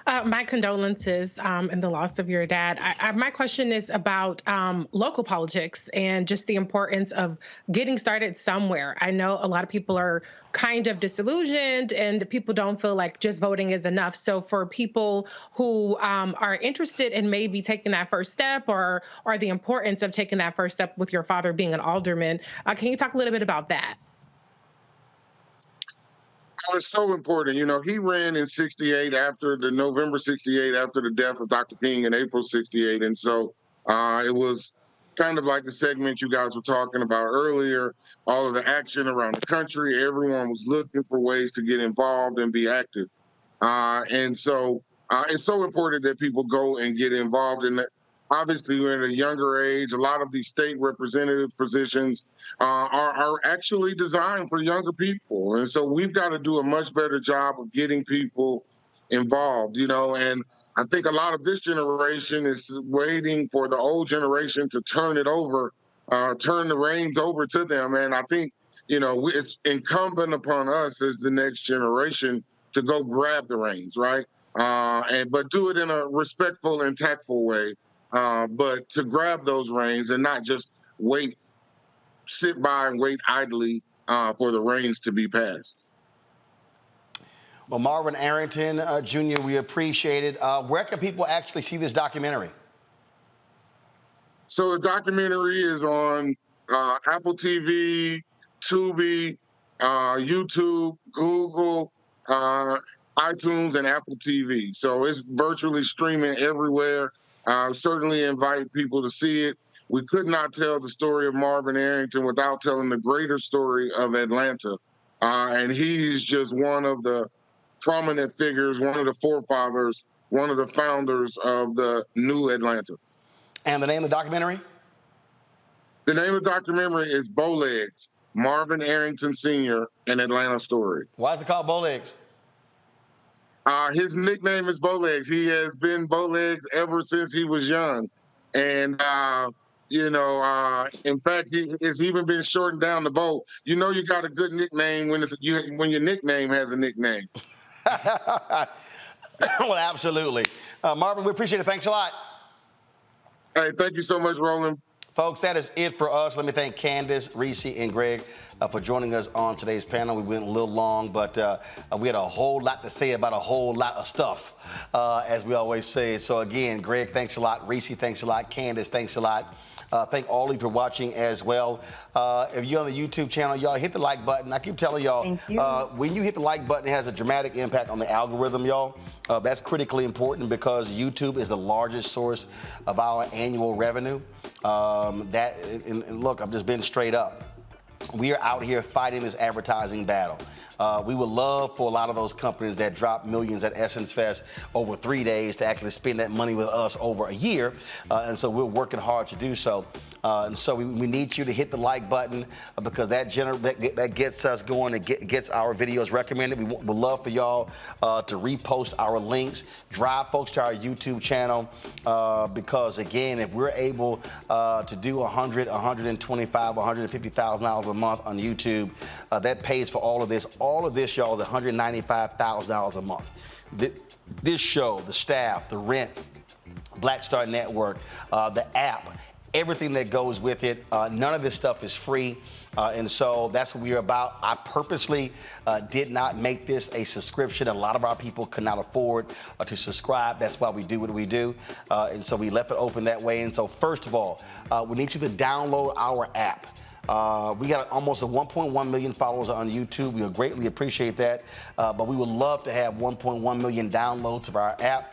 [SPEAKER 8] My condolences in the loss of your dad. My question is about local politics and just the importance of getting started somewhere. I know a lot of people are kind of disillusioned and people don't feel like just voting is enough. So for people who are interested in maybe taking that first step or the importance of taking that first step with your father being an alderman, can you talk a little bit about that?
[SPEAKER 3] It's so important. You know, he ran in '68 after the November '68, after the death of Dr. King in April '68. And so it was kind of like the segment you guys were talking about earlier, all of the action around the country. Everyone was looking for ways to get involved and be active. And so it's so important that people go and get involved in that. Obviously, we're at a younger age. A lot of these state representative positions are actually designed for younger people. And so we've got to do a much better job of getting people involved, you know, and I think a lot of this generation is waiting for the old generation to turn it over, turn the reins over to them. And I think, you know, it's incumbent upon us as the next generation to go grab the reins, right? But do it in a respectful and tactful way. But to grab those reins and not just sit by and wait idly for the reins to be passed.
[SPEAKER 1] Well, Marvin Arrington, Jr., we appreciate it. Where can people actually see this documentary?
[SPEAKER 3] So the documentary is on Apple TV, Tubi, YouTube, Google, iTunes, and Apple TV. So it's virtually streaming everywhere. Certainly invite people to see it. We could not tell the story of Marvin Arrington without telling the greater story of Atlanta. And he's just one of the prominent figures, one of the forefathers, one of the founders of the new Atlanta.
[SPEAKER 1] And the name of the documentary?
[SPEAKER 3] The name of the documentary is Bowlegs, Marvin Arrington Sr., An Atlanta Story.
[SPEAKER 1] Why is it called Bowlegs?
[SPEAKER 3] His nickname is Bowlegs. He has been Bowlegs ever since he was young. And, you know, in fact, it's even been shortened down to Bo. You know you got a good nickname when your nickname has a nickname.
[SPEAKER 1] Well, absolutely. Marvin, we appreciate it. Thanks a lot.
[SPEAKER 3] Hey, thank you so much, Roland.
[SPEAKER 1] Folks, that is it for us. Let me thank Candace, Reese, and Greg for joining us on today's panel. We went a little long, but we had a whole lot to say about a whole lot of stuff, as we always say. So again, Greg, thanks a lot. Reese, thanks a lot. Candace, thanks a lot. Thank all of you for watching as well. If you're on the YouTube channel, y'all hit the like button. I keep telling y'all, when you hit the like button, it has a dramatic impact on the algorithm, y'all. That's critically important because YouTube is the largest source of our annual revenue. And look, I'm just being straight up. We are out here fighting this advertising battle. We would love for a lot of those companies that drop millions at Essence Fest over 3 days to actually spend that money with us over a year. And so we're working hard to do so. And so we need you to hit the like button because that gets us going. It gets our videos recommended. We would love for y'all to repost our links, drive folks to our YouTube channel because, again, if we're able to do $100, $125, $150,000 a month on YouTube, that pays for all of this. All of this, y'all, is $195,000 a month. This show, the staff, the rent, Black Star Network, the app, everything that goes with it. None of this stuff is free. And so that's what we're about. I purposely did not make this a subscription. A lot of our people could not afford to subscribe. That's why we do what we do. And so we left it open that way. And so first of all, we need you to download our app. We got almost 1.1 million followers on YouTube. We greatly appreciate that. But we would love to have 1.1 million downloads of our app.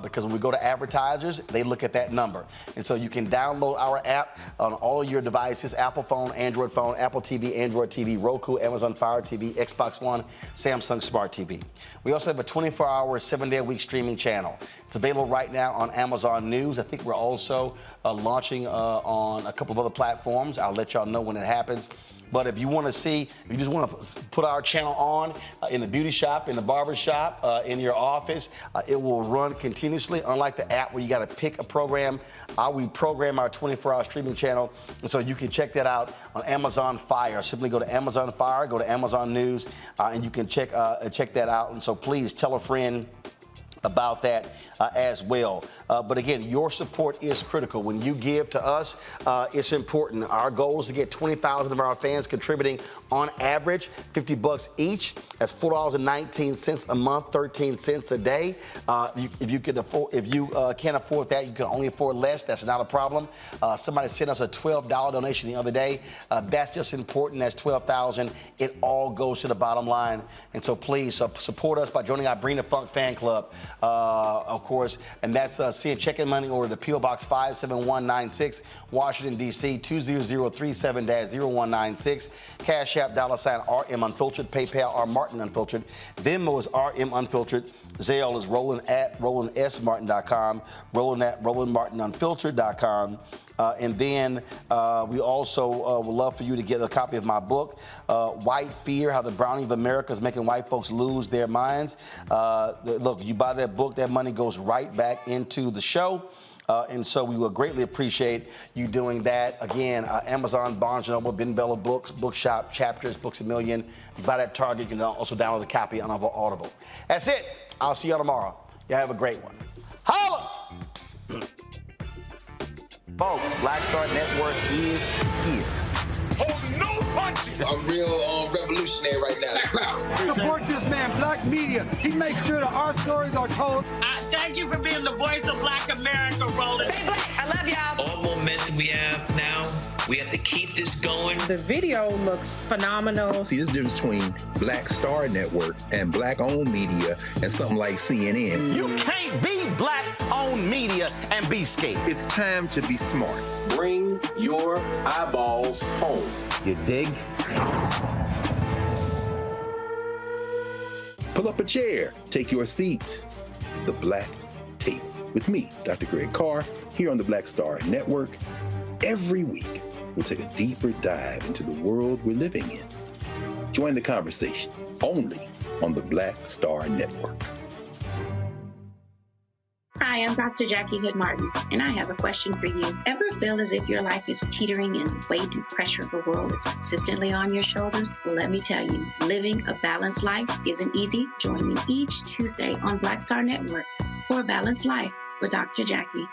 [SPEAKER 1] Because when we go to advertisers, they look at that number. And so you can download our app on all of your devices, Apple phone, Android phone, Apple TV, Android TV, Roku, Amazon Fire TV, Xbox One, Samsung Smart TV. We also have a 24-hour, 7-day-a-week streaming channel. It's available right now on Amazon News. I think we're also launching on a couple of other platforms. I'll let y'all know when it happens. But if you want to see, if you just want to put our channel on in the beauty shop, in the barber shop, in your office, it will run continuously, unlike the app where you got to pick a program. We program our 24-hour streaming channel, and so you can check that out on Amazon Fire. Simply go to Amazon Fire, go to Amazon News, and you can check that out. And so please tell a friend about that as well. But again, your support is critical. When you give to us, it's important. Our goal is to get 20,000 of our fans contributing on average $50 each. That's $4.19 a month, 13 cents a day. If you can't afford that, you can only afford less. That's not a problem. Somebody sent us a $12 donation the other day. That's just important. That's $12,000. It all goes to the bottom line. And so please support us by joining our Bring the Funk fan club. Of course, and that's seeing checking money order to P.O. Box 57196, Washington, D.C. 20037-0196. Cash App, $RM Unfiltered. PayPal, R Martin Unfiltered. Venmo is RM Unfiltered. Zelle is Roland at RolandSMartin.com. Roland at RolandMartinUnfiltered.com. And then we also would love for you to get a copy of my book, White Fear, How the Browning of America is Making White Folks Lose Their Minds. Look, you buy that book, that money goes right back into the show. And so we would greatly appreciate you doing that. Again, Amazon, Barnes & Noble, Ben Bella Books, Bookshop, Chapters, Books A Million. You buy that Target, you can also download a copy on Audible. That's it. I'll see y'all tomorrow. Y'all have a great one. Holla! Folks, Black Star Network is here.
[SPEAKER 5] Oh, no punches! I'm real revolutionary right now.
[SPEAKER 6] Support this man, Black Media. He makes sure that our stories are told.
[SPEAKER 7] Thank you for being the voice of Black America, Roland. Stay black. I love y'all.
[SPEAKER 15] All momentum we have now, we have to keep this going.
[SPEAKER 8] The video looks phenomenal.
[SPEAKER 9] See, this difference between Black Star Network and Black-owned media and something like CNN.
[SPEAKER 1] You can't be Black-owned media and be scared.
[SPEAKER 9] It's time to be smart.
[SPEAKER 5] Bring your eyeballs home.
[SPEAKER 1] You dig?
[SPEAKER 11] Pull up a chair, take your seat. The Black Tape with me, Dr. Greg Carr, here on the Black Star Network. Every week, we'll take a deeper dive into the world we're living in. Join the conversation only on the Black Star Network.
[SPEAKER 16] Hi, I'm Dr. Jackie Hood Martin, and I have a question for you. Ever feel as if your life is teetering and the weight and pressure of the world is consistently on your shoulders? Well, let me tell you, living a balanced life isn't easy. Join me each Tuesday on Black Star Network for A Balanced Life with Dr. Jackie.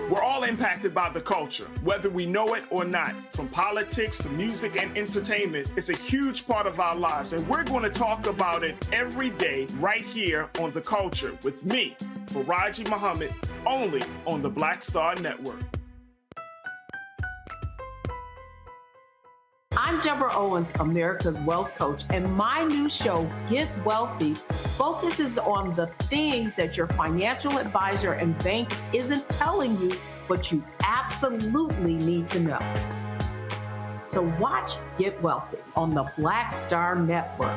[SPEAKER 23] We're all impacted by the culture, whether we know it or not. From politics to music and entertainment, it's a huge part of our lives, and we're going to talk about it every day right here on The Culture with me, Faraji Muhammad, only on the Black Star Network.
[SPEAKER 2] I'm Deborah Owens, America's Wealth Coach, and my new show, Get Wealthy, focuses on the things that your financial advisor and bank isn't telling you, but you absolutely need to know. So watch Get Wealthy on the Black Star Network.